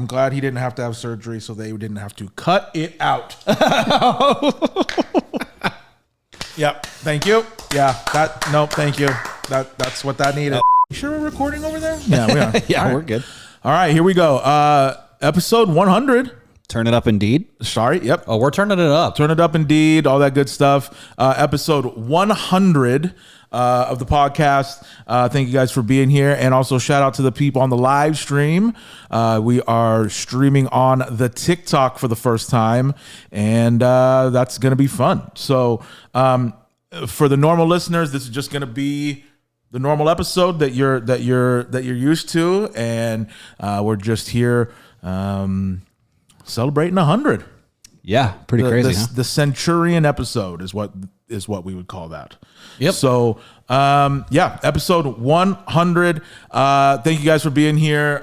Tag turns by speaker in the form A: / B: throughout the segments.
A: I'm glad he didn't have to have surgery, so they didn't have to cut it out. Yep. Thank you. Yeah. Thank you. That's what that needed. You sure we're recording over there? Yeah, we are.
B: Yeah,
A: right.
B: we're good.
A: All right, here we go. Episode 100.
B: Turn it up indeed.
A: Sorry. Yep.
C: Oh, we're turning it up.
A: Turn it up indeed. All that good stuff. Episode 100 of the podcast. Thank you guys for being here. And also shout out to the people on the live stream. We are streaming on the TikTok for the first time. And that's going to be fun. So for the normal listeners, this is just going to be the normal episode that you're used to. And we're just here celebrating 100.
B: Yeah, pretty crazy.
A: The Centurion episode is what we would call that.
C: Yep.
A: So, episode 100. Thank you guys for being here.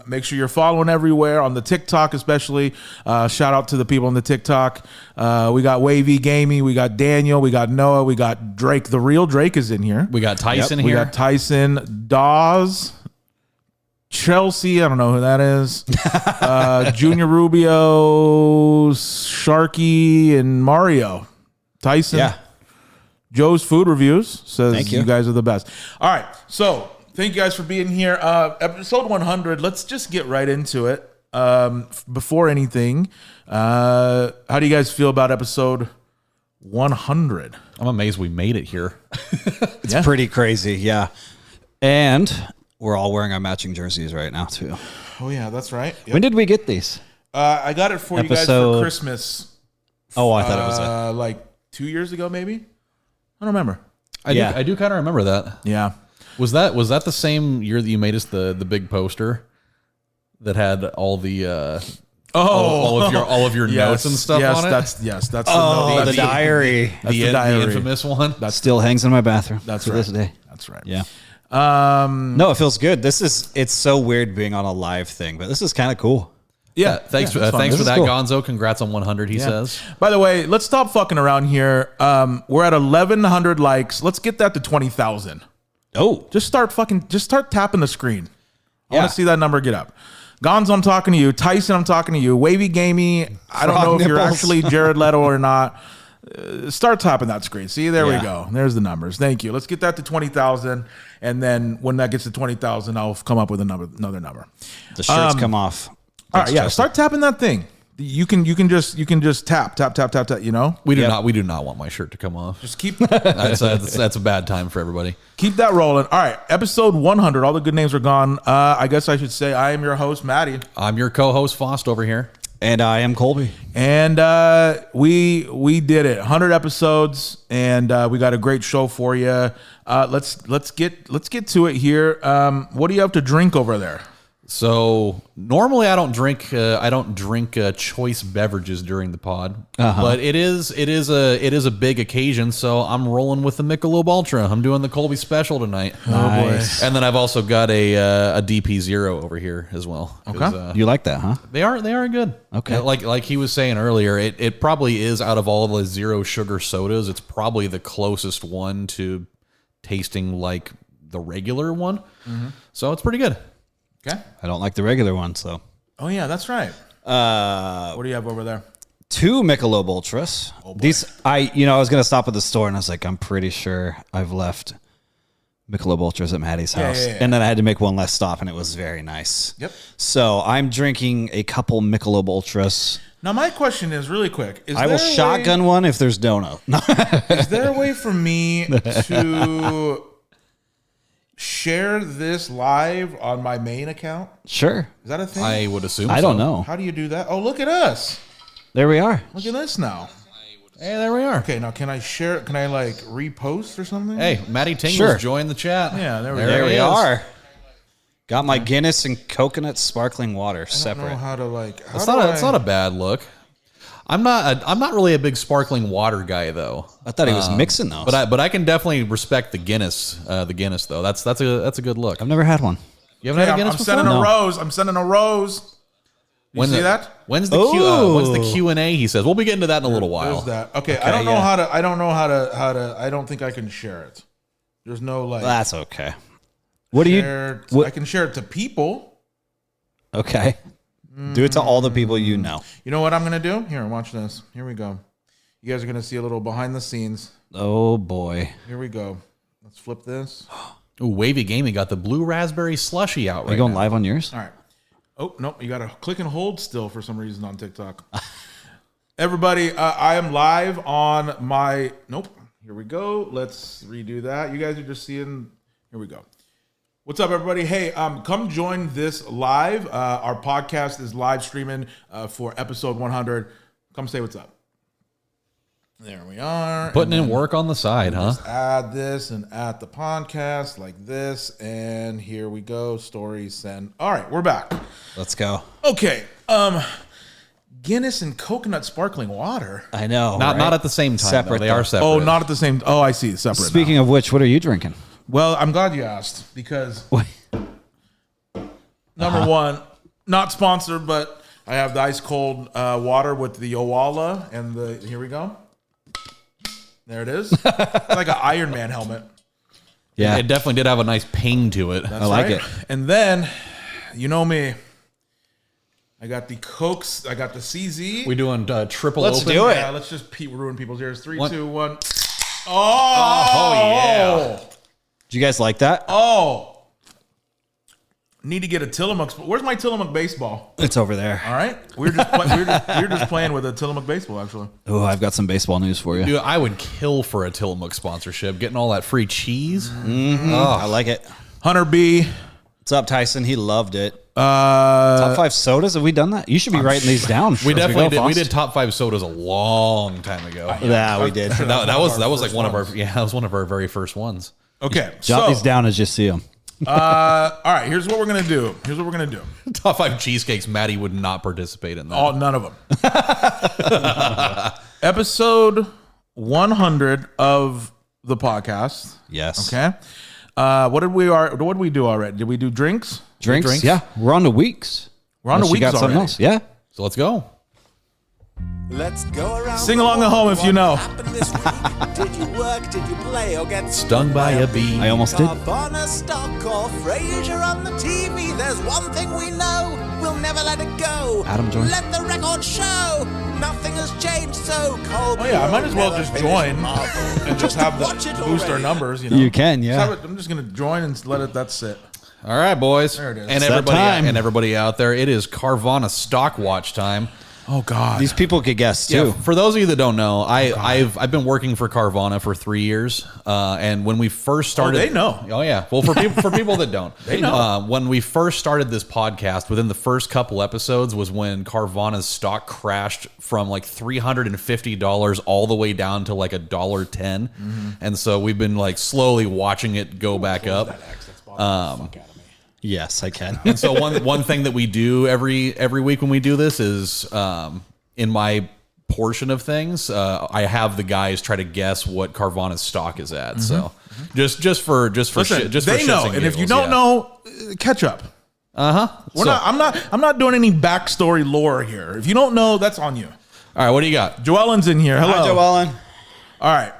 A: Make sure you're following everywhere on the TikTok, especially. Shout out to the people on the TikTok. We got Wavy Gamey, we got Daniel, we got Noah, we got Drake. The real Drake is in here.
C: We got Tyson
A: We
C: here.
A: got Tyson, Dawes, Chelsea, I don't know who that is. Junior Rubio, Sharky, and Mario. Tyson.
B: Yeah.
A: Joe's Food Reviews says
B: Thank you.
A: you guys are the best. All right. So thank you guys for being here. Episode 100. Let's just get right into it. Before anything, how do you guys feel about episode 100?
C: I'm amazed we made it here.
B: It's pretty crazy, yeah. And we're all wearing our matching jerseys right now, too.
A: Oh, yeah, that's right. Yep.
B: When did we get these?
A: I got it for you guys for Christmas.
B: Oh, I thought it was
A: like 2 years ago, maybe. I don't remember.
C: I do kind of remember that.
A: Yeah.
C: Was that the same year that you made us the big poster that had all the all of your notes and stuff on it?
A: That's
B: the diary.
A: That's the diary.
C: The infamous one.
B: That still hangs in my bathroom.
A: That's
B: to
A: right.
B: this day.
A: That's right.
B: Yeah. No, it feels good. It's so weird being on a live thing, but this is kind of cool.
A: Yeah.
C: Thanks for
A: it's fun.
C: thanks
A: This
C: for
A: is
C: that,
A: cool.
C: Gonzo. Congrats on 100. He says.
A: By the way, let's stop fucking around here. We're at 1,100 likes. Let's get that to 20,000.
B: Oh,
A: Just start tapping the screen. I
B: Yeah.
A: want to see that number get up. Gonzo, I'm talking to you. Tyson, I'm talking to you. Wavy Gamey, I don't
B: Frog
A: know if you're
B: nipples.
A: actually Jared Leto or not. Start tapping that screen. See, there we
B: Yeah.
A: go. There's the numbers. Thank you. Let's get that to 20,000. And then when that gets to 20,000, I'll come up with another number.
B: the shirts come off.
A: All right, yeah. Start tapping that thing. You can just tap. You know,
C: We do not want my shirt to come off.
A: just keep
C: That's a bad time for everybody.
A: keep that rolling. All right, episode 100. All the good names are gone. I guess I should say I am your host, Matty,
C: I'm your co-host Fost over here.
B: And I am Colby.
A: and we did it. 100 episodes, and we got a great show for you. Let's get to it here. What do you have to drink over there?
C: So normally I don't drink choice beverages during the pod, but it is a big occasion. So I'm rolling with the Michelob Ultra. I'm doing the Colby Special tonight.
B: Nice.
C: And then I've also got a DP Zero over here as well.
A: Okay.
B: You like that, huh?
C: They are good.
B: Okay.
C: Like he was saying earlier, it probably is out of all the zero sugar sodas, it's probably the closest one to tasting like the regular one. So it's pretty good.
A: Okay.
B: I don't like the regular one, so.
A: Oh yeah, that's right. What do you have over there?
B: 2 Michelob Ultras. These, I was going to stop at the store, and I was like, I'm pretty sure I've left Michelob Ultras at Matty's house.
A: Yeah.
B: And then I had to make one less stop, and it was very nice.
A: Yep.
B: So I'm drinking a couple Michelob Ultras.
A: Now my question is really quick.
B: I will shotgun one if there's dono.
A: Is there a way for me to share this live on my main account?
B: Sure.
A: Is that a thing?
C: I would assume.
B: I don't know.
A: How do you do that? Oh, look at us.
B: There we are.
A: Look at this now.
C: Hey, there we are.
A: Okay, now can I share it? Can I like repost or something?
C: Hey, Matty Tingles
B: Sure.
C: joined the chat.
A: Yeah, there we
C: There
A: go.
B: There
C: he
B: we
C: is.
B: are. Got my Guinness and coconut sparkling water
A: I don't know
B: separate.
A: how to like.
C: It's not a bad look. I'm not really a big sparkling water guy though.
B: I thought he was mixing those.
C: But I can definitely respect the Guinness. The Guinness though. That's a good look.
B: I've never had one.
C: You haven't had a
A: I'm
C: Guinness before?
A: sending a
B: No.
A: rose. I'm sending a rose. You see that?
C: When's the Q&A? He says we'll be getting to that in a little while.
A: There's that. Okay, I don't know how to. I don't know how to. I don't think I can share it. There's no like.
B: That's okay. What do
A: share
B: you?
A: I can share it to people.
B: Okay. Do it to all the people you know.
A: You know what I'm going to do? Here, watch this. Here we go. You guys are going to see a little behind the scenes.
B: Oh, boy.
A: Here we go. Let's flip this.
C: Ooh, Wavy Gaming got the blue raspberry slushy out
B: Are you going live on yours?
A: All right. Oh, no. You got to click and hold still for some reason on TikTok. Everybody, I am live on my... Nope. Here we go. Let's redo that. You guys are just seeing... Here we go. What's up, everybody? Hey, come join this live. Our podcast is live streaming for episode 100. Come say what's up. There we are.
C: Putting in work on the side, huh?
A: Just add this and add the podcast like this. And here we go. Stories send. All right, we're back.
B: Let's go.
A: Okay. Guinness and coconut sparkling water.
B: I know.
C: Not at the same time.
B: Separate,
C: They are
B: though.
C: separate.
A: Oh, not at the same. Oh, I see. Separate.
B: Speaking of which, what are you drinking?
A: Well, I'm glad you asked because number one, not sponsored, but I have the ice cold water with the Owala and the. Here we go. There it is. It's like an Iron Man helmet.
B: Yeah.
C: It definitely did have a nice ping to it.
A: That's
B: I like
A: right.
B: it.
A: And then, you know me. I got the Cokes. I got the CZ.
C: We doing triple
B: Let's
C: open?
B: do it.
A: Yeah, let's just ruin people's ears. 3,
C: One.
A: 2, 1. Oh
C: yeah.
B: Did you guys like that?
A: Oh. Need to get a Tillamook. Where's my Tillamook baseball?
B: It's over there.
A: All right. We were just playing with a Tillamook baseball, actually.
B: Oh, I've got some baseball news for you.
C: Dude, I would kill for a Tillamook sponsorship. Getting all that free cheese.
B: I like it.
A: Hunter B.
B: What's up, Tyson? He loved it. Top 5 sodas? Have we done that? You should be writing these down.
C: We definitely did. We
B: Fost.
C: did top 5 sodas a long time ago.
B: Yeah, we did.
C: That was like one of our that was one of our very first ones.
A: Okay.
B: Jot these down as you see them.
A: All right. Here's what we're going to do.
C: Top 5 cheesecakes. Matty would not participate in that.
A: Oh, none of them. Episode 100 of the podcast.
B: Yes.
A: Okay. What did we do already? Did we do drinks?
B: Drinks? Yeah. We're on to weeks.
A: We're on to
B: Unless you
A: weeks
B: got something
A: already.
B: else. Yeah.
C: So let's go.
D: Let's go around.
A: Sing along at home if you know.
D: What happened this week? Did you work? Did you play or get
C: Stung by a bee.
B: I almost did.
D: Carvana stock or Frasier on the TV? There's one thing we know. We'll never let it go.
B: Adam, join.
D: Let the record show. Nothing has changed so cold.
A: Oh yeah, I might as well just join and just have
D: watch it
A: the boost our
D: already.
A: numbers. You know,
B: You can, yeah.
A: I'm just gonna join and let that sit.
C: All right, boys.
A: There it is.
C: And
A: It's
B: that time.
C: everybody out there, it is Carvana stock watch time.
A: Oh God.
B: These people could guess too.
C: Yeah, for those of you that don't know, I've been working for Carvana for 3 years, and when we first started,
A: they know.
C: Oh yeah, well for people that don't,
A: They know.
C: When we first started this podcast, within the first couple episodes was when Carvana's stock crashed from like $350 all the way down to like $1.10, and so we've been like slowly watching it go back up.
B: Yes, I can.
C: And so one thing that we do every week when we do this is in my portion of things, I have the guys try to guess what Carvana's stock is at. So just for
A: Listen,
C: shits
A: they
C: and
A: know, and if you
C: giggles,
A: don't
C: yeah.
A: know, catch up. I'm not doing any backstory lore here. If you don't know, that's on you.
C: All right, what do you got?
A: Joellen's in here. Hello,
B: Hi, Joellen.
A: All right.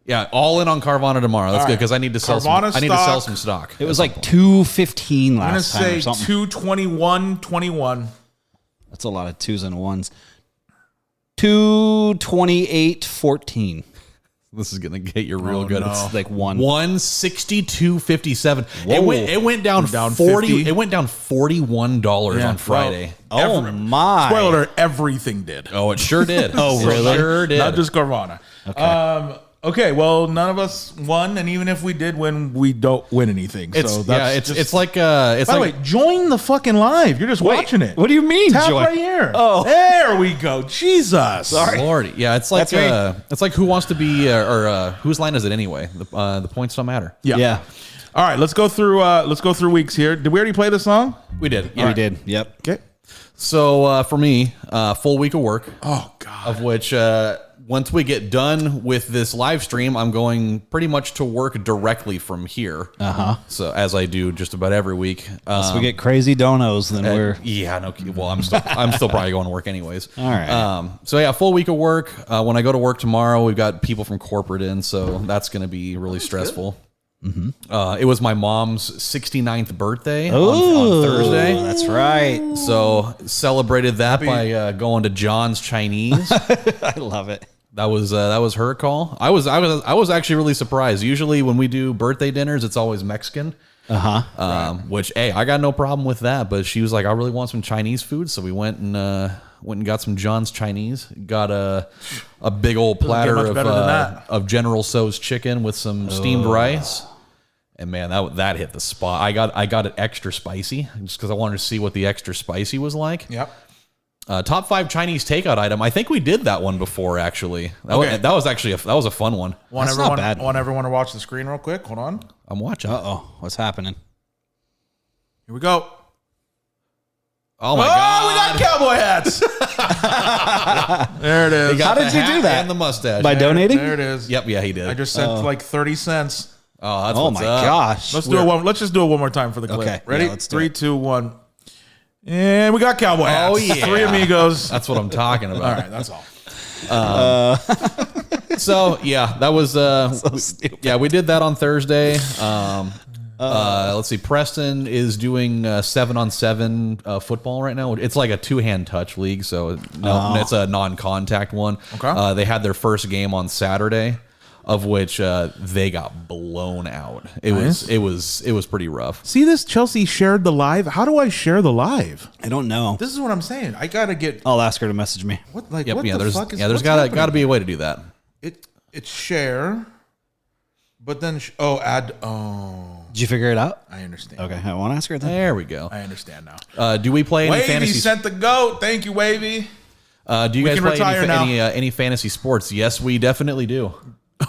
C: Yeah, all in on Carvana tomorrow. That's
A: All
C: good
A: right.
C: because I need to sell
A: Carvana
C: some. I need to sell
A: stock.
C: some stock.
B: It was like 215
A: I'm gonna
B: last time
A: say
B: or something.
A: 221.21.
B: That's a lot of 2s and 1s. 228.14.
C: This is gonna get you real good.
A: no.
B: It's like
C: 162.57.
B: Whoa.
C: It went down
A: Down
C: 40.
A: 50.
C: It went down $41
A: Yeah,
C: on Friday.
B: Oh my.
A: Spoiler alert, everything did.
C: Oh, it sure did.
B: Oh,
C: It
B: really?
C: sure did.
A: Not just Carvana. Okay, well, none of us won, and even if we did win, we don't win anything.
C: It's
A: so that's
C: it's like it's
A: By the
C: like
A: way, join the fucking live. You're just watching it.
B: What do you mean,
A: Tap
B: join?
A: right here.
B: Oh.
A: There we go. Jesus. Sorry.
C: Lordy. Yeah, it's like
B: That's me.
C: it's like Who Wants to Be or whose line is it anyway? The points don't matter.
A: Yeah. All right, let's go through weeks here. Did we already play the song?
C: We did.
B: Yeah, we did. Yep.
A: Okay.
C: So for me, full week of work,
A: Oh God.
C: of which once we get done with this live stream, I'm going pretty much to work directly from here. So as I do just about every week.
B: So we get crazy donos, then we're
C: Yeah, no. Well, I'm still probably going to work anyways.
B: All right.
C: So yeah, full week of work. When I go to work tomorrow, we've got people from corporate in, so that's going to be really stressful. It was my mom's 69th birthday on Thursday.
B: That's right.
C: So celebrated that by going to John's Chinese.
B: I love it.
C: That was her call. I was actually really surprised. Usually when we do birthday dinners, it's always Mexican. Which, hey, I got no problem with that. But she was like, I really want some Chinese food, so we went and got some John's Chinese. Got a big old platter of General Tso's chicken with some steamed rice. And man, that hit the spot. I got it extra spicy just because I wanted to see what the extra spicy was like.
A: Yep.
C: Top 5 Chinese takeout item. I think we did that one before. Actually, that was actually that was a fun one.
A: Want everyone to watch the screen real quick? Hold on.
C: I'm watching.
B: What's happening?
A: Here we go.
C: Oh my God!
A: We got cowboy hats. There it is.
B: How did you do that?
C: And the mustache.
B: By donating?
A: There it is.
C: Yep. Yeah, he did.
A: I just sent like 30 cents.
C: Oh, that's
B: Oh
C: what's
B: my
C: up.
B: gosh.
A: Let's do it one. Let's just do it one more time for the clip.
B: Okay.
A: Ready?
B: Yeah, let's do
A: 3,
B: it.
A: 2, 1. And we got cowboy hats.
C: Oh, yeah.
A: 3 amigos.
C: That's what I'm talking about.
A: All right, that's all.
C: So yeah, that was
B: stupid.
C: yeah, we did that on Thursday. Let's see. Preston is doing 7-on-7 football right now. It's like a 2-hand touch league, so it's a non-contact one.
A: Okay.
C: They had their first game on Saturday, of which they got blown out. It was pretty rough.
A: See this? Chelsea shared the live. How do I share the live?
B: I don't know.
A: This is what I'm saying. I gotta get
B: I'll ask her to message me.
A: what like
C: Yep,
A: what
C: yeah,
A: the
C: there's
A: fuck is
C: there's
A: what's
C: gotta
A: happening?
C: be a way to do that.
A: It's share, but then add.
B: Did you figure it out?
A: I understand.
B: Okay, I want to ask her then.
C: There we go.
A: I understand now.
C: Do we play any
A: Wavy
C: fantasy?
A: sent the goat. Thank you, Wavy.
C: Do you guys
A: can
C: play
A: retire now.
C: any fantasy sports? Yes, we definitely do.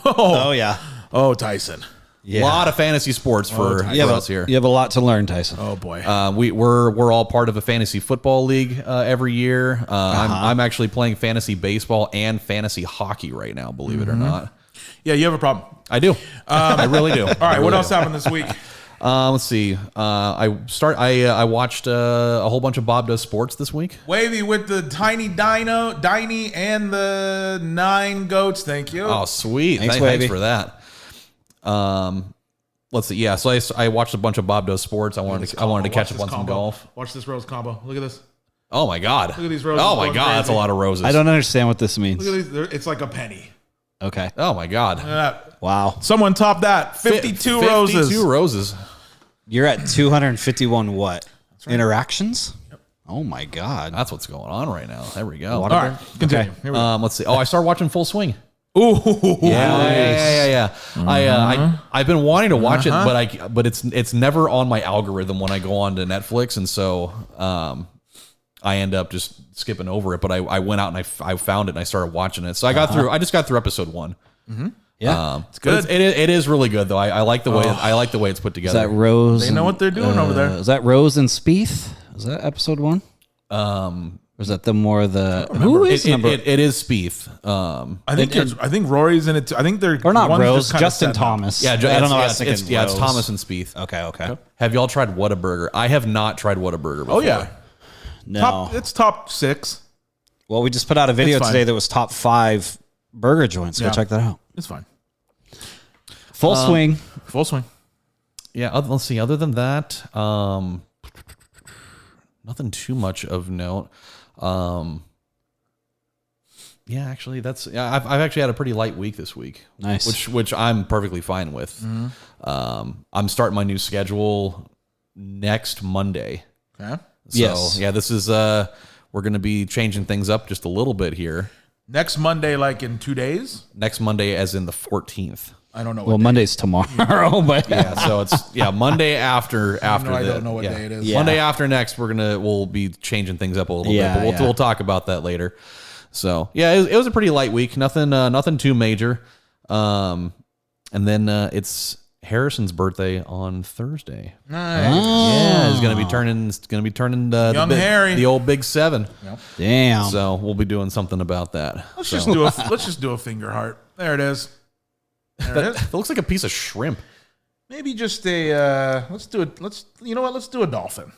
B: Oh yeah.
A: Oh, Tyson.
B: Yeah.
C: A lot of fantasy sports for us here.
B: You have a lot to learn, Tyson.
A: Oh boy.
C: We're all part of a fantasy football league every year. I'm actually playing fantasy baseball and fantasy hockey right now. Believe it or not,
A: Yeah, you have a problem.
C: I do. I really do.
A: All right, what else happened this week?
C: Let's see. I watched a whole bunch of Bob Does Sports this week.
A: Wavy with the tiny Diney, and the 9 goats. Thank you.
C: Oh, sweet.
B: Thanks,
C: Thanks
B: Wavy.
C: for that. Let's see. Yeah, so I watched a bunch of Bob Does Sports. I wanted to catch up on some golf.
A: Watch this rose combo. Look at this.
C: Oh my God.
A: Look at these roses.
C: Oh my
A: Going
C: God, that's a
A: crazy.
C: lot of roses.
B: I don't understand what this means.
A: Look at these. It's like a penny.
B: Okay.
C: Oh my God.
B: Wow.
A: Someone top that. 52 roses.
C: 52 roses.
B: You're at 251 what? Interactions? Oh my God.
C: That's what's going on right now. There we go.
A: All right, continue. Here we go.
C: Let's see. Oh, I started watching Full Swing.
A: Ooh.
C: Yeah. I've been wanting to watch it, but it's never on my algorithm when I go on to Netflix, and so I end up just skipping over it. But I went out and I found it and I started watching it. So I got through. I just got through episode 1.
B: Yeah.
A: It's good.
C: It is really good though. I like the way it's put
B: Is
C: together.
B: that Rose?
A: They know what they're doing over there.
B: Is that Rose and Spieth? Is that episode 1? Or is that the more the who is number?
C: It is Spieth.
A: I think Rory's in it too. I think they're
B: or not
A: one's
B: Rose?
A: just kinda
B: Justin
A: setting up.
B: Thomas.
C: Yeah,
B: I don't know. I was
C: It's
B: thinking Rose.
C: Thomas and Spieth.
B: Okay.
C: Have y'all tried Whataburger? I have not tried Whataburger before.
A: Oh yeah.
B: No.
A: It's top 6.
B: Well, we just put out a video
A: It's fine.
B: today that was top 5 burger joints. Go
A: Yeah.
B: check that out.
A: It's fine.
B: Full swing.
A: Full swing.
C: Yeah, let's see. Other than that, nothing too much of note. Yeah, actually, I've actually had a pretty light week this week.
B: Nice.
C: Which I'm perfectly fine with. I'm starting my new schedule next Monday.
A: Okay.
C: So,
B: Yes.
C: yeah, this is we're going to be changing things up just a little bit here.
A: Next Monday, like in 2 days.
C: Next Monday, as in the 14th.
A: I don't know.
B: Well, Monday's tomorrow, but
C: Yeah, so it's Monday after
A: I don't know what day it is.
B: Yeah.
C: Monday after next, we'll be changing things up a little
B: Yeah,
C: bit, but we'll talk about that later. So yeah, it was a pretty light week. Nothing too major. And then it's Harrison's birthday on Thursday.
A: Nice.
C: Yeah, he's gonna be turning
A: Young Harry.
C: the old big 7.
B: damn.
C: So we'll be doing something about that.
A: Let's just do a finger heart. There it is. There it is.
C: That looks like a piece of shrimp.
A: Maybe just a let's do a dolphin.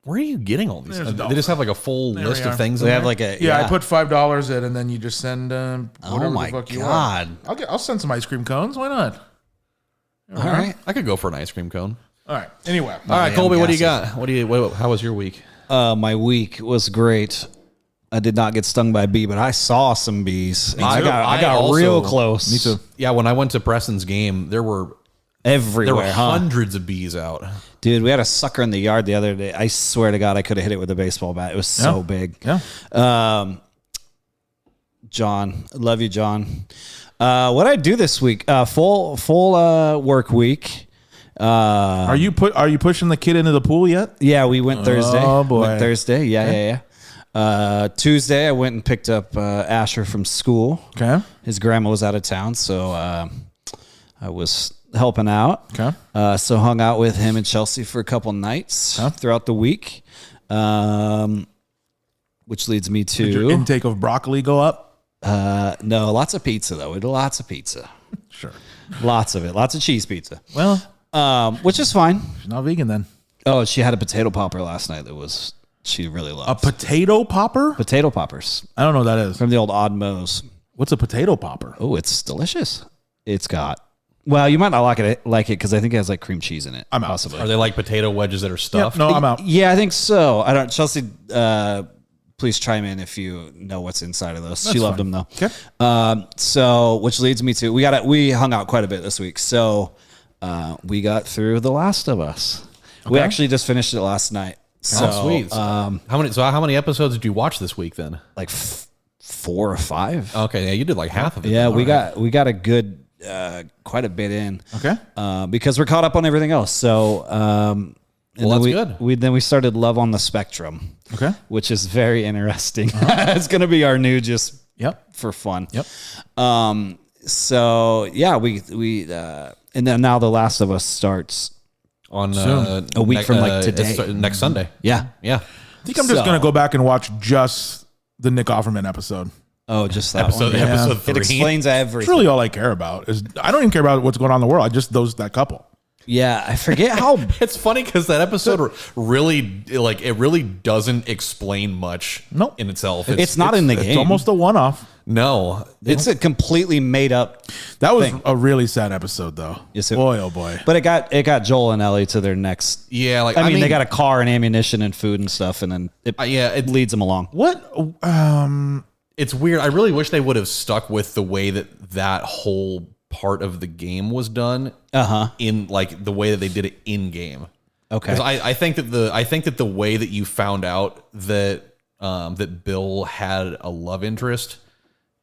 C: Where are you getting all these?
A: There's a
C: They
A: dolphin.
C: just have like a full
A: There
C: list
A: we
C: of
A: are.
C: things.
B: they
C: in
B: have
C: there?
B: like a
A: Yeah, I put $5 in, and then you just send whatever
B: my
A: the fuck you
B: God.
A: want. I'll send some ice cream cones. Why not?
B: All right.
C: I could go for an ice cream cone.
A: All right. Anyway.
C: All right, Colby, what do you got? How was your week?
B: My week was great. I did not get stung by a bee, but I saw some bees. I got real close.
A: Me too.
C: Yeah, when I went to Preston's game, there were
B: Everywhere,
C: hundreds of bees out.
B: Dude, we had a sucker in the yard the other day. I swear to God, I could have hit it with a baseball bat. It was so big.
A: Yeah.
B: John, I love you, John. What I do this week? Full work week.
A: Are you pushing the kid into the pool yet?
B: Yeah, we went Thursday.
A: Oh boy.
B: Went Thursday. Yeah. Tuesday, I went and picked up Asher from school.
A: Okay.
B: His grandma was out of town, so I was helping out.
A: Okay.
B: So hung out with him and Chelsea for a couple nights throughout the week, which leads me to...
A: Did your intake of broccoli go up?
B: No, lots of pizza, though. We did lots of pizza.
A: Sure.
B: Lots of it. Lots of cheese pizza.
A: Well,
B: which is fine.
A: she's not vegan then.
B: Oh, she had a potato popper last night she really
A: A
B: loved.
A: potato popper?
B: Potato poppers
A: I don't know what that is.
B: from the old Odd Mo's.
A: What's a potato popper?
B: Oh, it's delicious. It's got... Well, you might not like it because I think it has like cream cheese in it.
A: I'm out.
B: Possibly.
C: Are they like potato wedges that are stuffed?
A: No, I'm out.
B: Yeah, I think so. I don't. Chelsea, please chime in if you know what's inside of those. She loved them though.
A: Okay.
B: So, which leads me to we hung out quite a bit this week. So, we got through The Last of Us. We actually just finished it last night. So,
C: Sweet. How many episodes did you watch this week then?
B: like 4 or 5.
C: Okay, yeah, you did like half of it.
B: Yeah,
C: then.
B: we
C: All right.
B: got a good quite a bit in.
A: Okay.
B: Because we're caught up on everything else. So, and
C: Well,
B: then
C: that's
B: we
C: good.
B: We started Love on the Spectrum.
A: Okay.
B: Which is very interesting. It's going to be our new just
A: Yep.
B: for fun.
A: Yep.
B: So yeah, we and then now The Last of Us starts.
C: On
B: A week from like today.
C: next Sunday.
B: Yeah.
C: Yeah.
A: I think I'm just going to go back and watch just the Nick Offerman episode.
B: Oh, just that
C: Episode
B: one.
C: episode 3.
B: It explains
A: It's
B: everything.
A: really all I care about. I don't even care about what's going on in the world. I just that couple.
B: Yeah, I forget how.
C: It's funny because that episode really doesn't explain much
A: Nope.
C: in itself.
B: It's not in the game.
A: It's almost a one-off.
C: No.
B: It's a completely made up.
A: That was
B: thing.
A: a really sad episode, though.
B: Yes, it-
A: boy, oh boy.
B: But it got Joel and Ellie to their next.
C: Yeah, like
B: I mean, they got a car and ammunition and food and stuff, and then it leads them along.
A: What?
C: It's weird. I really wish they would have stuck with the way that whole part of the game was done. In like the way that they did it in game.
B: Okay.
C: Because I think that the way that you found out that that Bill had a love interest,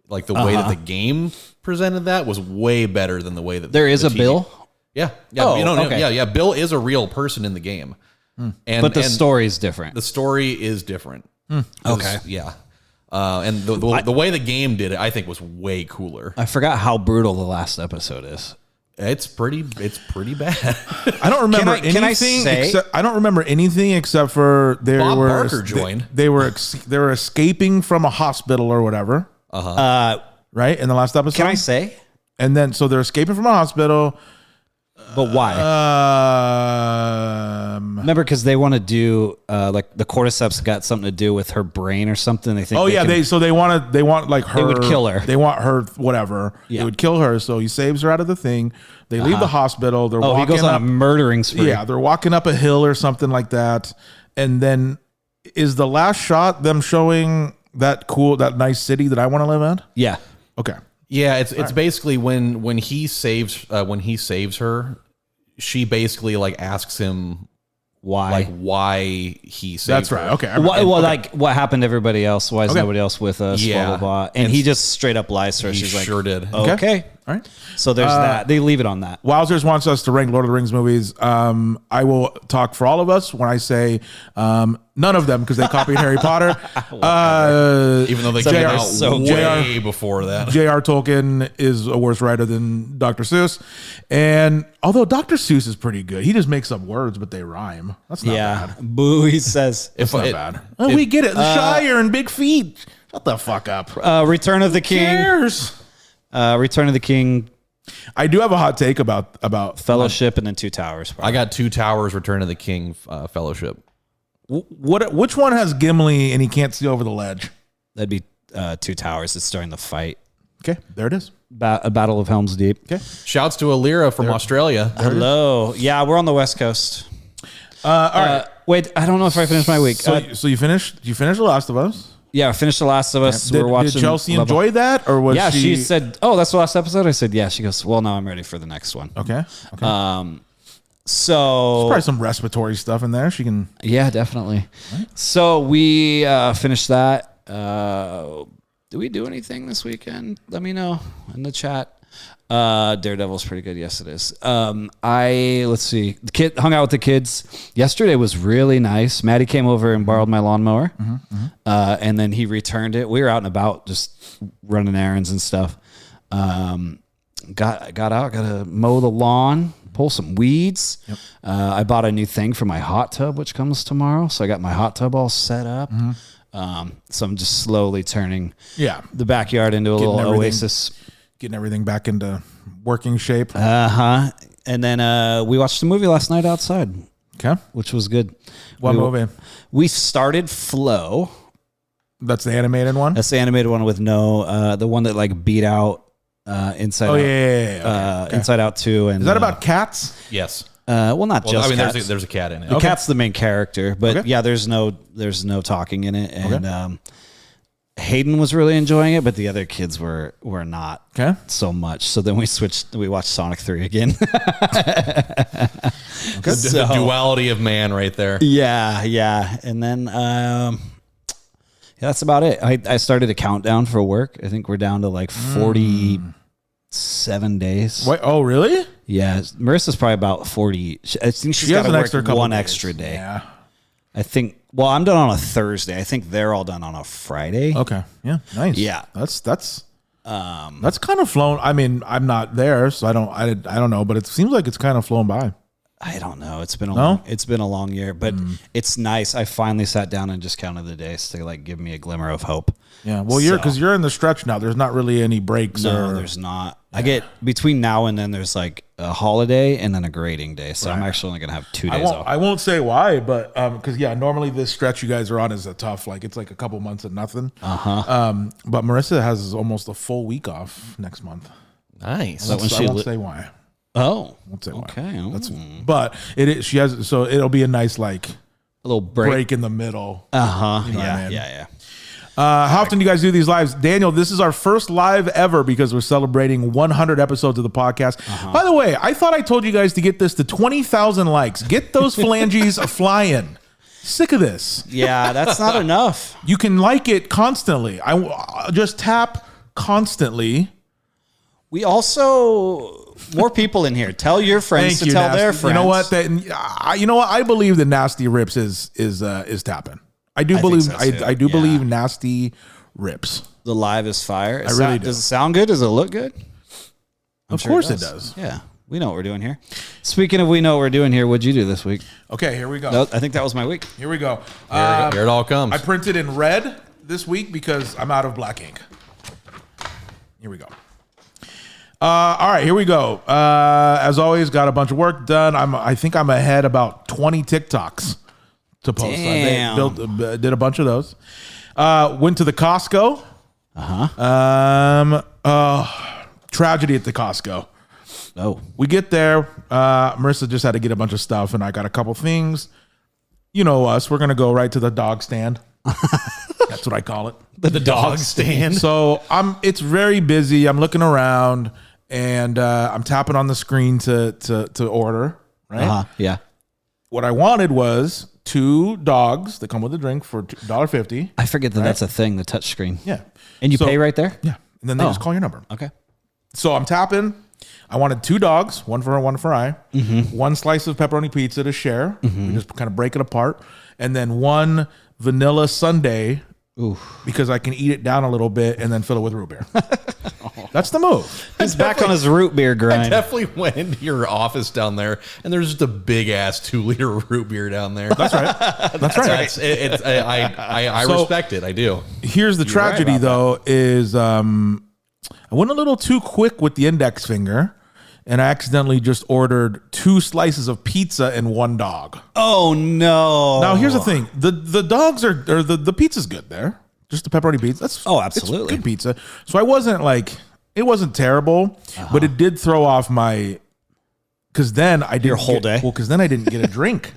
C: like the way that the game presented that, was way better than the way that
B: There is
C: the
B: a
C: TV
B: Bill?
C: Yeah.
B: Oh,
C: Okay.
B: okay.
C: Yeah. Bill is a real person in the game,
B: But the story's different.
C: the story is different.
B: Okay.
C: Yeah. And the way the game did it, I think, was way cooler.
B: I forgot how brutal the last episode is.
C: It's pretty bad.
A: I don't remember
B: Can I
A: anything.
B: say-
A: I don't remember anything except for
C: Bob Barker joined.
A: They were escaping from a hospital or whatever. Right in the last episode.
B: Can I say?
A: And then so they're escaping from a hospital.
B: But why? Remember, because they want to do like the cordyceps got something to do with her brain or something. They think.
A: Oh yeah,
B: can-
A: they want like her.
B: They would kill her.
A: They want her whatever.
B: Yeah.
A: They would kill her. So he saves her out of the thing. They leave the hospital. They're
B: Oh,
A: walking
B: he goes on
A: up,
B: a murdering spree.
A: Yeah, they're walking up a hill or something like that. And then is the last shot them showing that nice city that I want to live in?
B: Yeah.
A: Okay.
C: Yeah, it's basically when he saves her, she basically like asks him
B: Why?
C: why he saved
A: That's
C: her.
A: right. Okay.
B: Like what happened to everybody else? Why is
A: Okay.
B: nobody else with us?
C: Yeah.
B: Blah blah blah. And he just straight up lies to her.
C: He
B: She's like,
C: sure did.
B: Okay.
A: All right.
B: So there's that. They leave it on that.
A: Wowzers wants us to rank Lord of the Rings movies. I will talk for all of us when I say none of them because they copied Harry Potter.
C: Even though they
A: JR
C: came out
B: so
C: way before that.
A: J.R. Tolkien is a worse writer than Dr. Seuss. And although Dr. Seuss is pretty good, he just makes up words, but they rhyme. That's not bad.
B: Boo, he says.
C: If
A: Not bad. Oh, we get it. The Shire and big feet. Shut the fuck up.
B: Return of the King.
A: Cares?
B: Return of the King,
A: I do have a hot take about
B: Fellowship, and then Two Towers.
C: I got Two Towers, Return of the King, Fellowship.
A: which one has Gimli and he can't see over the ledge.
B: That'd be Two Towers. It's during the fight.
A: Okay, there it is.
B: A Battle of Helm's Deep.
A: Okay.
C: Shouts to Alira from Australia.
B: Hello. Yeah, we're on the West Coast.
A: All right.
B: Wait, I don't know if I finished my week.
A: So you finished? You finished The Last of Us?
B: Yeah, I finished The Last of Us.
A: Did,
B: We're watching.
A: did Chelsea enjoy that, or was
B: she said, "Oh, that's the last episode." I said, "Yeah." She goes, "Well, now I'm ready for the next one."
A: Okay.
B: So
A: There's probably some respiratory stuff in there. She can.
B: Yeah, definitely. Right. So we finished that. Did we do anything this weekend? Let me know in the chat. Daredevil's pretty good. Yes, it is. Let's see. The kid hung out with the kids. Yesterday was really nice. Matty came over and borrowed my lawnmower, and then he returned it. We were out and about, just running errands and stuff. Got out, got to mow the lawn, pull some weeds. Yep. I bought a new thing for my hot tub, which comes tomorrow. So I got my hot tub all set up. So I'm just slowly turning the backyard into a little oasis.
A: Getting everything back into working shape.
B: And then we watched a movie last night outside.
A: Okay.
B: Which was good.
A: What movie?
B: We started Flow.
A: That's the animated one?
B: That's the animated one with the one that like beat out Inside Out.
A: Okay.
B: Inside Out 2. And,
A: is that about cats?
C: Yes.
B: Not just cats.
C: There's a cat in it.
B: The cat's the main character, but there's no talking in it. And Hayden was really enjoying it, but the other kids were not so much. So then we watched Sonic 3 again.
C: The duality of man right there.
B: Yeah. And then that's about it. I started a countdown for work. I think we're down to like 47 days.
A: Wait, oh, really?
B: Yeah. Marissa's probably about 40. I think she's got to work one extra day.
A: Yeah.
B: I think. Well, I'm done on a Thursday. I think they're all done on a Friday.
A: Okay. Yeah. Nice.
B: Yeah.
A: That's kind of flown. I mean, I'm not there, so I don't know, but it seems like it's kind of flown by.
B: I don't know. It's been a long year, but it's nice. I finally sat down and just counted the days to like give me a glimmer of hope.
A: Yeah. Well, because you're in the stretch now. There's not really any breaks.
B: No, there's not. Yeah. I get between now and then there's like a holiday and then a grading day. So I'm actually only going to have 2 days off.
A: I won't say why, but because normally this stretch you guys are on is a tough, like it's like a couple months of nothing. But Marissa has almost a full week off next month.
C: Nice.
A: I won't say why.
B: Oh,
A: won't say why.
B: Okay.
A: But it is. She has. So it'll be a nice like
B: a little break
A: in the middle.
B: You know what I mean? Yeah.
A: How often do you guys do these lives? Daniel, this is our first live ever because we're celebrating 100 episodes of the podcast. By the way, I thought I told you guys to get this to 20,000 likes. Get those phalanges flying. Sick of this.
B: Yeah, that's not enough.
A: You can like it constantly. I just tap constantly.
B: We also more people in here. Tell your friends to tell their friends.
A: You know what? I believe that Nasty Rips is tapping. I do believe believe Nasty rips.
B: The live is fire.
A: I really do.
B: Does it sound good? Does it look good?
A: Of course it does.
B: Yeah. We know what we're doing here. Speaking of we know what we're doing here, what'd you do this week?
A: Okay, here we go.
B: No, I think that was my week.
A: Here we go.
C: Here it all comes.
A: I printed in red this week because I'm out of black ink. Here we go. All right, here we go. As always, got a bunch of work done. I think I'm ahead about 20 TikToks to post.
B: Damn.
A: Did a bunch of those. Went to the Costco. Tragedy at the Costco.
B: Oh.
A: We get there. Marissa just had to get a bunch of stuff, and I got a couple things. You know us. We're going to go right to the dog stand. That's what I call it.
C: The dog stand.
A: So it's very busy. I'm looking around, and I'm tapping on the screen to order, right?
B: Yeah.
A: What I wanted was 2 dogs that come with a drink for $1.50.
B: I forget that that's a thing, the touch screen.
A: Yeah.
B: And you pay right there?
A: Yeah. And then they just call your number.
B: Okay.
A: So I'm tapping. I wanted 2 dogs, one for her, one for I. 1 slice of pepperoni pizza to share. We just kind of break it apart. And then 1 vanilla sundae. Because I can eat it down a little bit and then fill it with root beer. That's the move.
B: He's back on his root beer grind.
C: I definitely went into your office down there, and there's just a big ass 2-liter root beer down there.
A: That's right. That's right.
C: I respect it. I do.
A: Here's the tragedy, though, is I went a little too quick with the index finger, and I accidentally just ordered 2 slices of pizza and 1 dog.
B: Oh no!
A: Now here's the thing: the dogs the pizza's good there. Just the pepperoni pizza. That's
B: absolutely
A: it's good pizza. So I wasn't like It wasn't terrible, but it did throw off my. Because then I didn't
B: Your whole day?
A: Well, because then I didn't get a drink.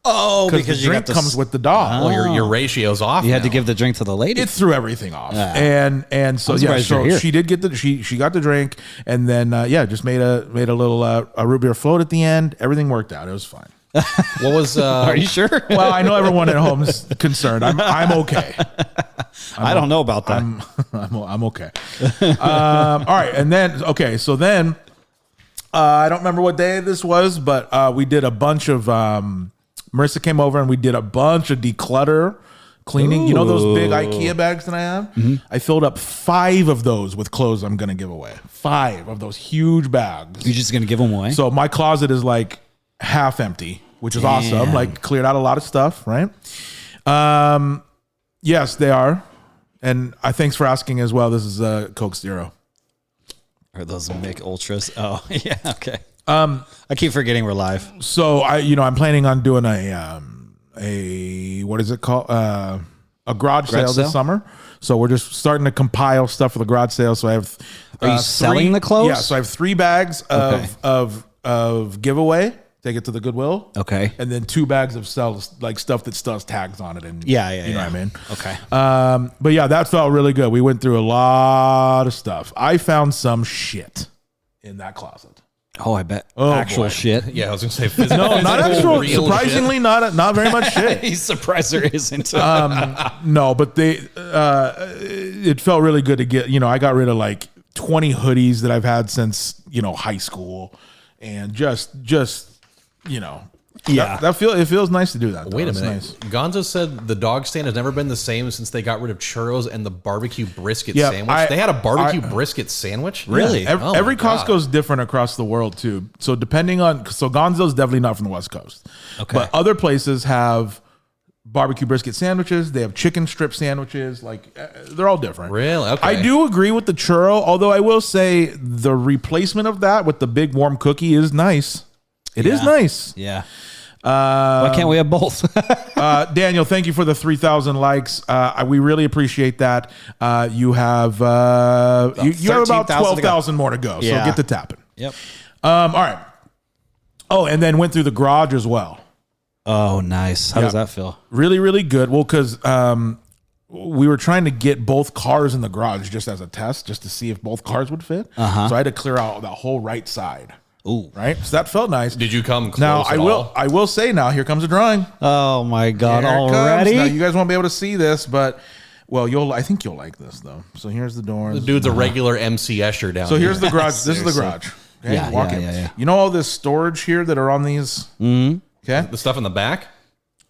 B: Oh,
A: Because the drink comes with the dog.
C: Well, your ratio's off.
B: You had to
C: now.
B: give the drink to the lady.
A: It threw everything off, and so
B: I'm
A: yeah,
B: surprised you're
A: so
B: here.
A: she did get she got the drink, and then just made a little a root beer float at the end. Everything worked out. It was fine.
C: What was?
B: Are you sure?
A: Well, I know everyone at home is concerned. I'm okay.
B: I don't know about that.
A: I'm okay. All right, and then so then I don't remember what day this was, but we did a bunch of. Marissa came over and we did a bunch of declutter cleaning. Ooh. You know those big IKEA bags that I have? Mm-hmm. I filled up 5 of those with clothes I'm going to give away. 5 of those huge bags.
B: You're just going to give them away?
A: So my closet is like half empty, which is awesome. Like cleared out a lot of stuff, right? Yes, they are. And thanks for asking as well. This is Coke Zero.
B: Are those Mick Ultras? Oh, yeah, okay. I keep forgetting we're live.
A: So I'm planning on doing a what is it called? A garage sale this summer. So we're just starting to compile stuff for the garage sale. So I have.
B: Are you selling the clothes?
A: Yeah. So I have 3 bags of giveaway. Take it to the Goodwill.
B: Okay.
A: And then 2 bags of like stuff that still has tags on it. And you know what I mean?
B: Okay.
A: But yeah, that felt really good. We went through a lot of stuff. I found some shit in that closet.
B: Oh, I bet. Actual shit.
C: Yeah, I was going to say physical.
A: No, not actual.
C: Real
A: surprisingly,
C: shit.
A: not very much shit.
B: He's surprised there isn't.
A: No, but it felt really good to get. I got rid of like 20 hoodies that I've had since high school, and just
B: Yeah.
A: It feels nice to do that.
C: Wait a
A: It's
C: minute.
A: nice.
C: Gonzo said the dog stand has never been the same since they got rid of churros and the barbecue brisket
A: Yeah,
C: sandwich. They had a barbecue brisket sandwich?
B: Really?
A: Yeah,
C: Oh
A: every
C: my God.
A: Costco is different across the world too. So depending on Gonzo's definitely not from the West Coast.
B: Okay.
A: But other places have barbecue brisket sandwiches. They have chicken strip sandwiches. Like they're all different.
C: Really? Okay.
A: I do agree with the churro, although I will say the replacement of that with the big warm cookie is nice. It is nice.
B: Yeah. Why can't we have both?
A: Daniel, thank you for the 3,000 likes. We really appreciate that. You have you have about 12,000 more to go. So
B: Yeah.
A: get to tapping.
B: Yep.
A: All right. Oh, and then went through the garage as well.
B: Oh, nice. How does that feel?
A: Really, really good. Well, because we were trying to get both cars in the garage just as a test, just to see if both cars would fit. So I had to clear out the whole right side.
B: Ooh.
A: Right. So that felt nice.
C: Did you come close
A: Now
C: at all?
A: I will say now here comes a drawing.
B: Oh, my God.
A: Here it comes.
B: Already?
A: Now you guys won't be able to see this, but I think you'll like this though. So here's the doors.
C: The dude's a regular MC Escher down
A: So
C: here.
A: here's the garage. This is the garage. Okay,
B: Yeah,
A: walk
B: yeah,
A: in.
B: yeah.
A: You know all this storage here that are on these? Mm-hmm. Okay.
C: The stuff in the back?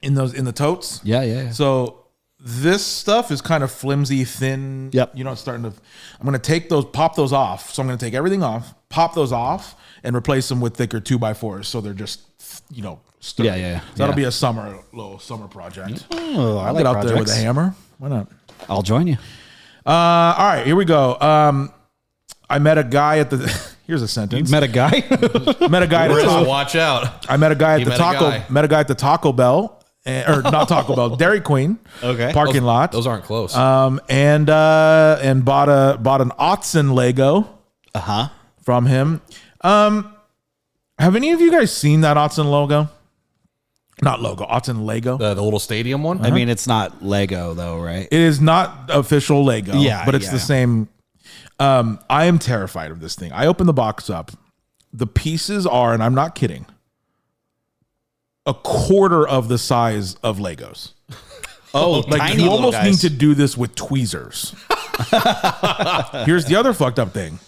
A: In the totes?
B: Yeah.
A: So this stuff is kind of flimsy, thin.
B: Yep.
A: It's starting to. I'm going to pop those off. So I'm going to take everything off, pop those off, and replace them with thicker 2x4s. So they're just, sturdy.
B: Yeah.
A: So that'll be a little summer project.
B: Oh, I
A: I'll
B: like
A: get out there with
B: projects.
A: a hammer. Why not?
B: I'll join you.
A: All right, here we go. I met a guy at the. Here's a sentence.
B: Met a guy?
A: Met a guy at the
C: Marissa, watch out.
A: I met a guy at
C: You
A: the
C: met a
A: Taco.
C: guy.
A: Met a guy at the Taco Bell, or not Taco Bell, Dairy Queen.
B: Okay.
A: Parking lot.
C: Those aren't close.
A: And bought an Autzen Lego. From him. Have any of you guys seen that Autzen logo? Not logo, Autzen Lego.
C: the little stadium one?
B: I mean, it's not Lego, though, right?
A: It is not official Lego.
B: Yeah,
A: but it's
B: yeah.
A: the same. I am terrified of this thing. I opened the box up. The pieces are, and I'm not kidding, a quarter of the size of Legos.
B: Oh,
A: Like
B: tiny
A: you
B: little
A: almost
B: guys.
A: need to do this with tweezers. Here's the other fucked up thing.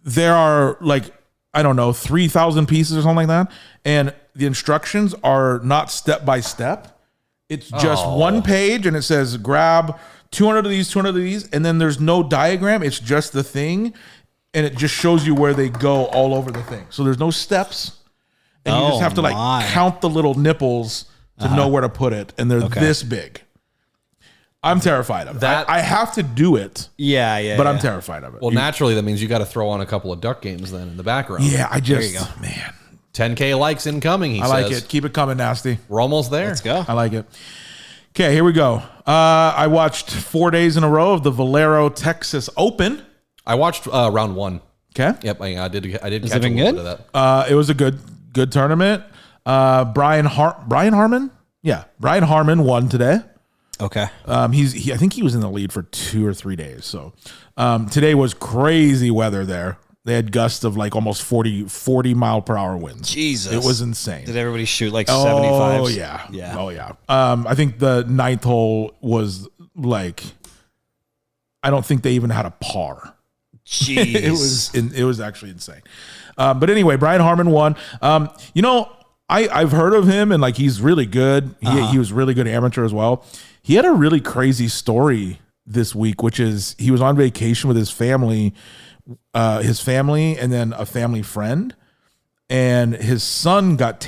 A: There are like, I don't know, 3,000 pieces or something like that. And the instructions are not step by step. It's just one page and it says grab 200 of these, 200 of these. And then there's no diagram. It's just the thing. And it just shows you where they go all over the thing. So there's no steps. And you just have to count the little nipples to know where to put it. And they're this big. I'm terrified of
C: That-
A: that. I have to do it,
B: Yeah.
A: but I'm terrified of it.
C: Well, naturally, that means you got to throw on a couple of duck games then in the background.
A: Yeah, I just,
B: you go.
A: man,
C: 10K likes incoming, he
A: I
C: says.
A: like it. Keep it coming, Nasty.
C: We're almost there.
B: Let's go.
A: I like it. Okay, here we go. I watched 4 days in a row of the Valero Texas Open.
C: I watched round 1.
A: Okay.
C: Yep, I did. I did.
B: Has
C: catch
B: it been
C: a little
B: good?
C: bit of that.
A: It was a good tournament. Brian Harmon. Yeah, Brian Harmon won today.
B: Okay.
A: I think he was in the lead for 2 or 3 days. So today was crazy weather there. They had gusts of like almost 40 mile per hour winds.
B: Jesus.
A: It was insane.
B: Did everybody shoot like 75?
A: Oh yeah.
B: Yeah.
A: Oh yeah. I think the 9th hole was like, I don't think they even had a par.
B: Jeez.
A: It was actually insane. But anyway, Brian Harmon won. I've heard of him and like he's really good. He was really good amateur as well. He had a really crazy story this week, which is he was on vacation with his family and then a family friend, and his son got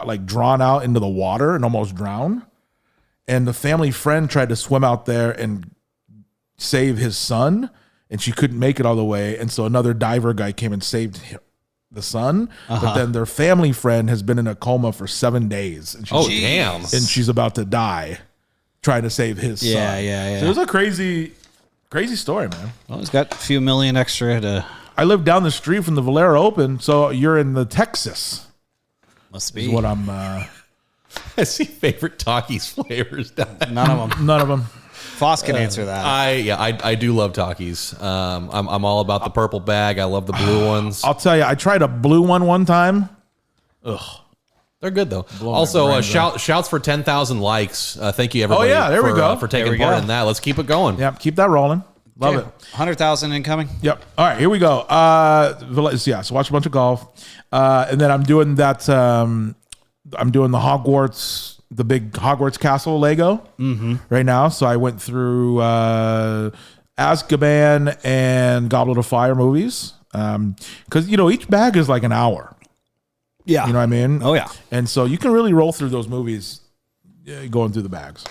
A: like drawn out into the water and almost drowned. And the family friend tried to swim out there and save his son, and she couldn't make it all the way. And so another diver guy came and saved the son. But then their family friend has been in a coma for 7 days. And
C: Damn.
A: And she's about to die trying to save his son.
B: Yeah.
A: So it was a crazy story, man.
B: Well, he's got a few million extra to.
A: I live down the street from the Valero Open, so you're in the Texas.
B: Must
A: Is
B: be.
A: what I'm.
C: I see favorite Takis flavors.
B: None of them.
A: None of them.
B: Fost can answer that.
C: I do love Takis. I'm all about the purple bag. I love the blue ones.
A: I'll tell you, I tried a blue one time.
C: They're good though.
A: my
C: Also,
A: brains
C: shouts for 10,000 likes. Thank you everybody.
A: there we go.
C: For taking
B: There we
C: part
B: go.
C: in that. Let's keep it going.
A: Yeah, keep that rolling. Love
B: Okay.
A: it.
B: 100,000 incoming.
A: Yep. All right, here we go. So watch a bunch of golf, and then I'm doing that. I'm doing the Hogwarts, the big Hogwarts Castle Lego right now. So I went through Azkaban and Goblet of Fire movies because each bag is like an hour.
B: Yeah.
A: You know what I mean?
B: Oh, yeah.
A: And so you can really roll through those movies going through the bags.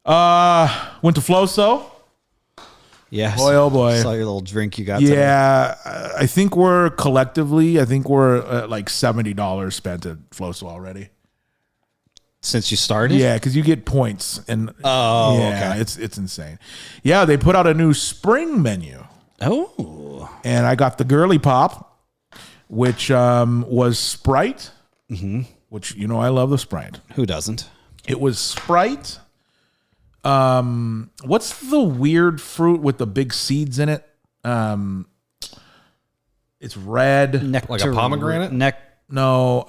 A: Went to Floso.
B: Yes.
A: Boy, oh boy.
B: Saw your little drink you got today.
A: Yeah, I think we're at like $70 spent at Floso already.
B: Since you started?
A: Yeah, because you get points. And
B: okay.
A: It's insane. Yeah, they put out a new spring menu.
B: Oh.
A: And I got the girly pop, which was Sprite, which, I love the Sprite.
B: Who doesn't?
A: It was Sprite. What's the weird fruit with the big seeds in it? It's red.
B: Nectar.
C: Like a pomegranate?
A: No.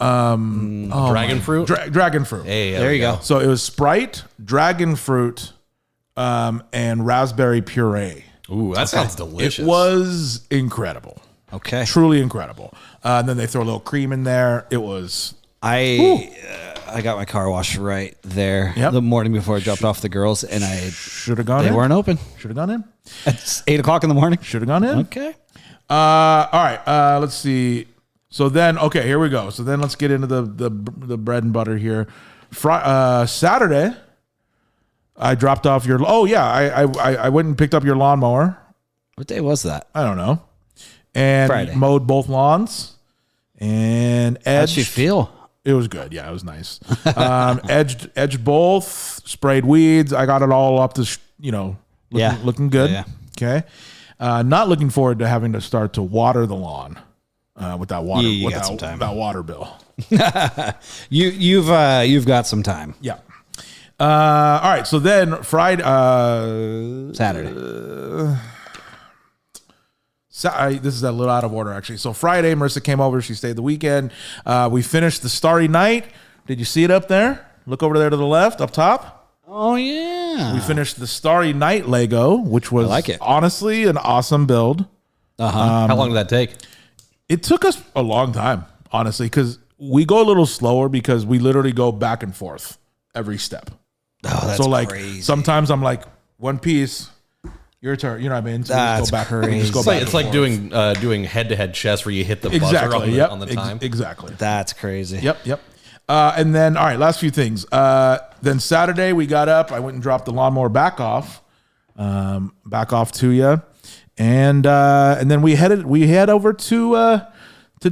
C: Dragon fruit?
A: Dragon fruit.
C: Hey,
B: There you go.
A: So it was Sprite, dragon fruit, and raspberry puree.
C: Ooh, that sounds delicious.
A: It was incredible.
B: Okay.
A: Truly incredible. And then they throw a little cream in there. It was
B: I got my car washed right there
A: Yep.
B: the morning before I dropped off the girls, and
A: should have gone
B: they
A: in.
B: weren't open.
A: Should have gone in.
B: It's 8:00 in the morning.
A: Should have gone in.
B: Okay.
A: All right. Let's see. So then, okay, here we go. So then let's get into the bread and butter here. Saturday, I dropped off your. Oh yeah, I went and picked up your lawnmower.
B: What day was that?
A: I don't know. And
B: Friday.
A: mowed both lawns. And edged.
B: How'd you feel?
A: It was good. Yeah, it was nice. Edged both. Sprayed weeds. I got it all up to looking good.
B: Yeah.
A: Okay. Not looking forward to having to start to water the lawn with that water.
B: You
A: with
B: got
A: that,
B: some time.
A: that water bill.
B: You've got some time.
A: Yeah. All right. So then Friday,
B: Saturday.
A: This is a little out of order, actually. So Friday, Marissa came over. She stayed the weekend. We finished the Starry Night. Did you see it up there? Look over there to the left, up top.
B: Oh yeah.
A: We finished the Starry Night Lego, which was
B: like it.
A: honestly an awesome build.
C: How long did that take?
A: It took us a long time, honestly, because we go a little slower because we literally go back and forth every step.
B: Oh, that's
A: So like
B: crazy.
A: sometimes I'm like, one piece, your turn. You know what I mean? So
B: That's
A: we just go
B: crazy.
A: back
C: It's
A: and
C: like
A: forth.
C: doing head-to-head chess where you hit the buzzer
A: Exactly. Yep.
C: on the time.
A: Exactly.
B: That's crazy.
A: Yep. And then, all right, last few things. Then Saturday we got up. I went and dropped the lawnmower back off to you, and then we head over to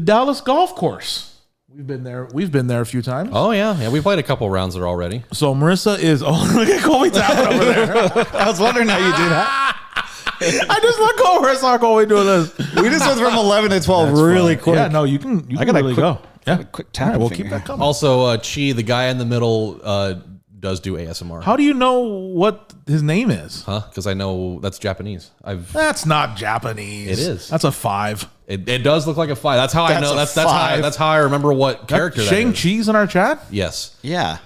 A: Dallas Golf Course. We've been there a few times.
C: Oh yeah, we played a couple rounds there already.
A: So Marissa is look at Colby tapping over there.
B: I was wondering how you do that.
A: I just look over. I saw Colby doing this.
B: We just went from 11 to 12 really quick.
A: Yeah, no, you can
B: gotta
A: really go. Yeah,
B: quick tap.
A: All right, we'll
B: finger.
A: keep that coming.
C: Also, Chi, the guy in the middle, does do ASMR.
A: How do you know what his name is?
C: Huh? Because I know that's Japanese.
A: That's not Japanese.
C: It is.
A: That's a 5.
C: It does look like a 5. That's how I know. That's how I remember what character that is.
A: Shang-Chi's in our chat?
C: Yes.
B: Yeah.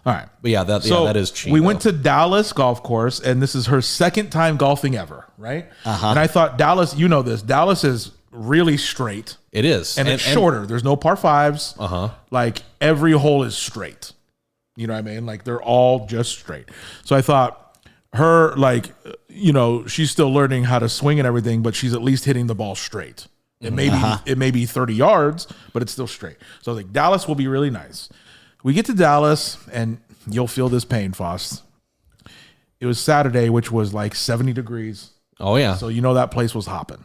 A: All right.
C: But yeah, that is Chi.
A: We went to Dallas golf course, and this is her second time golfing ever, right? And I thought Dallas, you know this, Dallas is really straight.
C: It is.
A: And it's shorter. There's no par 5s. Like every hole is straight. You know what I mean? Like they're all just straight. So I thought her, like, you know, she's still learning how to swing and everything, but she's at least hitting the ball straight. It may be 30 yards, but it's still straight. So I was like, Dallas will be really nice. We get to Dallas, and you'll feel this pain, Fost. It was Saturday, which was like 70 degrees.
C: Oh, yeah.
A: So you know that place was hopping.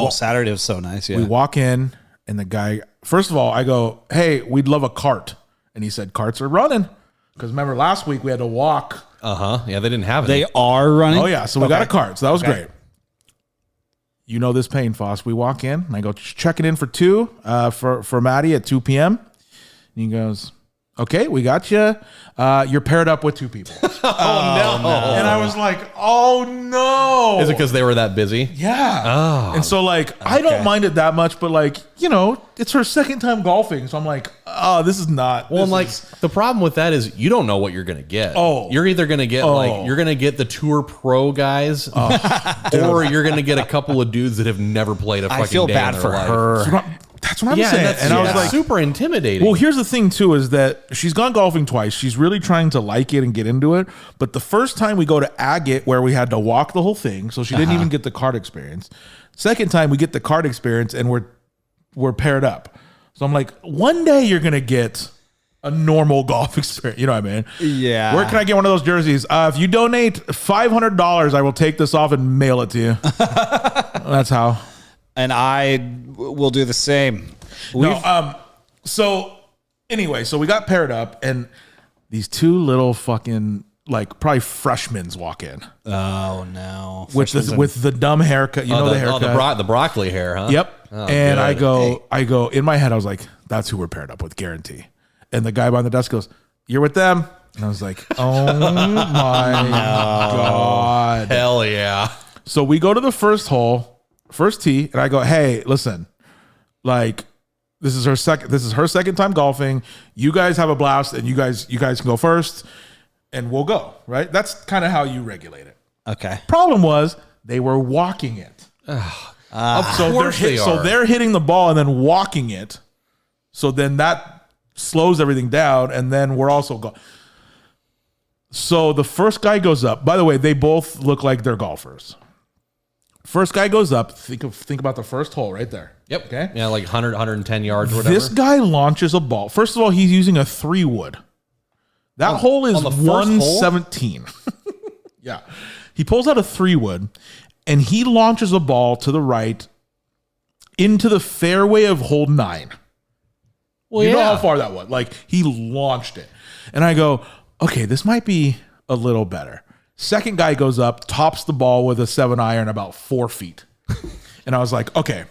B: Saturday was so nice. Yeah.
A: We walk in, and the guy, first of all, I go, hey, we'd love a cart. And he said, carts are running. Because remember, last week we had to walk.
C: Yeah, they didn't have it.
B: They are running?
A: Oh, yeah. So we got a cart. So that was great. You know this pain, Fost. We walk in, and I go, check it in for 2 for Matty at 2 p.m. And he goes, okay, we got you. You're paired up with 2 people.
C: no.
A: And I was like, oh, no.
C: Is it because they were that busy?
A: Yeah.
C: Oh.
A: And so, like, I don't mind it that much, but, like, you know, it's her second time golfing. So I'm like, oh, this is not.
C: Well, like, the problem with that is you don't know what you're going to get.
A: Oh.
C: You're either going to get, you're going to get the Tour Pro guys, or you're going to get a couple of dudes that have never played a fucking
B: I feel
C: day
B: bad
C: in
B: for
C: their life.
B: her.
A: That's what I'm saying.
C: And I was
A: like,
C: super intimidating.
A: well, here's the thing, too, is that she's gone golfing twice. She's really trying to like it and get into it. But the first time we go to Agate, where we had to walk the whole thing, so she didn't even get the cart experience. Second time we get the cart experience, and we're paired up. So I'm like, one day you're going to get a normal golf experience. You know what I mean?
B: Yeah.
A: Where can I get one of those jerseys? If you donate $500, I will take this off and mail it to you. That's how.
B: And I will do the same.
A: So anyway, so we got paired up, and these 2 little fucking, like, probably freshmen walk in.
B: Oh, no.
A: With the dumb haircut. You know the haircut.
C: The broccoli hair, huh?
A: Yep.
C: Oh,
A: and
C: good.
A: I go, in my head, I was like, that's who we're paired up with, guarantee. And the guy behind the desk goes, you're with them? And I was like, oh my God.
C: Hell yeah.
A: So we go to the first hole, first tee, and I go, hey, listen, like, this is her second time golfing. You guys have a blast, and you guys can go first, and we'll go, right? That's kind of how you regulate it.
B: Okay.
A: Problem was they were walking it.
C: Of course they are.
A: So they're hitting the ball and then walking it. So then that slows everything down, and then we're also go. So the first guy goes up. By the way, they both look like they're golfers. First guy goes up. Think about the first hole right there.
C: Yep.
A: Okay.
C: Yeah, like 100, 110 yards or whatever.
A: This guy launches a ball. First of all, he's using a 3-wood. That hole is
C: on the first
A: 117. Yeah. He pulls out a 3-wood, and he launches a ball to the right into the fairway of hole 9.
C: Well,
A: you know how far that was. Like, he launched it. And I go, okay, this might be a little better. Second guy goes up, tops the ball with a 7-iron about 4 feet. And I was like, okay,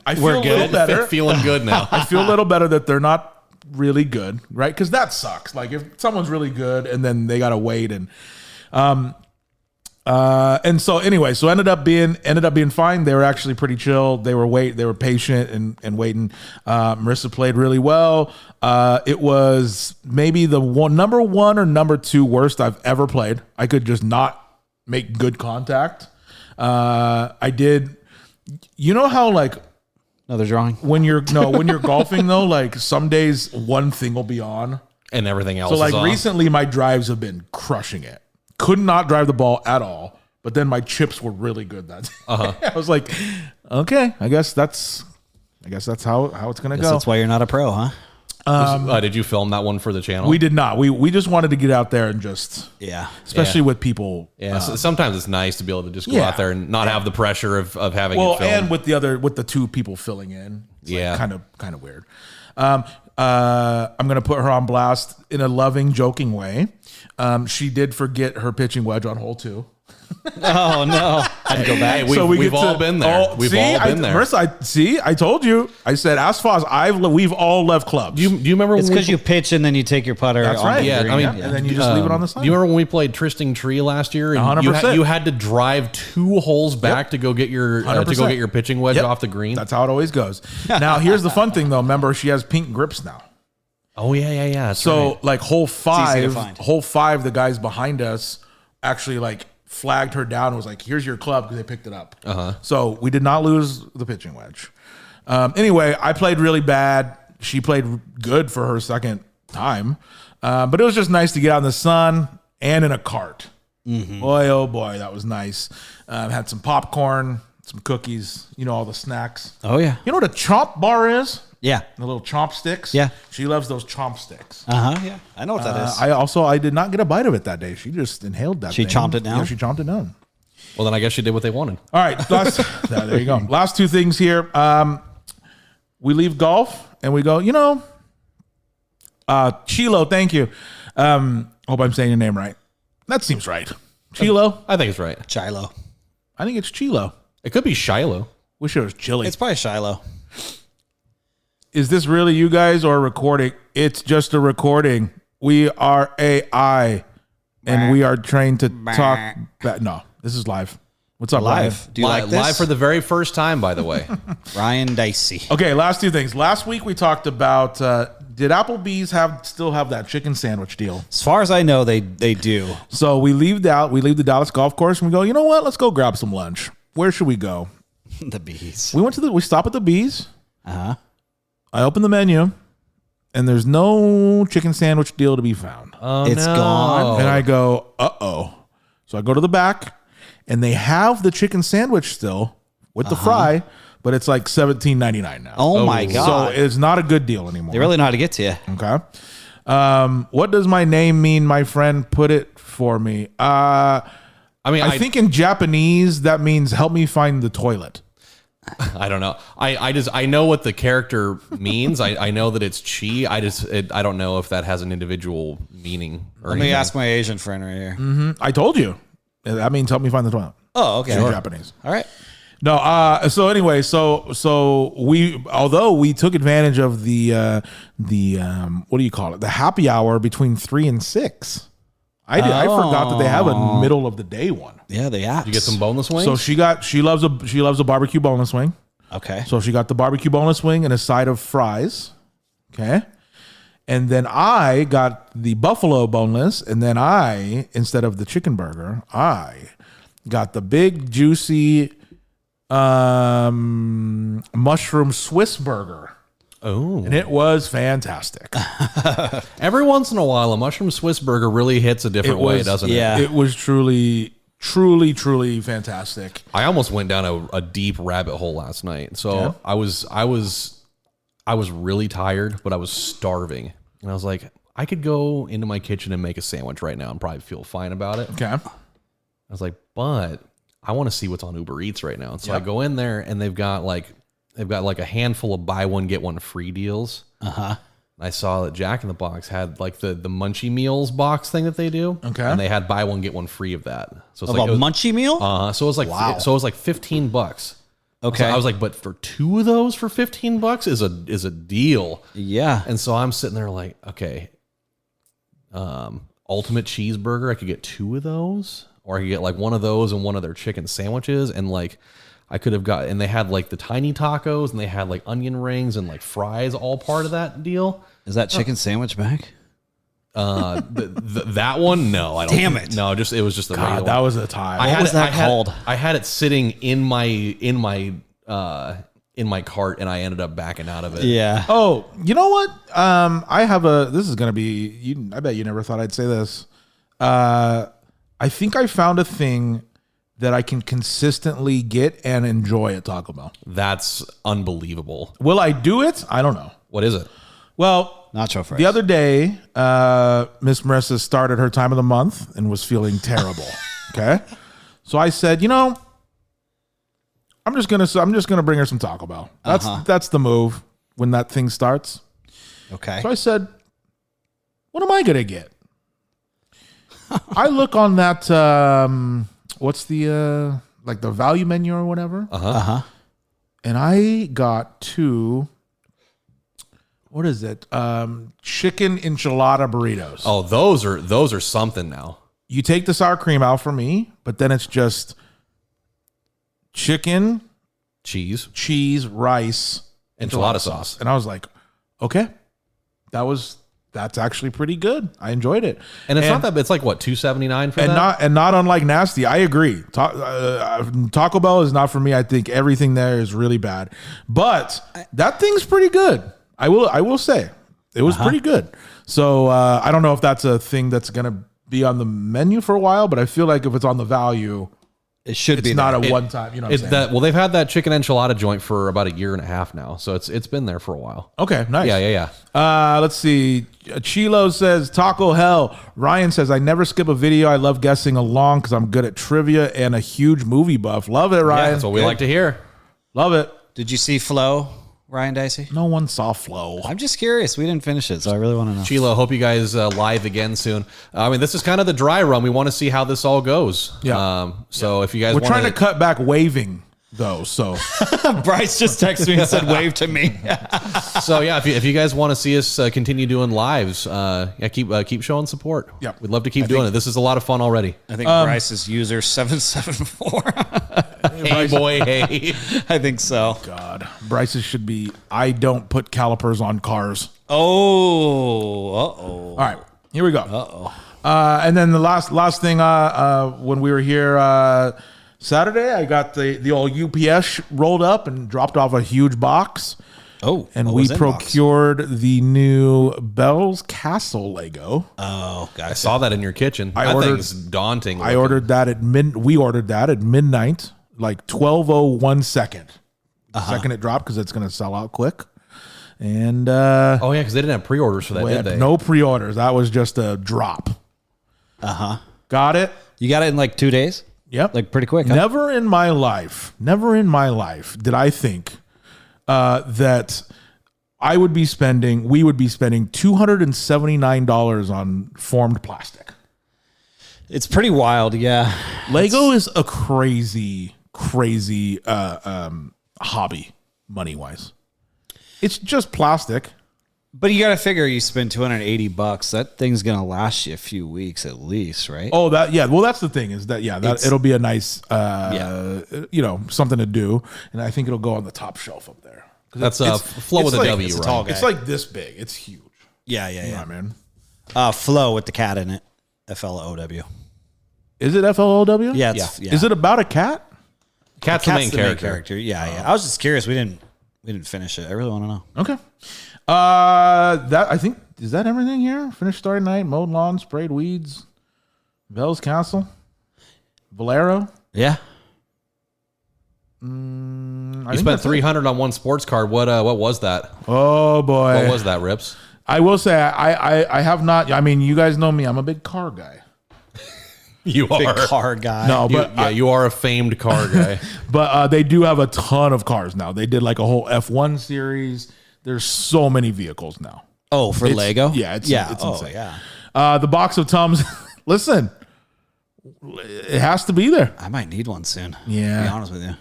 A: I feel a little better.
C: Feeling good now.
A: I feel a little better that they're not really good, right? Because that sucks. Like, if someone's really good and then they got to wait and so anyway, so ended up being fine. They were actually pretty chill. They were patient and waiting. Marissa played really well. It was maybe the number 1 or number 2 worst I've ever played. I could just not make good contact. I did. You know how, like,
B: Another drawing.
A: when you're golfing though, like, some days one thing will be on.
C: And everything else
A: So, like,
C: is off.
A: recently my drives have been crushing it. Could not drive the ball at all, but then my chips were really good that day. I was like, okay, I guess that's how it's gonna go.
B: That's why you're not a pro, huh?
C: Did you film that one for the channel?
A: We did not. We just wanted to get out there and just,
B: Yeah.
A: especially with people.
C: Yeah, so sometimes it's nice to be able to just go
A: Yeah.
C: out there and not have the pressure of having
A: Well,
C: it filmed.
A: and with the 2 people filling in, it's
C: Yeah.
A: like kind of weird. I'm gonna put her on blast in a loving, joking way. She did forget her pitching wedge on hole 2.
B: Oh no, I'd go back.
C: Hey, we've all been there. We've all been there.
A: Marissa, I told you. I said, ask Foz, we've all left clubs.
C: Do you remember
B: It's
C: when
B: because you pitch and then you take your putter.
A: That's
B: on
A: right.
B: the
C: Yeah,
B: green.
C: I mean,
A: and then you just leave it on the side.
C: Do you remember when we played Tristing Tree last year? And
A: 100%.
C: you had to drive 2 holes back to go get your pitching wedge off the green.
A: That's how it always goes. Now, here's the fun thing, though. Remember, she has pink grips now.
C: Oh yeah. That's
A: So,
C: right.
A: like hole
B: easy to
A: 5,
B: find.
A: the guys behind us actually like flagged her down and was like, "Here's your club," because they picked it up. So we did not lose the pitching wedge. Anyway, I played really bad. She played good for her second time, but it was just nice to get out in the sun and in a cart. Boy, oh boy, that was nice. Had some popcorn, some cookies, all the snacks.
B: Oh yeah.
A: You know what a chomp bar is?
B: Yeah.
A: The little chomp sticks?
B: Yeah.
A: She loves those chomp sticks.
B: Yeah. I know what that is.
A: I did not get a bite of it that day. She just inhaled that
B: She
A: thing.
B: chomped it down?
A: Yeah, she chomped it down.
C: Well, then I guess she did what they wanted.
A: All right. There you go. Last 2 things here. We leave golf and we go, Chilo, thank you. Hope I'm saying your name right. That seems right. Chilo?
C: I think it's right.
B: Shiloh.
A: I think it's Chilo.
C: It could be Shiloh.
A: Wish it was chili.
B: It's probably Shiloh.
A: Is this really you guys or a recording? It's just a recording. We are AI and we are trained to talk. No, this is live. What's up,
B: Live.
A: Ryan?
B: Do you like this?
C: Live for the very first time, by the way.
B: Ryan Dicey.
A: Okay, last 2 things. Last week we talked about did Applebee's still have that chicken sandwich deal?
B: As far as I know, they do.
A: So we leave the Dallas golf course and we go, you know what? Let's go grab some lunch. Where should we go?
B: The bees.
A: We stop at the Bees.
B: Uh-huh.
A: I open the menu and there's no chicken sandwich deal to be found.
C: Oh,
B: It's
C: no.
B: gone.
A: And I go, uh-oh. So I go to the back and they have the chicken sandwich still with the fry, but it's like $17.99 now.
B: Oh my
A: So
B: God.
A: it's not a good deal anymore.
B: They really know how to get to you.
A: Okay. What does my name mean? My friend put it for me. I think in Japanese that means help me find the toilet.
C: I don't know. I know what the character means. I know that it's chi. I don't know if that has an individual meaning. Or
B: Let me
C: anything.
B: ask my Asian friend right here.
A: I told you. That means help me find the toilet.
B: Oh, okay.
A: In Japanese.
B: All right.
A: No, so anyway, so although we took advantage of the what do you call it? The happy hour between 3 and 6. I forgot that they have a middle of the day one.
B: Yeah, they have.
C: You get some boneless wings.
A: So she loves a barbecue boneless wing.
B: Okay.
A: So she got the barbecue boneless wing and a side of fries. Okay. And then I got the buffalo boneless, and then instead of the chicken burger, I got the big juicy mushroom Swiss burger.
C: Oh,
A: And it was fantastic.
C: every once in a while, a mushroom Swiss burger really hits a different way, doesn't it?
B: yeah.
A: It was truly, truly, truly fantastic.
C: I almost went down a deep rabbit hole last night. So
A: Yeah.
C: I was really tired, but I was starving, and I was like, I could go into my kitchen and make a sandwich right now and probably feel fine about it.
A: Okay.
C: I was like, but I want to see what's on Uber Eats right now. And so I go in there and they've got like a handful of buy one get one free deals. I saw that Jack in the Box had like the Munchie Meals box thing that they do.
A: Okay.
C: And they had buy one get one free of that. So it's
B: About
C: like
B: munchie meal?
C: so it was like
B: Wow.
C: so it was like $15.
B: Okay.
C: So I was like, but for 2 of those for $15 is a deal.
B: Yeah.
C: And so I'm sitting there like, okay, ultimate cheeseburger, I could get 2 of those, or I could get like one of those and one of their chicken sandwiches, and like I could have got, and they had like the tiny tacos, and they had like onion rings and like fries, all part of that deal.
B: Is that chicken sandwich back?
C: That one, no, I don't.
B: Damn it.
C: No, it was just the regular
A: God, that
C: one.
A: was a time.
B: What was that called?
C: I had it sitting in my cart, and I ended up backing out of it.
B: Yeah.
A: Oh, you know what? This is going to be, I bet you never thought I'd say this. I think I found a thing that I can consistently get and enjoy at Taco Bell.
C: That's unbelievable.
A: Will I do it? I don't know.
C: What is it?
A: Well,
B: Nacho fries.
A: the other day, Miss Marissa started her time of the month and was feeling terrible. Okay. So I said, I'm just gonna bring her some Taco Bell. That's the move when that thing starts.
B: Okay.
A: So I said, what am I gonna get? I look on that what's the like the value menu or whatever. And I got 2. What is it? Chicken enchilada burritos.
C: Oh, those are something now.
A: You take the sour cream out for me, but then it's just chicken, cheese, rice,
C: enchilada sauce.
A: And I was like, okay, that's actually pretty good. I enjoyed it.
C: And it's not that, it's like what, $2.79 for that?
A: Not unlike nasty. I agree. Taco Bell is not for me. I think everything there is really bad, but that thing's pretty good. I will say it was pretty good. So I don't know if that's a thing that's gonna be on the menu for a while, but I feel like if it's on the value,
B: it should be.
A: It's not a one time. You know, what I'm saying?
C: Well, they've had that chicken enchilada joint for about 1.5 years now, so it's been there for a while.
A: Okay, nice.
C: Yeah.
A: Let's see. Chilo says Taco Hell. Ryan says I never skip a video. I love guessing along because I'm good at trivia and a huge movie buff. Love it, Ryan.
C: Yeah, that's what we like to hear.
A: Love it.
B: Did you see Flo, Ryan Dicey?
A: No one saw Flo.
B: I'm just curious. We didn't finish it, so I really want to know.
C: Chilo, hope you guys live again soon. I mean, this is kind of the dry run. We want to see how this all goes.
A: Yeah.
C: So if you guys
A: We're
C: want
A: trying to cut back waving though. So
B: Bryce just texted me and said wave to me.
C: So yeah, if you guys want to see us continue doing lives, keep showing support.
A: Yeah.
C: We'd love to keep doing it. This is a lot of fun already.
B: I think Bryce is user 774.
C: Hey boy, hey.
B: I think so.
A: God, Bryce's should be. I don't put calipers on cars.
B: Oh,
A: All right, here we go. And then the last thing, when we were here Saturday, I got the old UPS rolled up and dropped off a huge box.
B: Oh,
A: and we procured the new Bell's Castle Lego.
B: Oh, gotcha.
C: I saw that in your kitchen. That thing's daunting.
A: I ordered that at We ordered that at midnight, like 12:01 second. The second it dropped because it's going to sell out quick. And
C: oh yeah, because they didn't have pre-orders for that, did they?
A: No pre-orders. That was just a drop. Got it.
B: You got it in like 2 days?
A: Yep.
B: Like pretty quick. Huh?
A: Never in my life did I think that we would be spending $279 on formed plastic.
B: It's pretty wild, yeah.
A: Lego is a crazy hobby money wise. It's just plastic.
B: But you got to figure you spend $280. That thing's going to last you a few weeks at least, right?
A: Oh, well, that's the thing is that, it'll be a nice, something to do. And I think it'll go on the top shelf up there.
C: That's Flo with a W,
B: it's a
C: right?
B: tall guy.
A: It's like this big. It's huge.
B: Yeah.
A: You know what I mean?
B: Flo with the cat in it. FLOW.
A: Is it FLOW?
B: Yeah,
A: Is it about a cat?
C: Cat's the main character.
B: Yeah. I was just curious. We didn't finish it. I really want to know.
A: Okay. That I think is that everything here? Finished Starry Night, mowed lawn, sprayed weeds, Bell's Castle, Valero.
B: Yeah.
C: You spent $300 on one sports car. What was that?
A: Oh boy.
C: What was that, Rips?
A: I will say I have not. I mean, you guys know me. I'm a big car guy.
C: You
B: Big
C: are
B: car guy.
A: No, but
C: you are a famed car guy.
A: But they do have a ton of cars now. They did like a whole F1 series. There's so many vehicles now.
B: Oh, for Lego?
A: Yeah, it's insane.
B: Yeah.
A: The box of Tums. Listen, it has to be there.
B: I might need one soon.
A: Yeah.
B: To be honest with you.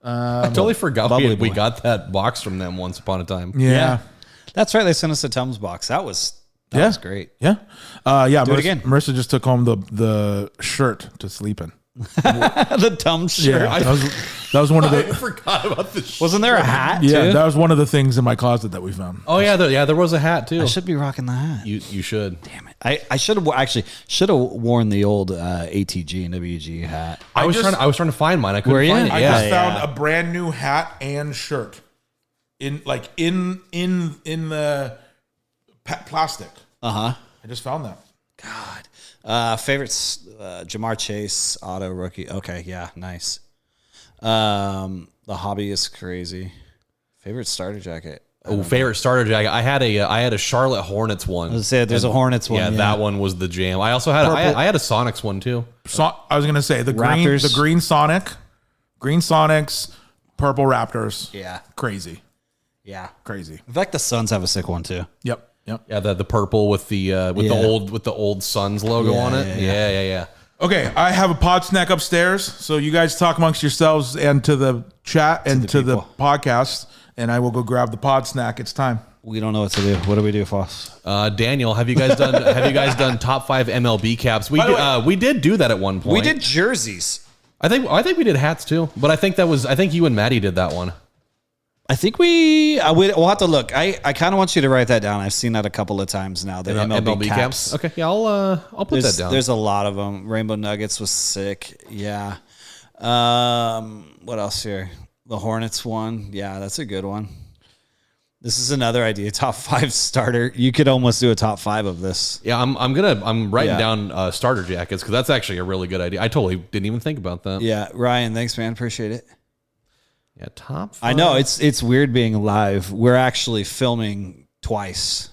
C: I totally forgot
B: Bubbly
C: we
B: boy.
C: got that box from them once upon a time.
A: Yeah.
B: That's right. They sent us a Tums box. That was great.
A: Yeah. Yeah.
B: Do it again.
A: Marissa just took home the shirt to sleep in.
B: The Tums shirt.
A: Yeah. That was one of
C: I
A: the.
C: forgot about the shirt.
B: Wasn't there a hat
A: Yeah,
B: too?
A: that was one of the things in my closet that we found.
C: Oh yeah, there was a hat too.
B: I should be rocking the hat.
C: You should.
B: Damn it. I should have worn the old ATG and WG hat.
C: I was trying to find mine. I couldn't
B: Were you?
C: find it.
A: I
C: Yeah.
A: just found a brand new hat and shirt in the plastic.
B: Uh-huh.
A: I just found that.
B: God. Favorites, Jamar Chase, auto rookie. Okay, yeah, nice. The hobby is crazy. Favorite starter jacket.
C: Oh, favorite starter jacket. I had a Charlotte Hornets one.
B: I was gonna say, there's a Hornets one.
C: Yeah, that one was the jam. I also had I had a Sonics one too.
A: I was gonna say the
B: Raptors.
A: green Sonics, purple Raptors.
B: Yeah.
A: Crazy.
B: Yeah.
A: Crazy.
B: In fact, the Suns have a sick one too.
A: Yep.
C: Yeah, the purple with the old Suns logo on it.
B: Yeah.
C: Yeah.
A: Okay, I have a pod snack upstairs, so you guys talk amongst yourselves and to the chat and to the podcast, and I will go grab the pod snack. It's time.
B: We don't know what to do. What do we do, Fost?
C: Daniel, have you guys done top 5 MLB caps? We did do that at one point.
B: We did jerseys.
C: I think we did hats too, but I think you and Matty did that one.
B: I think we'll have to look. I kind of want you to write that down. I've seen that a couple of times now. The MLB caps.
C: Okay, yeah, I'll put that down.
B: There's a lot of them. Rainbow Nuggets was sick. Yeah. What else here? The Hornets one. Yeah, that's a good one. This is another idea. Top 5 starter. You could almost do a top 5 of this.
C: Yeah, I'm writing down starter jackets because that's actually a really good idea. I totally didn't even think about that.
B: Yeah, Ryan, thanks, man. Appreciate it.
C: Yeah, top 5.
B: I know it's weird being live. We're actually filming twice.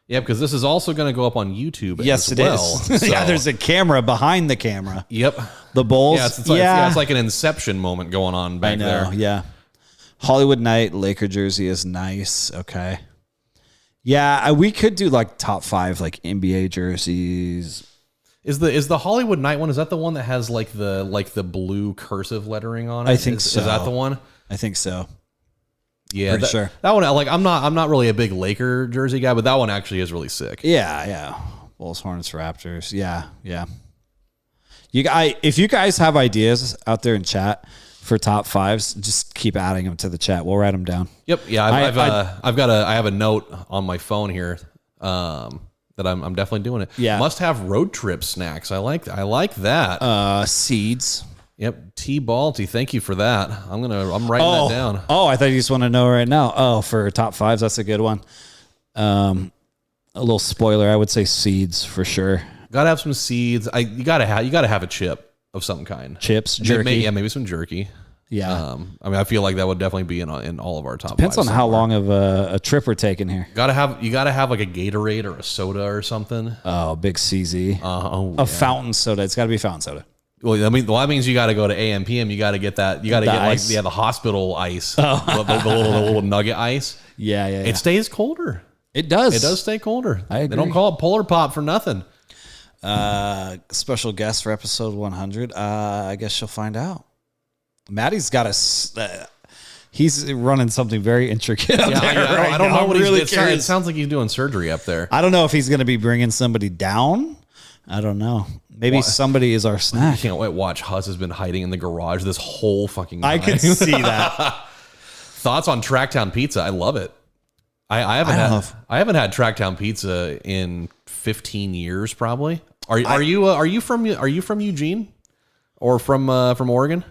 C: Yeah, because this is also going to go up on YouTube.
B: Yes,
C: as
B: it
C: well,
B: is.
C: So.
B: Yeah, there's a camera behind the camera.
C: Yep.
B: The Bulls.
C: Yeah, it's like an Inception moment going on back there.
B: Yeah. Hollywood Night Laker jersey is nice. Okay. Yeah, we could do like top 5 like NBA jerseys.
C: Is the Hollywood Night one? Is that the one that has like the blue cursive lettering on it?
B: I think so.
C: Is that the one?
B: I think so.
C: Yeah,
B: sure.
C: That one, like, I'm not really a big Laker jersey guy, but that one actually is really sick.
B: Yeah. Bulls, Hornets, Raptors. Yeah. If you guys have ideas out there in chat for top 5s, just keep adding them to the chat. We'll write them down.
C: Yep. Yeah. I have a note on my phone here. That I'm definitely doing it.
B: Yeah.
C: Must have road trip snacks. I like that.
B: Seeds.
C: Yep. T-Balty. Thank you for that. I'm writing that down.
B: Oh, I thought you just want to know right now. Oh, for top 5s, that's a good one. A little spoiler, I would say seeds for sure.
C: Gotta have some seeds. You gotta have a chip of some kind.
B: Chips, jerky.
C: Maybe some jerky.
B: Yeah.
C: I feel like that would definitely be in all of our top.
B: Depends
C: 5
B: on
C: somewhere.
B: how long of a trip we're taking here.
C: You gotta have like a Gatorade or a soda or something.
B: Oh, big CZ.
C: A
B: fountain soda. It's got to be fountain soda.
C: Well, that means you got to go to AM/PM. You got to get that. You got to get
B: ice.
C: the hospital ice, the little nugget ice.
B: Yeah.
C: It stays colder.
B: It does.
C: It does stay colder.
B: I agree.
C: They don't call it Polar Pop for nothing.
B: Special guest for episode 100. I guess you'll find out. Maddie's got he's running something very intricate.
C: I don't know what
B: really
C: he's doing. It sounds like he's doing surgery up there.
B: I don't know if he's going to be bringing somebody down. I don't know. Maybe somebody is our snack.
C: I can't wait. Watch. Hus has been hiding in the garage this whole fucking time.
B: I can see that.
C: Thoughts on Tracktown Pizza? I love it. I haven't had Tracktown Pizza in 15 years probably. Are you from Eugene or from Oregon?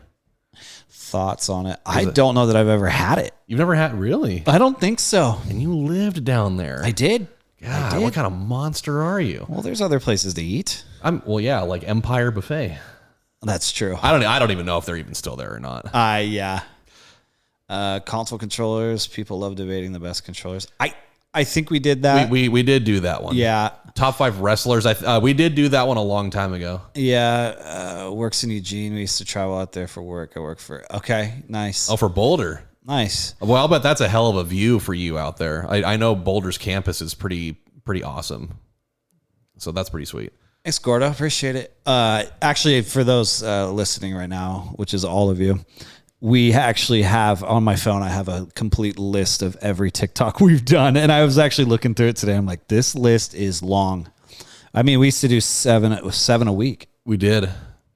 B: Thoughts on it? I don't know that I've ever had it.
C: You've never had, really?
B: I don't think so.
C: And you lived down there.
B: I did.
C: God, what kind of monster are you?
B: Well, there's other places to eat.
C: Like Empire Buffet.
B: That's true.
C: I don't even know if they're even still there or not.
B: Yeah. Console controllers. People love debating the best controllers. I think we did that.
C: We did do that one.
B: Yeah.
C: Top 5 wrestlers. We did do that one a long time ago.
B: Yeah. Works in Eugene. We used to travel out there for work. I work for. Okay. Nice.
C: Oh, for Boulder.
B: Nice.
C: Well, I'll bet that's a hell of a view for you out there. I know Boulder's campus is pretty awesome. So that's pretty sweet.
B: Thanks, Gordo. Appreciate it. Actually, for those listening right now, which is all of you, we actually have on my phone, I have a complete list of every TikTok we've done. And I was actually looking through it today. I'm like, this list is long. I mean, we used to do seven a week.
C: We did.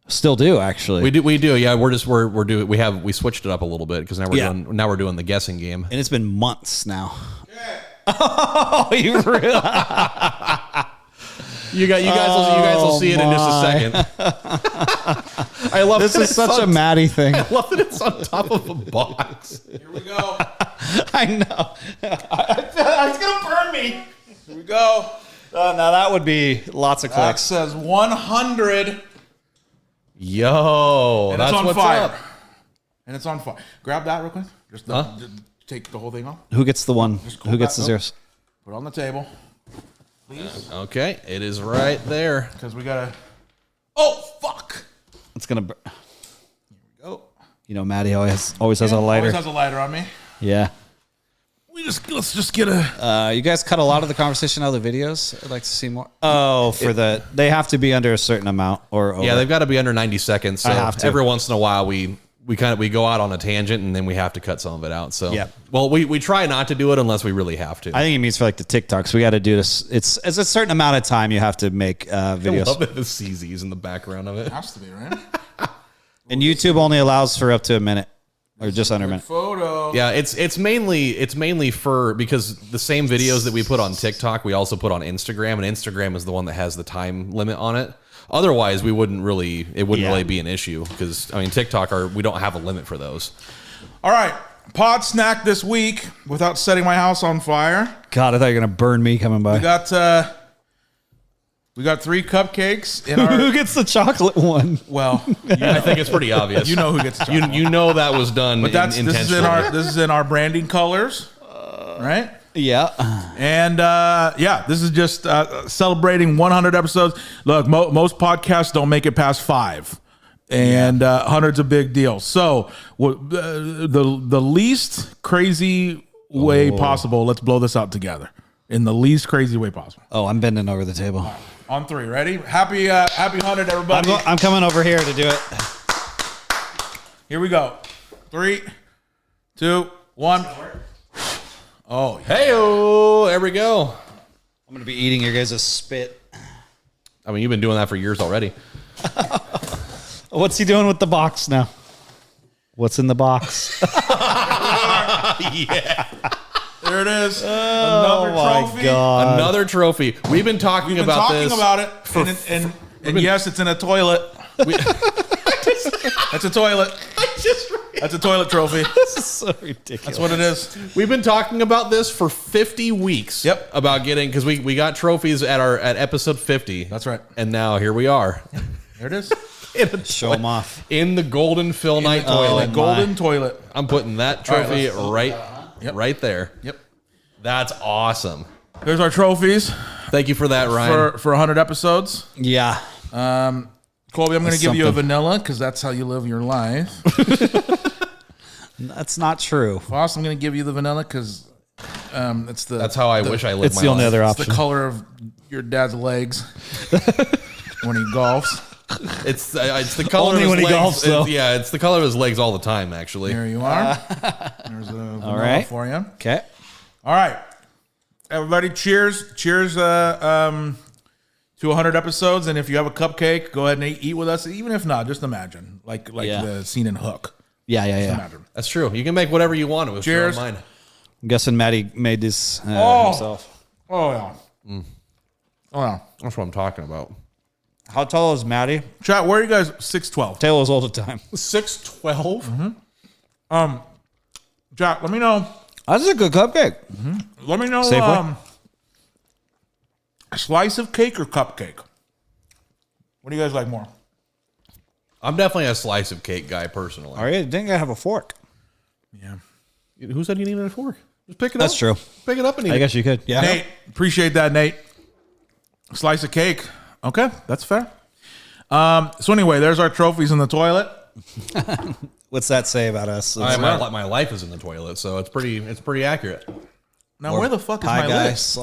B: Still do, actually.
C: We do. Yeah, we're doing. We switched it up a little bit because now we're doing the guessing game.
B: And it's been months now. Yeah. Oh, you really?
C: You guys will see it in just a second. I love
B: this is such a Matty thing.
C: I love that it's on top of a box.
A: Here we go.
B: I know. It's gonna burn me.
A: Here we go.
B: Now that would be lots of
A: That
B: clicks.
A: says 100.
C: Yo,
A: And
C: that's
A: it's on
C: what's
A: fire.
C: up.
A: And it's on fire. Grab that real quick. Just take the whole thing off.
B: Who gets the one?
A: go
B: Who gets
A: back
B: the
A: up.
B: zeros?
A: Put it on the table. Please.
C: Okay, it is right there.
A: Because we gotta. Oh fuck!
B: It's gonna. Here
A: we go.
B: You know, Matty always has a lighter.
A: Always has a lighter on me.
B: Yeah.
A: let's just get a.
B: You guys cut a lot of the conversation out of the videos. I'd like to see more. Oh, they have to be under a certain amount or over.
C: Yeah, they've got to be under 90 seconds. So
B: I have to.
C: every once in a while we go out on a tangent and then we have to cut some of it out. So
B: Yeah.
C: well, we try not to do it unless we really have to.
B: I think it means for like the TikToks, we got to do this. It's a certain amount of time you have to make videos.
C: I love it, the CZs in the background of it.
A: It has to be, right?
B: And YouTube only allows for up to a minute or just under a minute.
A: Photo.
C: Yeah, it's mainly for because the same videos that we put on TikTok, we also put on Instagram, and Instagram is the one that has the time limit on it. Otherwise, it wouldn't really be an issue because I mean TikTok we don't have a limit for those.
A: All right, pod snack this week without setting my house on fire.
B: God, I thought you were gonna burn me coming by.
A: We got 3 cupcakes in our.
B: Who gets the chocolate one?
A: Well,
C: I think it's pretty obvious.
A: you know who gets the chocolate.
C: you know that was done.
A: But this is in our branding colors, right?
B: Yeah.
A: And this is just celebrating 100 episodes. Look, most podcasts don't make it past 5, and 100's a big deal. So the least crazy way possible. Let's blow this out together in the least crazy way possible.
B: Oh, I'm bending over the table.
A: On 3, ready? Happy 100, everybody!
B: I'm coming over here to do it.
A: Here we go. 3, 2, 1. Oh,
C: Hey-o, there we go.
B: I'm gonna be eating your guys' spit.
C: I mean, you've been doing that for years already.
B: What's he doing with the box now? What's in the box?
C: Yeah.
A: there it is. Another trophy.
B: God.
C: Another trophy. We've been talking about this.
A: And yes, it's in a toilet. That's a toilet. That's a toilet trophy.
B: This is so ridiculous.
A: That's what it is.
C: We've been talking about this for 50 weeks.
A: Yep.
C: About getting because we got trophies at episode 50.
A: That's right.
C: And now here we are.
A: There it is.
B: Show them off.
C: In the golden Phil Knight toilet.
A: Golden toilet.
C: I'm putting that trophy right there.
A: Yep.
C: That's awesome.
A: There's our trophies
C: Thank you for that, Ryan.
A: for 100 episodes.
B: Yeah.
A: Colby, I'm going to
B: That's
A: give you a
B: something.
A: vanilla because that's how you live your life.
B: That's not true.
A: Fost, I'm going to give you the vanilla because
C: That's how I wish I lived
B: It's
C: my
B: the only
C: life.
B: other
A: it's
B: option.
A: the color of your dad's legs when he golfs.
C: It's the color
B: Only
C: of his
B: when he
C: legs.
B: golfs, though.
C: It's the color of his legs all the time, actually.
A: There you are. There's a vanilla
B: right.
A: for you.
B: Okay.
A: All right. Everybody, cheers. Cheers to 100 episodes. And if you have a cupcake, go ahead and eat with us. Even if not, just imagine. Like
B: Yeah.
A: the scene in Hook.
B: Yeah.
A: Imagine.
C: That's true. You can make whatever you want with your own
A: Cheers.
C: mind.
B: I'm guessing Matty made this himself.
A: Oh, yeah. Oh, yeah.
C: That's what I'm talking about.
B: How tall is Matty?
A: Chat, where are you guys? 6'12".
B: Taylor's all the time.
C: 6'12".
A: Jack, let me know.
B: That's a good cupcake.
A: Let me know.
B: Safeway?
A: A slice of cake or cupcake? What do you guys like more?
C: I'm definitely a slice of cake guy, personally.
B: All right, didn't I have a fork?
A: Yeah.
C: Who said you needed a fork? Just pick it up.
B: That's true.
C: Pick it up and eat
B: I
C: it.
B: guess you could. Yeah.
A: Nate, appreciate that, Nate. Slice of cake. Okay, that's fair. So anyway, there's our trophies in the toilet.
B: What's that say about us?
C: My life is in the toilet, so it's pretty accurate.
A: Now, where the fuck is
B: Pie
A: my
B: guy
A: list?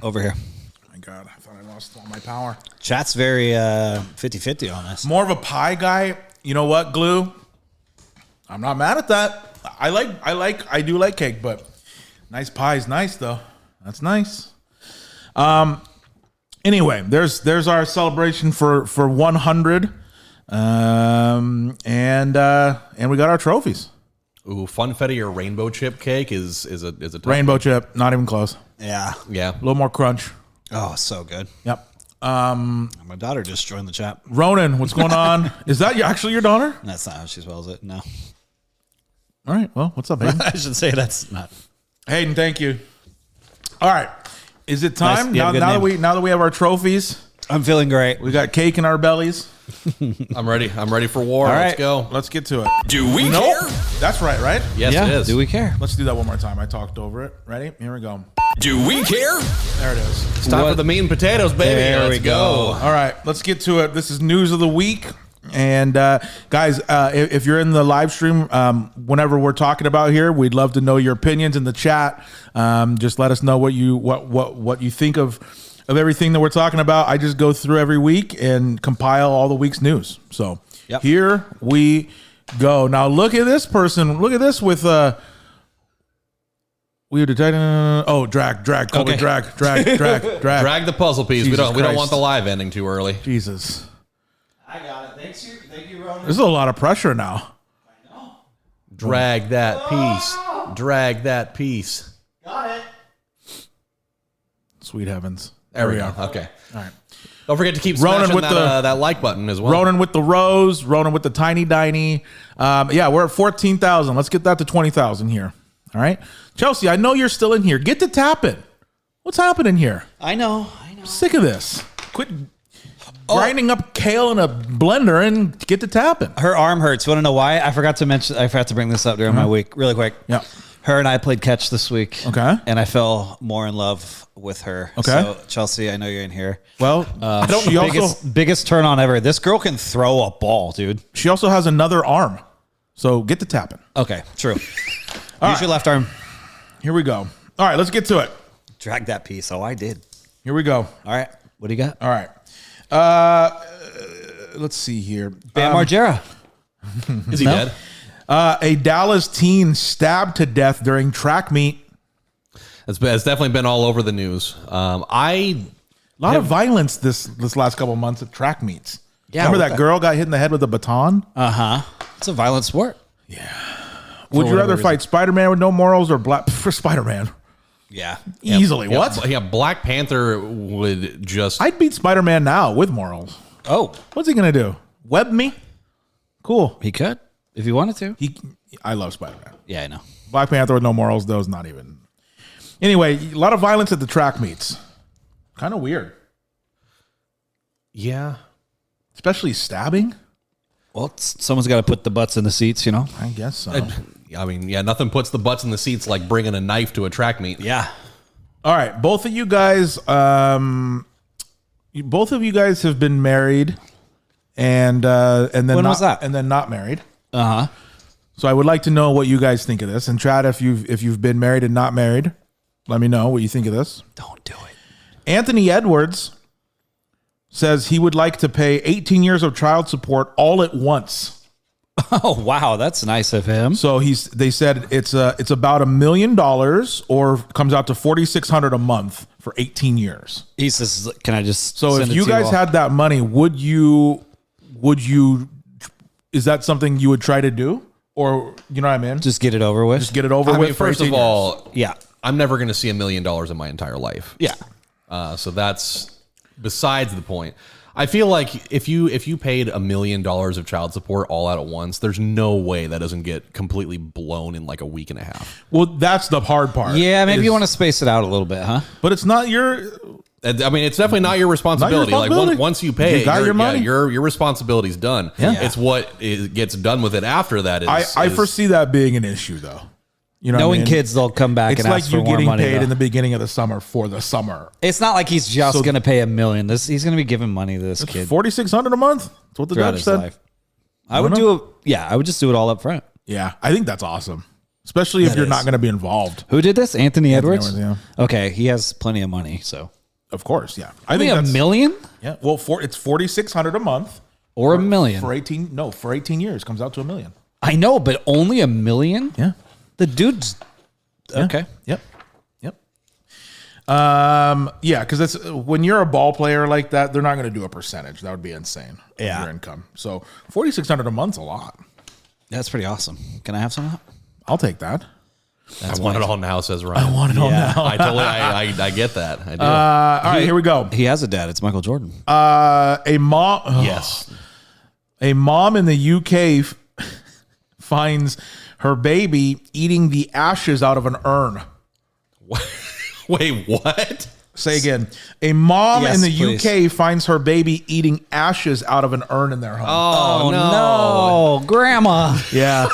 B: over here.
A: Oh my God, I thought I lost all my power.
B: Chat's very 50-50 on this.
A: More of a pie guy. You know what, Glue? I'm not mad at that. I do like cake, but nice pie is nice though. That's nice. Anyway, there's our celebration for 100, and we got our trophies.
C: Ooh, funfetti or rainbow chip cake is a tough
A: Rainbow
C: one.
A: chip, not even close.
B: Yeah.
C: Yeah.
A: A little more crunch.
B: Oh, so good.
A: Yep.
B: My daughter just joined the chat.
A: Ronan, what's going on? Is that actually your daughter?
B: That's not how she spells it. No.
A: All right. Well, what's up, Hayden?
B: I should say that's not.
A: Hayden, thank you. All right. Is it time
B: Nice. You have a good name.
A: now that we have our trophies?
B: I'm feeling great.
A: We got cake in our bellies.
C: I'm ready. I'm ready for war.
B: All
C: Let's
B: right.
C: go.
A: Let's get to it.
E: Do we
A: Nope.
E: care?
A: That's right?
C: Yes,
B: yeah.
C: it is.
B: Do we care?
A: Let's do that one more time. I talked over it. Ready? Here we go.
E: Do we care?
A: There it is.
C: It's time for the meat and potatoes, baby.
B: There
C: Let's
B: we go.
A: All right, let's get to it. This is news of the week, And guys, if you're in the live stream, whenever we're talking about here, we'd love to know your opinions in the chat. Just let us know what you think of everything that we're talking about. I just go through every week and compile all the week's news. So here we go. Now look at this person. Look at this with we were detecting. Oh, drag, Colby,
B: Okay.
A: drag.
C: Drag the puzzle piece.
A: Jesus
C: We don't
A: Christ.
C: want the live ending too early.
A: Jesus,
B: I got it. Thank you, Ronan.
A: there's a lot of pressure now.
C: Drag that piece. Drag that piece.
B: Got it.
A: Sweet heavens.
C: There we go. Okay.
A: All right.
C: Don't forget to keep
A: Ronan
C: smashing
A: with
C: that like button as well.
A: Ronan with the rose, Ronan with the tiny diny. We're at 14,000. Let's get that to 20,000 here. All right. Chelsea, I know you're still in here. Get to tapping. What's happening here?
B: I know.
A: Sick of this. Quit grinding up kale in a blender and get to tapping.
B: Her arm hurts. Want to know why? I forgot to bring this up during my week really quick.
A: Yeah.
B: Her and I played catch this week.
A: Okay.
B: And I fell more in love with her.
A: Okay.
B: So Chelsea, I know you're in here.
A: Well, she
B: Biggest turn on ever. This girl can throw a ball, dude.
A: she also has another arm. So get to tapping.
B: Okay, true. Use your left arm.
A: Here we go. All right, let's get to it.
B: Drag that piece. Oh, I did.
A: Here we go.
B: All right. What do you got?
A: All right. Let's see here.
B: Bam Margera.
C: Is he dead?
A: A Dallas teen stabbed to death during track meet.
C: It's definitely been all over the news.
A: A lot of violence this last couple of months at track meets.
B: Yeah,
A: Remember
B: what
A: that girl got hit in the head with a baton?
B: It's a violent sport.
A: Would you rather fight Spider-Man with no morals or Black for Spider-Man?
B: Yeah.
A: Easily. What?
C: Yeah, Black Panther would just.
A: I'd beat Spider-Man now with morals.
B: Oh,
A: What's he going to do? Web me? Cool.
B: he could if he wanted to.
A: I love Spider-Man.
B: Yeah, I know.
A: Black Panther with no morals, though, is not even. Anyway, a lot of violence at the track meets. Kind of weird.
C: Yeah.
A: Especially stabbing.
B: Well, someone's got to put the butts in the seats, you know?
A: I guess so.
C: I mean, yeah, nothing puts the butts in the seats like bringing a knife to a track meet.
B: Yeah.
A: All right, both of you guys have been married and then
B: When
A: not,
B: was that?
A: and then not married.
B: Uh-huh.
A: So I would like to know what you guys think of this. And Chad, if you've been married and not married, let me know what you think of this.
B: Don't do it.
A: Anthony Edwards says he would like to pay 18 years of child support all at once.
B: Oh, wow. That's nice of him.
A: So they said it's about $1 million or comes out to $4,600 a month for 18 years.
B: He says, can I just
A: So
B: send
A: if
B: it
A: you
B: to
A: guys
B: all?
A: had that money, would you is that something you would try to do? Or you know what I mean?
B: Just get it over with?
A: Just get it over
C: I
A: with.
C: mean,
A: for
C: first
A: 18
C: of all,
A: years.
B: Yeah.
C: I'm never going to see $1 million in my entire life.
B: Yeah.
C: So that's besides the point. I feel like if you paid $1 million of child support all out at once, there's no way that doesn't get completely blown in like a week and a half.
A: Well, that's the hard part.
B: Yeah, maybe you want to space it out a little bit, huh?
A: But it's not your.
C: I mean, it's definitely not your responsibility.
A: responsibility.
C: Like once you pay,
A: You got your money.
C: your responsibility's done.
A: Yeah.
C: It's what gets done with it after that.
A: I foresee that being an issue, though. You know,
B: Knowing
A: what I mean?
B: kids, they'll come back
A: It's
B: and
A: like
B: ask for
A: you
B: more
A: getting
B: money.
A: paid
B: though.
A: in the beginning of the summer for the summer.
B: It's not like he's just
A: So-
B: going to pay $1 million. He's going to be giving money to this kid
A: $4,600 a month. That's what the
B: throughout
A: judge
B: his
A: said.
B: life. I would just do it all up front.
A: Yeah, I think that's awesome, especially if you're not going to be involved.
B: Who did this? Anthony Edwards?
A: Edwards,
B: Okay, he has plenty of money, so.
A: Of course, yeah. I
B: Only
A: think
B: $1
A: that's
B: million?
A: Yeah. Well, it's $4,600 a month
B: Or $1 million?
A: for 18 years comes out to $1 million.
B: I know, but only $1 million?
A: Yeah.
B: The dude's... Okay.
A: Yep. Yeah, because that's when you're a ball player like that, they're not going to do a percentage. That would be insane. Of
B: Yeah.
A: your income. So $4,600 a month's a lot.
B: That's pretty awesome. Can I have some of that?
A: I'll take that.
C: I want it all now, says Ryan.
A: I want it all now.
C: I totally, I get that. I do.
A: All right, here we go.
B: He has a dad. It's Michael Jordan.
A: A mom.
C: yes.
A: A mom in the UK finds her baby eating the ashes out of an urn.
C: Wait, what?
A: Say again. A mom
B: Yes,
A: in the
B: please.
A: UK finds her baby eating ashes out of an urn in their home.
C: Oh,
B: no, Grandma.
A: Yeah.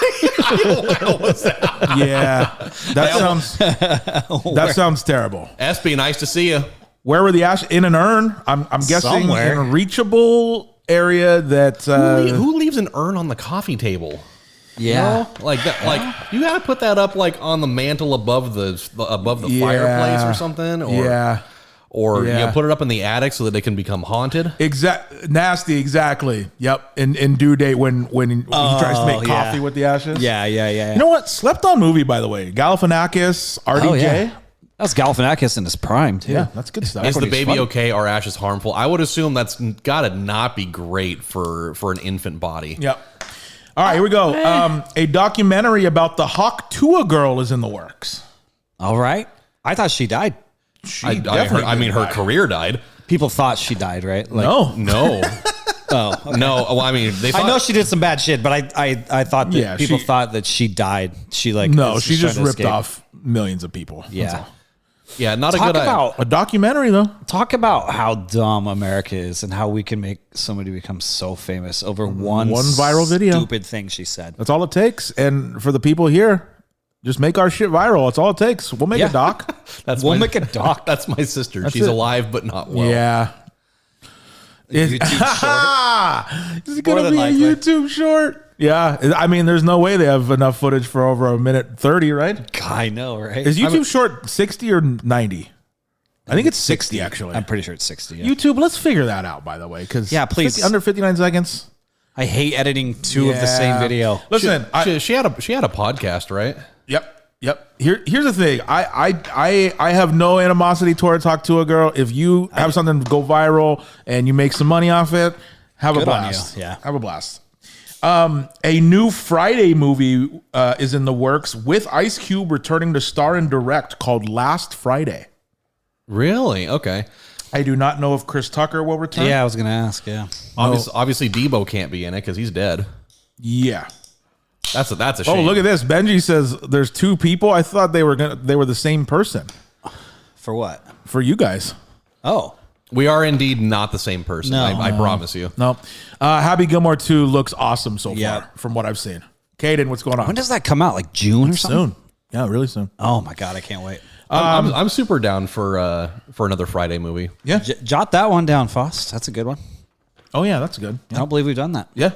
A: Yeah. That sounds terrible.
C: SB, nice to see you.
A: Where were the ashes? In an urn? I'm guessing
B: Somewhere.
A: in a reachable area that
C: Who leaves an urn on the coffee table?
B: Yeah.
C: You know? Like that. Like you got to put that up like on the mantle above the fireplace or something. Or you know, put it up in the attic so that it can become haunted.
A: Nasty, exactly. Yep. In due date when he tries to make coffee with the ashes.
B: Yeah.
A: You know what? Slept on movie, by the way. Galifianakis, RDJ.
B: Oh, yeah. That's Galifianakis in his prime too.
A: Yeah, that's good stuff.
C: Is the baby okay? Are ashes harmful? I would assume that's got to not be great for an infant body.
A: Yep. All right, here we go. A documentary about the Hawk Tuah girl is in the works.
B: All right. I thought she died.
C: I mean, her career died.
B: People thought she died, right? Like,
C: No.
B: Oh, okay.
C: No. Well, I mean,
B: I know she did some bad shit, but I thought that people thought that she died. She
A: she just ripped off millions of people.
B: Yeah.
C: Yeah, not
B: Talk
C: a good
B: about
A: a documentary though.
B: Talk about how dumb America is and how we can make somebody become so famous over one
A: viral video.
B: Stupid thing she said.
A: That's all it takes. And for the people here, just make our shit viral. That's all it takes. We'll make a doc.
B: We'll make a doc.
C: That's my sister. She's alive but not well.
A: Yeah.
B: YouTube short.
A: Is it going to be a YouTube short? Yeah. I mean, there's no way they have enough footage for over a minute 30, right?
B: I know, right?
A: Is YouTube short 60 or 90? I think it's 60 actually.
B: I'm pretty sure it's 60. Yeah.
A: YouTube, let's figure that out, by the way. Because
B: please.
A: under 59 seconds.
B: I hate editing two of the same video.
A: Listen,
C: she had a podcast, right?
A: Yep. Here's the thing. I have no animosity towards Hawk Tuah girl. If you have something go viral and you make some money off it, have a blast.
B: Yeah.
A: Have a blast. A new Friday movie is in the works with Ice Cube returning to star and direct called Last Friday.
C: Really? Okay.
A: I do not know if Chris Tucker will return.
B: Yeah, I was going to ask. Yeah.
C: Obviously, Debo can't be in it because he's dead.
A: Yeah.
C: That's a shame.
A: Oh, look at this. Benji says there's two people. I thought they were the same person.
B: For what?
A: For you guys.
B: Oh.
C: We are indeed not the same person.
B: No.
C: I promise you.
A: No. Happy Gilmore 2 looks awesome so far from what I've seen. Caden, what's going on?
B: When does that come out? Like June or something?
A: Soon. Yeah, really soon.
B: Oh my God, I can't wait.
C: I'm super down for another Friday movie.
A: Yeah.
B: Jot that one down, Fost. That's a good one.
A: Oh, yeah, that's good.
B: I don't believe we've done that.
A: Yeah.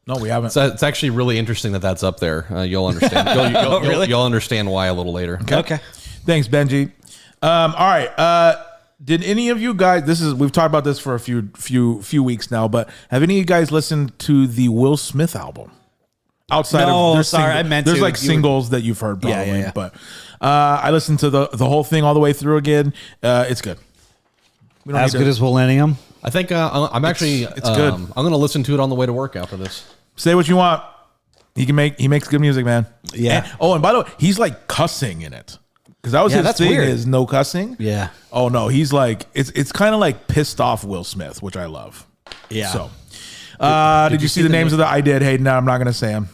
A: No, we haven't.
C: So it's actually really interesting that that's up there. You'll understand. You'll understand why a little later.
B: Okay.
A: Thanks, Benji. All right. Did any of you guys? We've talked about this for a few weeks now, but have any of you guys listened to the Will Smith album? Outside of there's like singles that you've heard probably,
B: Yeah.
A: but I listened to the whole thing all the way through again. It's good. We don't
B: As
A: need
B: good
A: to-
B: as Millennium.
C: I think I'm actually.
A: It's good.
C: I'm going to listen to it on the way to work after this.
A: Say what you want. He makes good music, man.
B: Yeah.
A: And by the way, he's like cussing in it. Because that was his thing,
B: weird.
A: is no cussing.
B: Yeah.
A: Oh no, he's like it's kind of like pissed off Will Smith, which I love.
B: Yeah.
A: So, did you see the names of the? I did. Hey, no, I'm not gonna say them.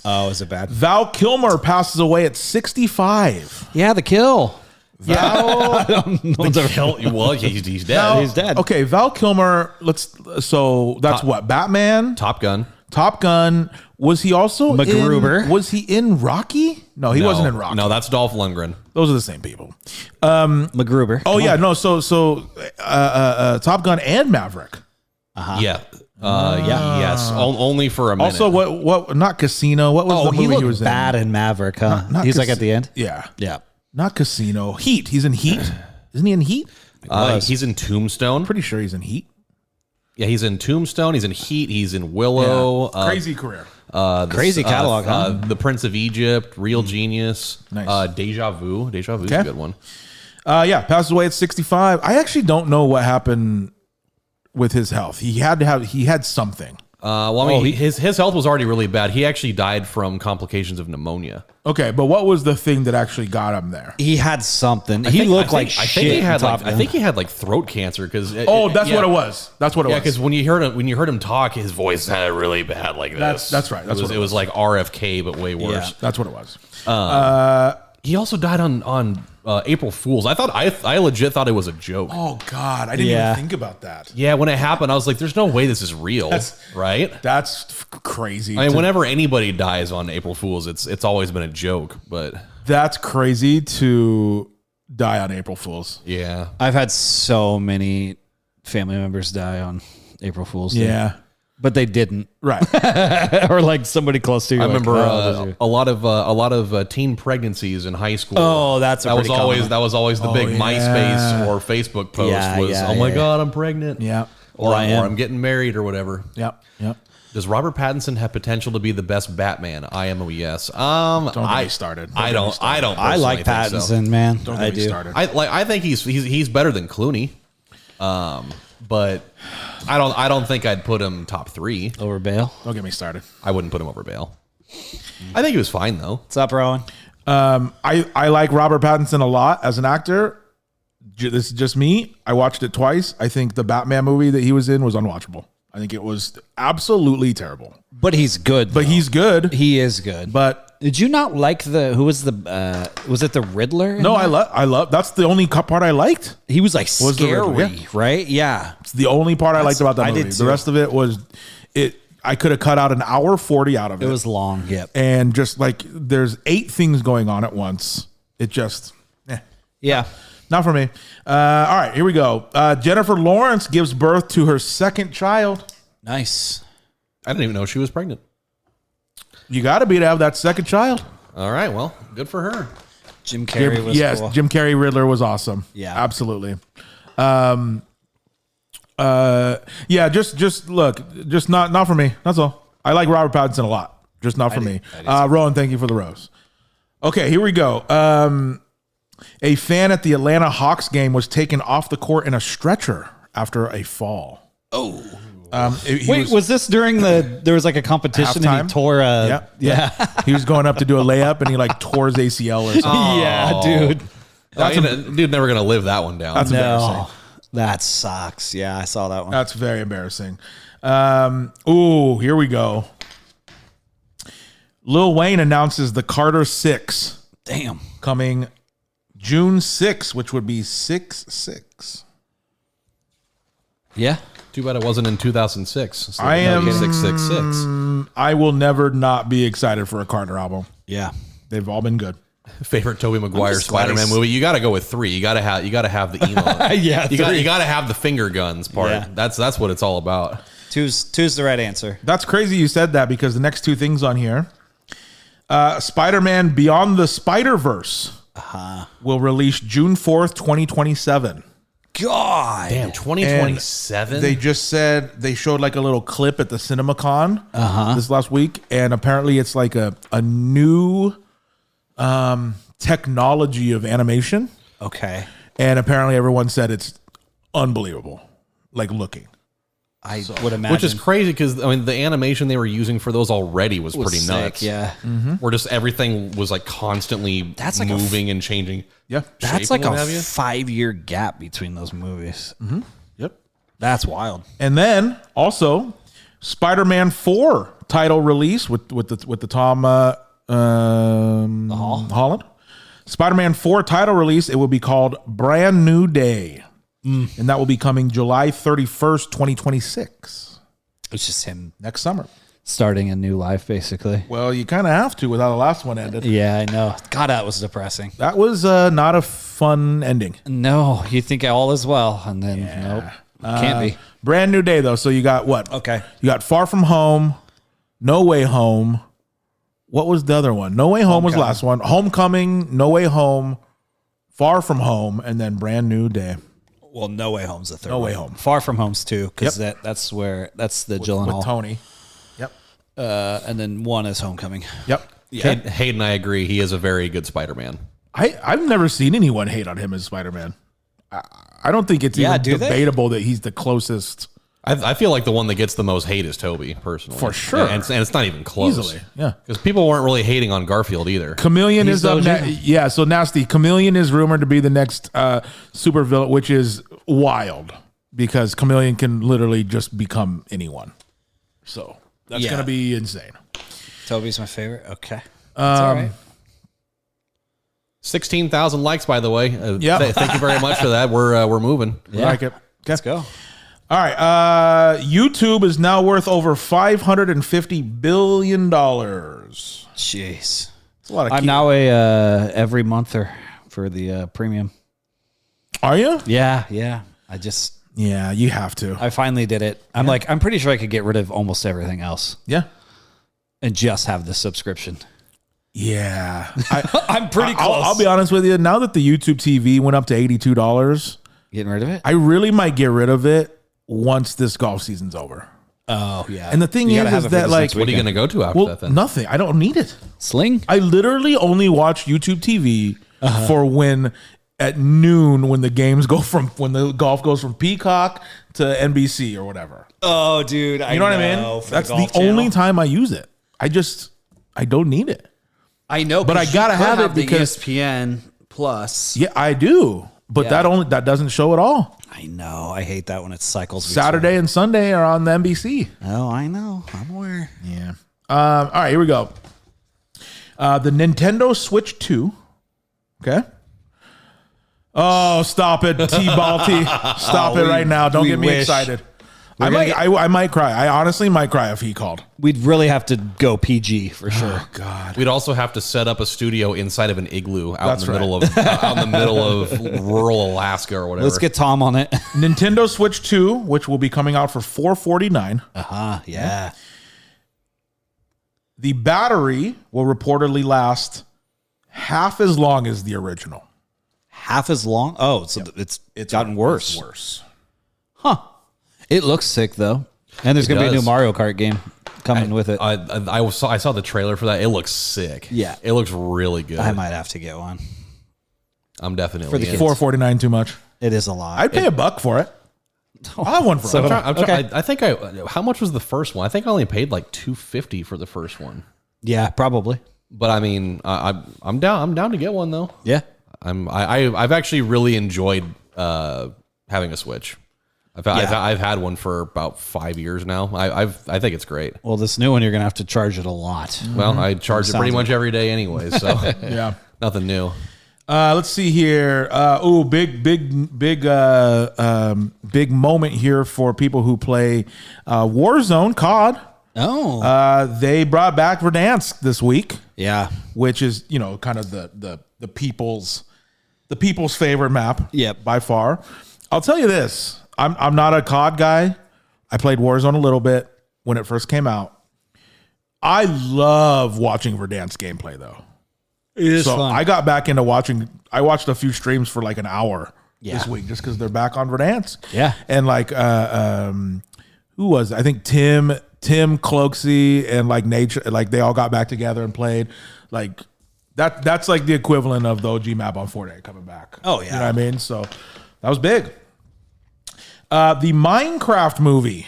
B: Oh, is it bad?
A: Val Kilmer passes away at 65.
B: Yeah, the kill.
A: Val,
C: Well, he's dead.
A: Val-
B: he's dead.
A: Okay, Val Kilmer. So that's what Batman,
C: Top Gun.
A: Top Gun. Was he also
B: MacGruber.
A: Was he in Rocky? No, he wasn't in Rocky.
C: No, that's Dolph Lundgren.
A: Those are the same people.
B: MacGruber.
A: Oh yeah, no. So Top Gun and Maverick.
C: Yeah. Yes. Only for a minute.
A: Also, what? Not Casino. What was the
B: he
A: movie
B: looked
A: he was
B: bad
A: in?
B: in Maverick, huh?
A: Not
B: He's like at the end.
A: Yeah.
B: Yeah.
A: Not Casino. Heat. He's in Heat. Isn't he in Heat?
C: He's in Tombstone.
A: Pretty sure he's in Heat.
C: Yeah, he's in Tombstone. He's in Heat. He's in Willow.
A: Crazy career.
B: Crazy catalog, huh?
C: The Prince of Egypt. Real Genius.
A: Nice.
C: Deja Vu. Deja Vu's
A: Okay.
C: a good one.
A: Passed away at 65. I actually don't know what happened with his health. He had something.
C: Well, I mean, his health was already really bad. He actually died from complications of pneumonia.
A: Okay, but what was the thing that actually got him there?
B: He had something.
C: I
B: He
C: think-
B: looked
C: I think-
B: like
C: I
B: shit.
C: think he had
B: in Top
C: like I
B: Gun.
C: think he had like throat cancer because
A: That's what it was. That's what it was.
C: Yeah, because when you heard him talk, his voice sounded really bad like this.
A: That's right. That's
C: it was,
A: what
C: it was like RFK but way worse.
B: Yeah.
A: That's what it was.
C: He also died on April Fool's. I legit thought it was a joke.
A: Oh God, I didn't
B: Yeah.
A: even think about that.
C: Yeah, when it happened, I was like, "There's no way this is real." Right?
A: That's crazy.
C: I mean, whenever anybody dies on April Fool's, it's always been a joke. But
A: That's crazy to die on April Fool's.
C: yeah,
B: I've had so many family members die on April Fool's Day.
A: Yeah.
B: But they didn't.
A: Right.
B: Or like somebody close to you.
C: I
B: like,
C: remember
B: oh,
C: a lot of teen pregnancies in high school.
B: Oh, that's a
C: that was
B: pretty
C: always
B: common.
C: that was always the big
A: yeah.
C: MySpace or Facebook post
B: Yeah,
C: was
B: yeah,
C: oh my
B: yeah.
C: god, I'm pregnant.
A: Yeah.
C: Or
B: I am.
C: I'm getting married or whatever.
A: Yep. Yep.
C: Does Robert Pattinson have potential to be the best Batman? I am a yes.
A: Don't get me started.
C: I don't.
B: I
C: personally
B: like
C: think so.
B: Pattinson, man.
A: Don't
B: I
A: get me
B: do.
A: started.
C: I think he's better than Clooney. But I don't think I'd put him top 3.
B: Over Bale.
A: Don't get me started.
C: I wouldn't put him over Bale. I think he was fine though.
B: What's up, Rowan?
A: I like Robert Pattinson a lot as an actor. This is just me. I watched it twice. I think the Batman movie that he was in was unwatchable. I think it was absolutely terrible.
B: But he's good.
A: But he's good.
B: He is good.
A: But
B: did you not like who was the was it the Riddler?
A: no, I love that's the only part I liked.
B: He was like
A: Was the
B: scary,
A: Riddler, yeah.
B: right? Yeah.
A: It's the only part I liked about that
B: I
A: movie.
B: did
A: The
B: too.
A: rest of it was I could have cut out an hour 40 out of it.
B: It was long. Yep.
A: And just like there's 8 things going on at once. It just
B: Yeah.
A: not for me. All right, here we go. Jennifer Lawrence gives birth to her second child.
B: Nice.
C: I didn't even know she was pregnant.
A: You got to be to have that second child.
C: All right, well, good for her.
B: Jim Carrey was
A: yes,
B: cool.
A: Jim Carrey Riddler was awesome.
B: Yeah.
A: Absolutely. Yeah, just look, just not for me. That's all. I like Robert Pattinson a lot. Just not for me. Rowan, thank you for the rose. Okay, here we go. A fan at the Atlanta Hawks game was taken off the court in a stretcher after a fall.
B: Oh.
A: Wait,
B: was this during there was like a competition
A: Halftime?
B: and he tore
A: Yeah. He was going up to do a layup and he like tore his ACL or something.
B: Yeah, dude.
C: Dude, never gonna live that one down.
A: That's embarrassing.
B: No. That sucks. Yeah, I saw that one.
A: That's very embarrassing. Here we go. Lil Wayne announces the Carter 6
B: Damn.
A: coming June 6th, which would be 6/6.
B: Yeah.
C: Too bad it wasn't in 2006. So
A: I am
C: 666.
A: I will never not be excited for a Carter album.
B: Yeah.
A: They've all been good.
C: Favorite Tobey Maguire
B: just glad
C: Spider-Man
B: he's-
C: movie. You got to go with 3. You got to have the emo.
B: Yeah,
C: You got to have the finger guns part.
B: Yeah.
C: That's what it's all about.
B: Two's the right answer.
A: That's crazy you said that because the next 2 things on here, Spider-Man Beyond the Spider-Verse will release June 4th, 2027.
B: God.
C: Damn, 2027.
A: They just said they showed like a little clip at the CinemaCon this last week, and apparently it's like a new technology of animation,
B: Okay.
A: and apparently everyone said it's unbelievable, like looking.
B: I would imagine.
C: Which is crazy because I mean the animation they were using for those already was pretty
B: sick,
C: nuts.
B: yeah.
C: Where just everything was like constantly
B: That's like
C: moving and changing.
A: Yeah,
B: That's
C: shape
B: like
C: and
B: a
C: what have you.
B: 5-year gap between those movies.
A: yep.
B: That's wild.
A: And then also Spider-Man 4 title release with the Tom Holland. Spider-Man 4 title release. It will be called Brand New Day. And that will be coming July 31st, 2026.
B: It's just him
A: Next summer.
B: starting a new life, basically.
A: Well, you kind of have to with how the last one ended.
B: Yeah, I know. God, that was depressing.
A: That was not a fun ending.
B: No, you think all is well, and then nope, can't be.
A: Brand New Day, though. So you got what?
B: Okay.
A: You got Far From Home, No Way Home. What was the other one? No Way Home was the last one. Homecoming, No Way Home, Far From Home, and then Brand New Day.
B: Well, No Way Home's the third.
A: No
B: one.
A: Way Home.
B: Far From Home's 2, because
A: Yep.
B: that's the
A: With
B: Gyllenhaal.
A: Tony. Yep.
B: And then 1 is Homecoming.
A: Yep.
C: Hayden, I agree. He is a very good Spider-Man.
A: I've never seen anyone hate on him as Spider-Man. I don't think it's even
B: do they?
A: debatable that he's the closest.
C: I feel like the one that gets the most hate is Toby, personally.
A: For sure.
C: And it's not even close.
A: Easily, yeah.
C: Because people weren't really hating on Garfield either.
A: Chameleon
B: He's
A: is up
B: OG.
A: next. Yeah, so Nasty. Chameleon is rumored to be the next super villain, which is wild because Chameleon can literally just become anyone. So that's
B: Yeah.
A: going to be insane.
B: Toby's my favorite. Okay. That's all right.
C: 16,000 likes, by the way.
A: Yeah.
C: Thank you very much for that. We're moving.
A: I like it.
B: Let's go.
A: All right. YouTube is now worth over $550 billion. It's
B: Jeez.
A: a lot of
B: I'm now a every monther for the premium.
A: Are you?
B: Yeah. I just
A: Yeah, you have to.
B: I finally did it. I'm pretty sure I could get rid of almost everything else
A: Yeah.
B: and just have the subscription.
A: Yeah.
B: I'm pretty close.
A: I'll be honest with you. Now that the YouTube TV went up to $82,
B: Getting rid of it?
A: I really might get rid of it once this golf season's over.
B: Oh, yeah.
A: And the thing
B: You gotta have
A: is
B: it for
A: that
B: this
A: like,
B: next
C: What are you going to go to after that then?
A: nothing. I don't need it.
B: Sling?
A: I literally only watch YouTube TV for when at noon when the games go from when the golf goes from Peacock to NBC or whatever.
B: Oh, dude.
A: You know what I mean? That's the only time I use it. I don't need it.
B: I know,
A: But I gotta have it because
B: ESPN Plus.
A: yeah, I do. But that doesn't show at all.
B: I know. I hate that when it cycles.
A: Saturday and Sunday are on the NBC.
B: Oh, I know. I'm aware.
A: Yeah. All right, here we go. The Nintendo Switch 2. Okay. Oh, stop it, T-Balti. Stop it right now. Don't get me excited. I might cry. I honestly might cry if he called.
B: We'd really have to go PG for sure.
A: Oh, God.
C: We'd also have to set up a studio inside of an igloo out
A: That's
C: in the middle of rural Alaska or whatever.
B: Let's get Tom on it.
A: Nintendo Switch 2, which will be coming out for $449.
B: Yeah.
A: The battery will reportedly last half as long as the original.
B: Half as long? Oh, so it's gotten worse.
A: It's worse.
B: Huh. It looks sick, though. And there's going to be a new
C: does.
B: Mario Kart game coming with it.
C: I saw the trailer for that. It looks sick.
B: Yeah.
C: It looks really good.
B: I might have to get one.
C: I'm definitely
B: For the
C: in.
B: kids.
A: $449 too much.
B: It is a lot.
A: I'd pay $1 for it. I'll have one for
B: So-
A: it.
C: I think how much was the first one? I think I only paid like $250 for the first one.
B: Yeah, probably.
C: But I mean, I'm down. I'm down to get one though.
B: Yeah.
C: I've actually really enjoyed having a Switch. I've had one for about 5 years now. I think it's great.
B: Well, this new one, you're going to have to charge it a lot.
C: Well, I charge it pretty
B: Sounds
C: much every day anyway, so
A: Yeah.
C: nothing new.
A: Let's see here. Big moment here for people who play Warzone COD.
B: Oh.
A: They brought back Verdansk this week,
B: Yeah.
A: which is kind of the people's favorite map.
B: Yep.
A: By far. I'll tell you this. I'm not a COD guy. I played Warzone a little bit when it first came out. I love watching Verdansk gameplay though.
B: It is
A: So
B: fun.
A: I got back into watching. I watched a few streams for like an hour this week just because they're back on Verdansk.
B: Yeah.
A: And like, who was it? I think Tim Cloaksy and like Nature, like they all got back together and played. Like that's like the equivalent of the OG map on Fortnite coming back.
B: Oh, yeah.
A: You know what I mean? So that was big. The Minecraft movie.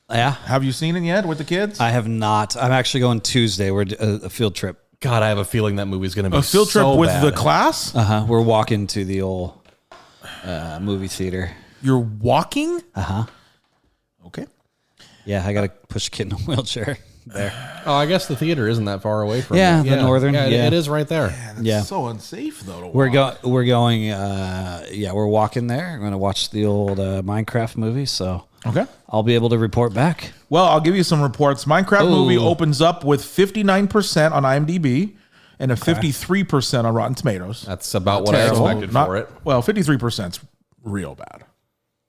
B: Yeah.
A: Have you seen it yet with the kids?
B: I have not. I'm actually going Tuesday. We're a field trip.
C: God, I have a feeling that movie's going to be
A: a field trip
C: so
A: with
C: bad.
A: the class?
B: We're walking to the old movie theater.
A: You're walking? Okay.
B: Yeah, I got to push a kid in a wheelchair there.
C: Oh, I guess the theater isn't that far away from
B: Yeah,
C: it.
B: the northern,
C: Yeah,
B: yeah.
C: it is right there.
B: Yeah.
A: So unsafe though. To
B: We're
A: walk.
B: going. We're walking there. I'm going to watch the old Minecraft movie, so
A: Okay.
B: I'll be able to report back.
A: Well, I'll give you some reports. Minecraft movie opens up with 59% on IMDb and a 53% on Rotten Tomatoes.
C: That's about what I
A: So
C: expected
A: not-
C: for it.
A: Well, 53%'s real bad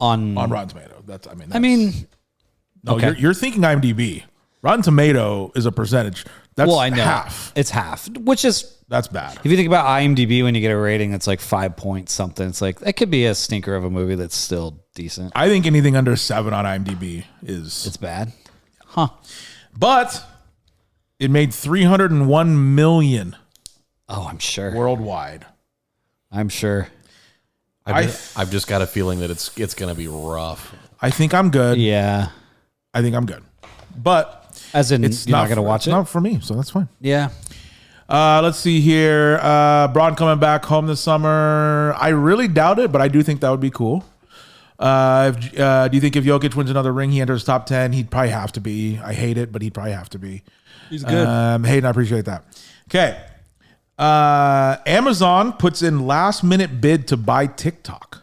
B: On
A: Rotten Tomatoes. That's
B: okay.
A: you're thinking IMDb. Rotten Tomato is a percentage. That's
B: well, I know
A: half.
B: it's half, which is
A: That's bad.
B: if you think about IMDb when you get a rating that's like 5 point something, it's like that could be a stinker of a movie that's still decent.
A: I think anything under 7 on IMDb is.
B: It's bad, huh?
A: But it made 301 million
B: Oh, I'm sure.
A: worldwide.
B: I'm sure.
C: I've just got a feeling that it's going to be rough.
A: I think I'm good.
B: Yeah.
A: I think I'm good. But
B: As in,
A: it's
B: you're not going to watch
A: it's
B: it?
A: not for me, so that's fine.
B: Yeah.
A: Let's see here. Braun coming back home this summer. I really doubt it, but I do think that would be cool. Do you think if Jokic wins another ring, he enters top 10? He'd probably have to be. I hate it, but he'd probably have to be.
B: He's good.
A: Hayden, I appreciate that. Okay. Amazon puts in last minute bid to buy TikTok.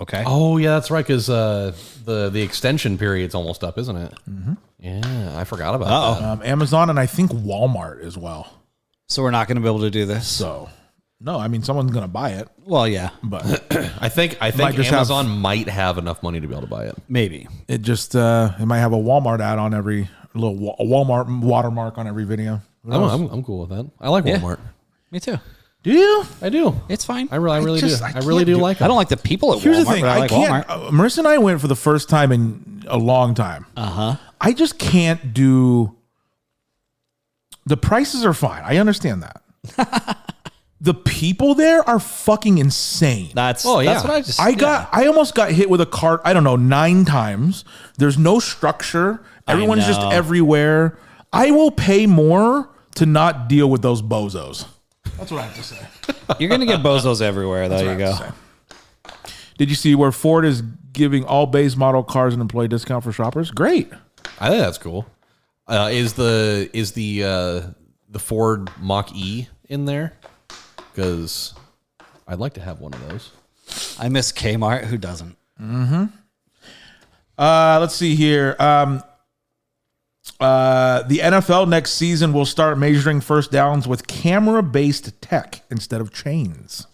B: Okay.
C: Oh, yeah, that's right, because the extension period's almost up, isn't it? Mm-hmm. Yeah, I forgot about that.
A: Amazon and I think Walmart as well.
B: So we're not going to be able to do this.
A: So No, I mean someone's gonna buy it,
B: Well, yeah,
A: but
C: I think
A: Might just
C: Amazon might have enough money to be able to buy it.
B: maybe.
A: it just it might have a Walmart ad on every a Walmart watermark on every video.
C: I'm cool with that. I like
B: Yeah.
C: Walmart.
B: Me too.
A: Do you?
C: I do.
B: It's fine.
C: I really
A: just-
C: do.
A: I
C: I really
A: can't
C: do
A: do-
C: like it.
B: I don't like the people at
A: Here's
B: Walmart,
A: the thing.
B: but I like
A: can't.
B: Walmart.
A: Marissa and I went for the first time in a long time. I just can't do. The prices are fine. I understand that. The people there are fucking insane.
B: That's
C: Oh, yeah.
B: what I just.
A: I almost got hit with a cart, I don't know, 9 times. There's no structure. Everyone's just
B: know.
A: everywhere. I will pay more to not deal with those bozos. That's what I have to say.
B: You're gonna get bozos everywhere. There you go.
A: Did you see where Ford is giving all base model cars an employee discount for shoppers? Great.
C: I think that's cool. Is the Ford Mach E in there? Because I'd like to have one of those.
B: I miss Kmart. Who doesn't?
A: Let's see here. The NFL next season will start measuring first downs with camera-based tech instead of chains.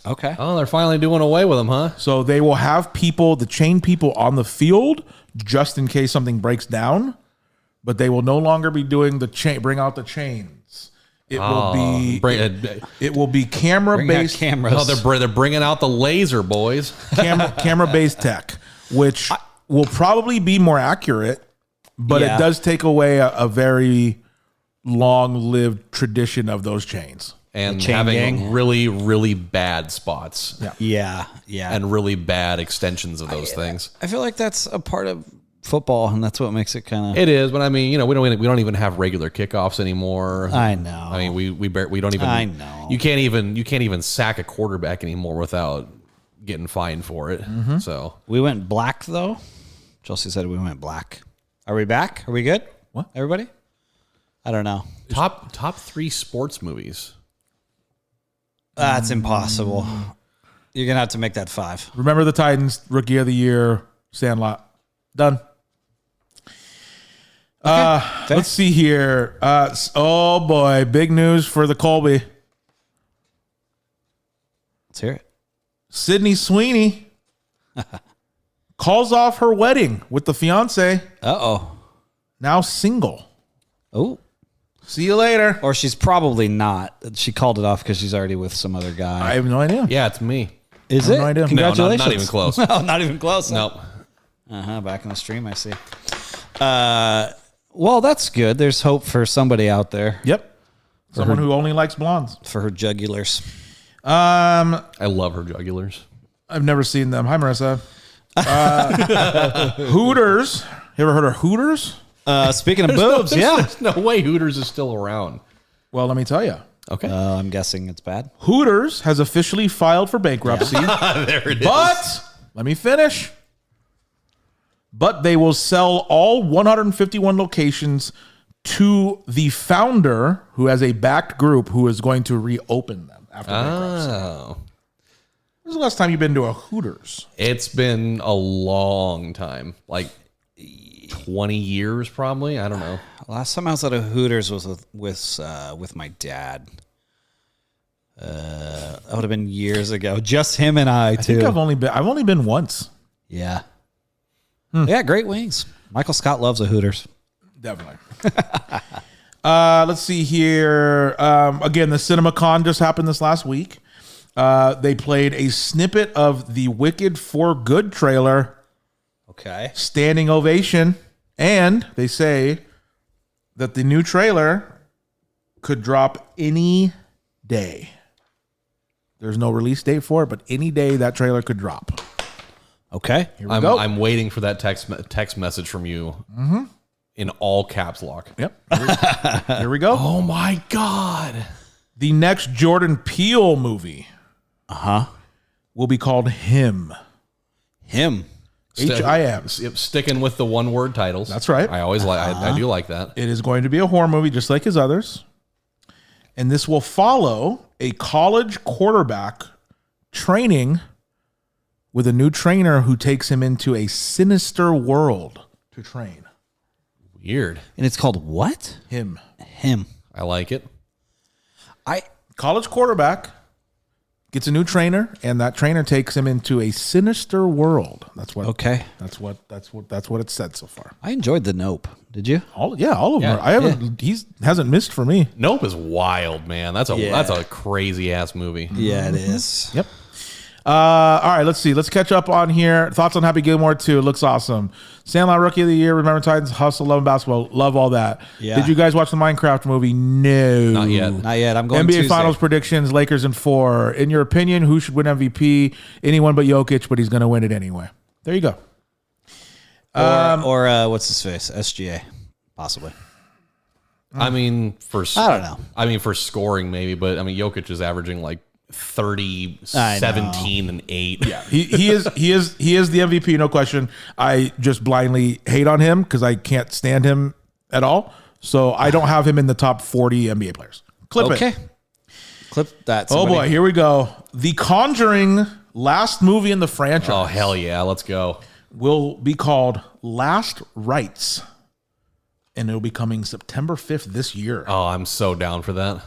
B: Okay.
C: Oh, they're finally doing away with them, huh?
A: So they will have the chain people on the field just in case something breaks down, but they will no longer be doing the chain. Bring out the chains. It will be camera-based
B: cameras.
C: Oh, they're bringing out the laser, boys.
A: camera-based tech, which will probably be more accurate, but
B: Yeah.
A: it does take away a very long-lived tradition of those chains.
C: And
B: chain
C: having
B: gang.
C: really, really bad spots.
B: Yeah.
C: And really bad extensions of those things.
B: I feel like that's a part of football, and that's what makes it kind of.
C: It is, but I mean, we don't even have regular kickoffs anymore.
B: I know.
C: I mean, we don't even.
B: I know.
C: You can't even sack a quarterback anymore without getting fined for it. So
B: We went black though. Chelsea said we went black. Are we back? Are we good?
A: What?
B: Everybody? I don't know.
C: top 3 sports movies.
B: That's impossible. You're gonna have to make that 5.
A: Remember the Titans, Rookie of the Year, Sandlot. Done.
B: Fair.
A: Let's see here. Oh boy, big news for the Colby.
B: Let's hear it.
A: Sydney Sweeney calls off her wedding with the fiance, now single.
B: Oh.
A: See you later.
B: Or she's probably not. She called it off because she's already with some other guy.
A: I have no idea.
C: Yeah, it's me.
B: Is
A: I
B: it?
A: have no idea. No,
B: Congratulations.
C: not even close.
B: No, not even close.
C: Nope.
B: Back in the stream, I see. Well, that's good. There's hope for somebody out there
A: Yep. Someone who only likes blondes.
B: for her jugulars.
C: I love her jugulars.
A: I've never seen them. Hi, Marissa. Hooters. You ever heard of Hooters?
B: Speaking of boobs, yeah.
C: There's no way Hooters is still around.
A: Well, let me tell you.
C: Okay.
B: I'm guessing it's bad.
A: Hooters has officially filed for bankruptcy.
C: There it is.
A: But let me finish. But they will sell all 151 locations to the founder, who has a backed group who is going to reopen them after bankruptcy.
C: Oh.
A: When's the last time you've been to a Hooters?
C: It's been a long time. Like 20 years probably. I don't know.
B: Last time I was at a Hooters was with my dad. That would have been years ago. Just him and I
A: I
B: too.
A: think I've only been once.
B: Yeah. Yeah, great wings. Michael Scott loves the Hooters.
A: Definitely. Let's see here. Again, the CinemaCon just happened this last week. They played a snippet of the Wicked for Good trailer.
B: Okay.
A: Standing ovation. And they say that the new trailer could drop any day. There's no release date for it, but any day that trailer could drop.
B: Okay.
A: Here we go.
C: I'm waiting for that text message from you in all caps lock.
A: Yep. Here we go.
C: Oh my God.
A: The next Jordan Peele movie will be called Him.
B: Him.
A: H-I-M.
C: Sticking with the one word titles.
A: That's right.
C: I always I do like that.
A: It is going to be a horror movie just like his others. And this will follow a college quarterback training with a new trainer who takes him into a sinister world to train.
C: Weird.
B: And it's called what?
A: Him.
B: Him.
C: I like it.
B: I
A: College quarterback gets a new trainer, and that trainer takes him into a sinister world. That's what.
B: Okay.
A: That's what it said so far.
B: I enjoyed the Nope. Did you?
A: All of them.
C: Yeah.
A: I haven't. Hasn't missed for me.
C: Nope is wild, man. That's a crazy ass movie.
B: Yeah, it is.
A: Yep. All right, let's see. Let's catch up on here. Thoughts on Happy Gilmore 2. It looks awesome. Sandlot Rookie of the Year. Remember Titans, Hustle, Love and Basketball. Love all that.
B: Yeah.
A: Did you guys watch the Minecraft movie? No.
C: Not yet.
B: Not yet. I'm going
A: NBA
B: Tuesday.
A: Finals predictions, Lakers in 4. In your opinion, who should win MVP? Anyone but Jokic, but he's going to win it anyway. There you go.
B: Or what's his face? SGA, possibly.
C: I mean,
B: I don't know.
C: I mean, for scoring maybe, but I mean, Jokic is averaging like 30,
B: I
C: 17, and 8.
A: Yeah, he is the MVP, no question. I just blindly hate on him because I can't stand him at all. So I don't have him in the top 40 NBA players. Clip
B: Okay.
A: it.
B: Clip that.
A: Oh
B: somebody.
A: boy, here we go. The Conjuring, last movie in the franchise.
C: Oh hell yeah, let's go.
A: Will be called Last Rites, and it'll be coming September 5th this year.
C: Oh, I'm so down for that.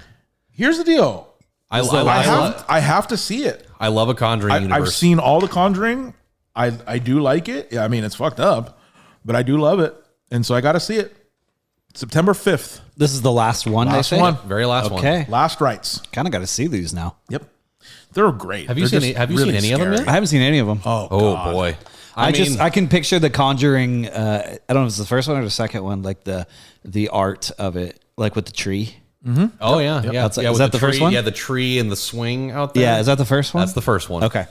A: Here's the deal. I have to see it.
C: I love a Conjuring universe.
A: I've seen all the Conjuring. I do like it. Yeah, I mean, it's fucked up, but I do love it, and so I got to see it. September 5th.
B: This is the last one.
A: Last
B: they say?
A: one.
C: Very last one.
B: Okay.
A: Last Rites.
B: Kind of got to see these now.
A: Yep, they're great.
C: Have you
A: They're
C: seen
A: just
C: Have you
A: really
C: seen any of them
A: scary.
B: I haven't seen any of them.
A: Oh,
C: Oh
A: God.
C: boy.
B: I can picture the Conjuring. I don't know if it's the first one or the second one, like the art of it, like with the tree.
C: Oh yeah, yeah.
B: That's-
C: yeah
B: is
C: with
B: that the
C: tree,
B: first one?
C: Yeah, the tree and the swing out there.
B: Yeah, is that the first one?
C: That's the first one.
B: Okay.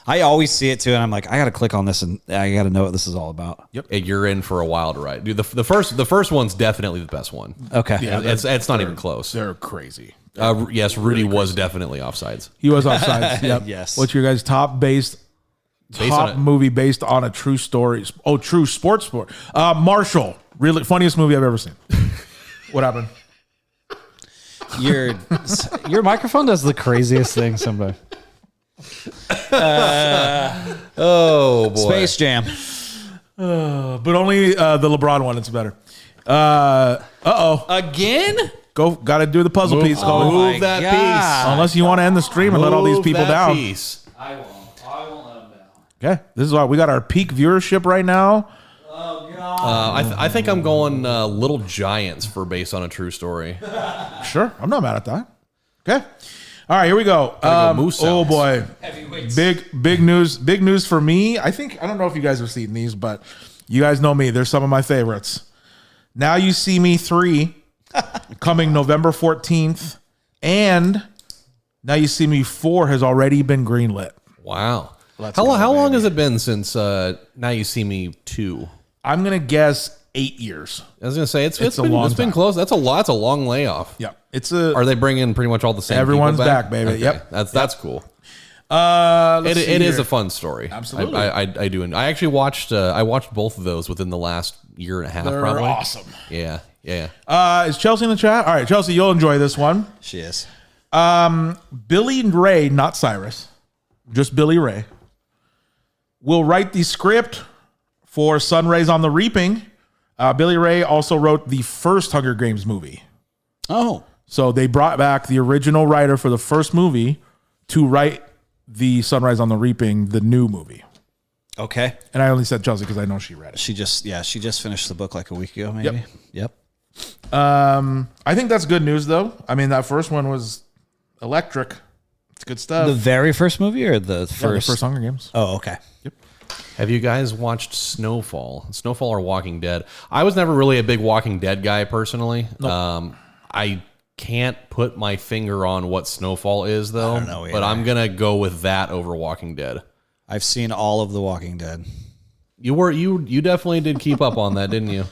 B: I always see it too, and I'm like, I got to click on this, and I got to know what this is all about.
A: Yep.
C: And you're in for a wild ride, dude. The first one's definitely the best one.
B: Okay.
A: Yeah,
C: It's not even close.
A: They're crazy.
C: Yes, Rudy was definitely offsides.
A: He was offsides. Yep.
B: Yes.
A: What's your guys' top
C: on it.
A: movie based on a true story? Oh, true sport. Marshall. Really funniest movie I've ever seen. What happened?
B: Your microphone does the craziest thing sometimes.
C: Oh boy.
B: Space Jam.
A: But only the LeBron one. It's better.
B: Again?
A: Got to do the puzzle piece. Colin.
B: my
C: Move that
B: God.
A: Unless you want to end the stream and let all these
C: Move
A: people
C: that
A: down.
C: piece.
B: I won't let them down.
A: Okay, this is why we got our peak viewership right now.
B: Oh, God.
C: I think I'm going Little Giants for based on a true story.
A: Sure, I'm not mad at that. Okay, all right, here we go.
C: Gotta go Moose
A: Oh
C: Sounds.
A: boy,
B: Heavyweights.
A: big news for me. I don't know if you guys have seen these, but you guys know me. They're some of my favorites. Now You See Me 3 coming November 14th, and Now You See Me 4 has already been greenlit.
C: Wow.
A: Let's
C: How
A: go,
C: long
A: baby.
C: has it been since Now You See Me 2?
A: I'm gonna guess 8 years.
C: I was gonna say it's
A: a long
C: been
A: time.
C: close. That's a lot. That's a long layoff.
A: Yeah, it's a.
C: Are they bringing pretty much all the same?
A: Everyone's
C: people
A: back, baby.
C: Okay.
A: Yep.
C: That's cool.
A: Let's see
C: It is
A: here.
C: a fun story.
A: Absolutely.
C: I do. And I actually watched. I watched both of those within the last year and a half.
A: They're
C: probably.
A: awesome.
C: Yeah.
A: Is Chelsea in the chat? All right, Chelsea, you'll enjoy this one.
B: She is.
A: Billy Ray, not Cyrus, just Billy Ray, will write the script for Sunrays on the Reaping. Billy Ray also wrote the first Hunger Games movie.
B: Oh.
A: So they brought back the original writer for the first movie to write the Sunrise on the Reaping, the new movie.
B: Okay.
A: And I only said Chelsea because I know she read it.
B: She just finished the book like a week ago, maybe. Yep.
A: I think that's good news, though. I mean, that first one was electric. It's good stuff.
B: The very first movie or the
A: Yeah,
B: first?
A: the first Hunger Games.
B: Oh, okay.
C: Have you guys watched Snowfall? Snowfall or Walking Dead? I was never really a big Walking Dead guy personally. I can't put my finger on what Snowfall is though.
B: I don't know
C: but
B: either.
C: I'm gonna go with that over Walking Dead.
B: I've seen all of The Walking Dead.
C: You definitely did keep up on that, didn't you?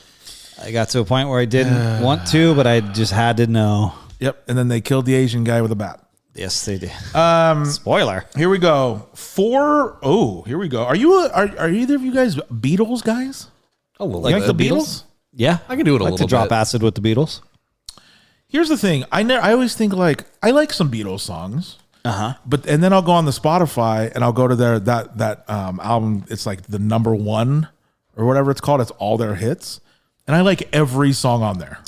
B: I got to a point where I didn't want to, but I just had to know.
A: Yep. And then they killed the Asian guy with a bat.
B: Yes, they did. Spoiler.
A: Here we go. Here we go. Are either of you guys Beatles guys?
C: A little
A: You like
C: bit.
A: the Beatles?
B: Yeah,
C: I can do it a
B: like
C: little
B: to drop
C: bit.
B: acid with the Beatles.
A: Here's the thing. I always think like I like some Beatles songs. But and then I'll go on the Spotify and I'll go to their that album. It's like the number one or whatever it's called. It's all their hits, and I like every song on there.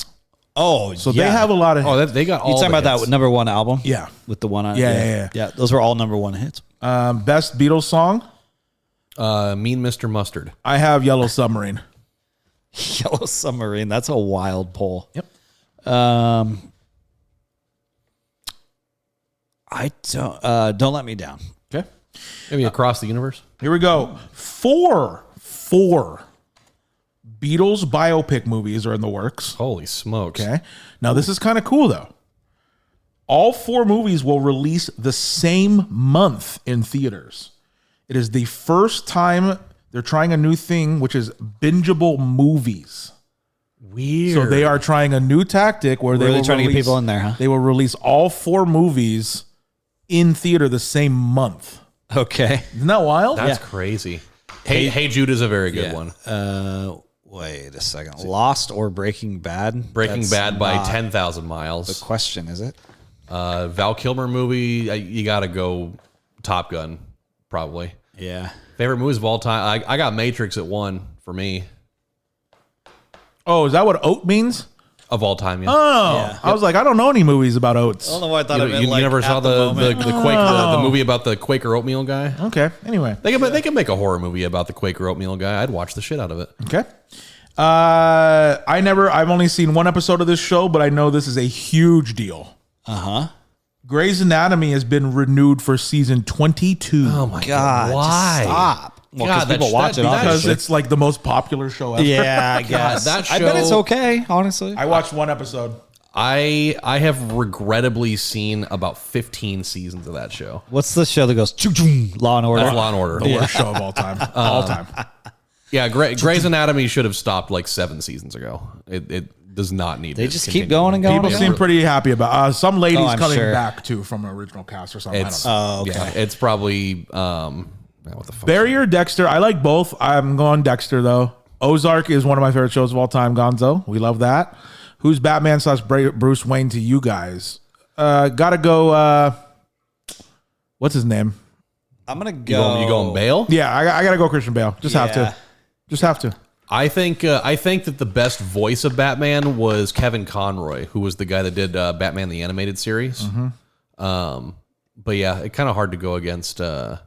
B: Oh,
A: So they have a lot of hits.
C: Oh, they got all.
B: You talking
C: the
B: about
C: hits.
B: that number one album?
A: Yeah.
B: With the one on
A: Yeah.
B: those were all number one hits.
A: Best Beatles song?
C: Mean Mr. Mustard.
A: I have Yellow Submarine.
B: Yellow Submarine. That's a wild poll.
A: Yep.
B: I don't let me down.
A: Okay.
C: Maybe Across the Universe.
A: Here we go. Four Beatles biopic movies are in the works.
C: Holy smokes.
A: Okay. Now, this is kind of cool, though. All 4 movies will release the same month in theaters. It is the first time they're trying a new thing, which is bingeable movies.
C: Weird.
A: So they are trying a new tactic where
B: Really
A: will
B: trying to get
A: release-
B: people in there, huh?
A: They will release all 4 movies in theater the same month.
B: Okay.
A: Isn't that wild?
C: That's crazy. Hey Jude is a very good one.
B: Wait a second. Lost or Breaking Bad?
C: Breaking
B: That's
C: Bad by
B: not
C: 10,000
B: the
C: miles.
B: question, is it?
C: Val Kilmer movie, you got to go Top Gun, probably.
B: Yeah.
C: Favorite movies of all time? I got Matrix at 1 for me.
A: Oh, is that what oat means?
C: Of all time, yeah.
A: Oh,
B: Yeah.
A: I was like, I don't know any movies about oats.
B: I don't know why I thought
C: You never saw the movie about the Quaker oatmeal guy?
A: Okay. Anyway.
C: They could make a horror movie about the Quaker oatmeal guy. I'd watch the shit out of it.
A: Okay. I've only seen 1 episode of this show, but I know this is a huge deal.
B: Uh-huh.
A: Grey's Anatomy has been renewed for season 22.
C: Oh my
B: God,
C: why?
B: just stop. Well,
C: God,
B: because people watch it,
A: because
B: obviously.
A: it's like the most popular show ever.
B: Yeah, I guess.
C: that
B: I bet it's
C: show-
B: okay, honestly.
A: I watched 1 episode.
C: I have regrettably seen about 15 seasons of that show.
B: What's the show that goes choo-choo, Law and Order?
C: That's Law and Order.
A: The worst show of all time. All time.
C: Yeah, Grey's Anatomy should have stopped like 7 seasons ago. It does not need.
B: They
C: to
B: just
C: continue.
B: keep going and going.
A: People
B: and
A: seem
B: going.
A: pretty happy about some ladies
B: I'm
A: coming
B: sure.
A: back too from an original cast or something.
C: It's
A: I don't know.
B: okay.
C: yeah, it's probably what the fuck?
A: Barry or Dexter? I like both. I'm going Dexter though. Ozark is one of my favorite shows of all time. Gonzo, we love that. Who's Batman / Bruce Wayne to you guys? Gotta go. What's his name?
B: I'm going to go.
C: You going Bale?
A: Yeah, I gotta go Christian Bale. Just have to. Just have to.
C: I think that the best voice of Batman was Kevin Conroy, who was the guy that did Batman the Animated Series. But yeah, it's kind of hard to go against.
A: Ooh,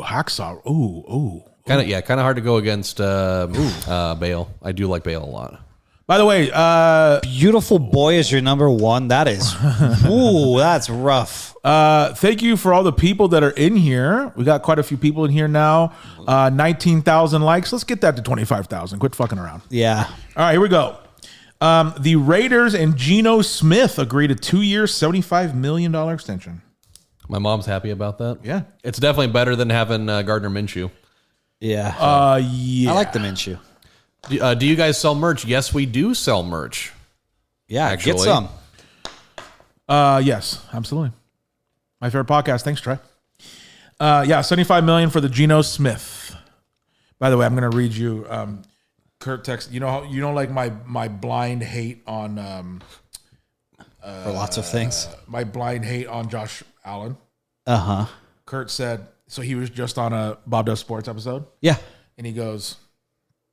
A: Hacksaw. Ooh.
C: Kind of hard to go against Bale. I do like Bale a lot.
A: By the way,
B: Beautiful Boy is your number 1. That is, ooh, that's rough.
A: thank you for all the people that are in here. We got quite a few people in here now. 19,000 likes. Let's get that to 25,000. Quit fucking around.
B: Yeah.
A: All right, here we go. The Raiders and Geno Smith agreed a 2-year, $75 million extension.
C: My mom's happy about that.
A: Yeah.
C: It's definitely better than having Gardner Minshew.
B: Yeah.
A: Yeah.
B: I like the Minshew.
C: Do you guys sell merch? Yes, we do sell merch.
B: Yeah,
C: Actually.
B: get some.
A: Yes, absolutely. My favorite podcast. Thanks, Trey. Yeah, $75 million for the Geno Smith. By the way, I'm going to read you Kurt text. You know, like my blind hate on
B: For lots of things.
A: my blind hate on Josh Allen.
B: Uh-huh.
A: Kurt said, so he was just on a Bob Does Sports episode,
B: Yeah.
A: and he goes,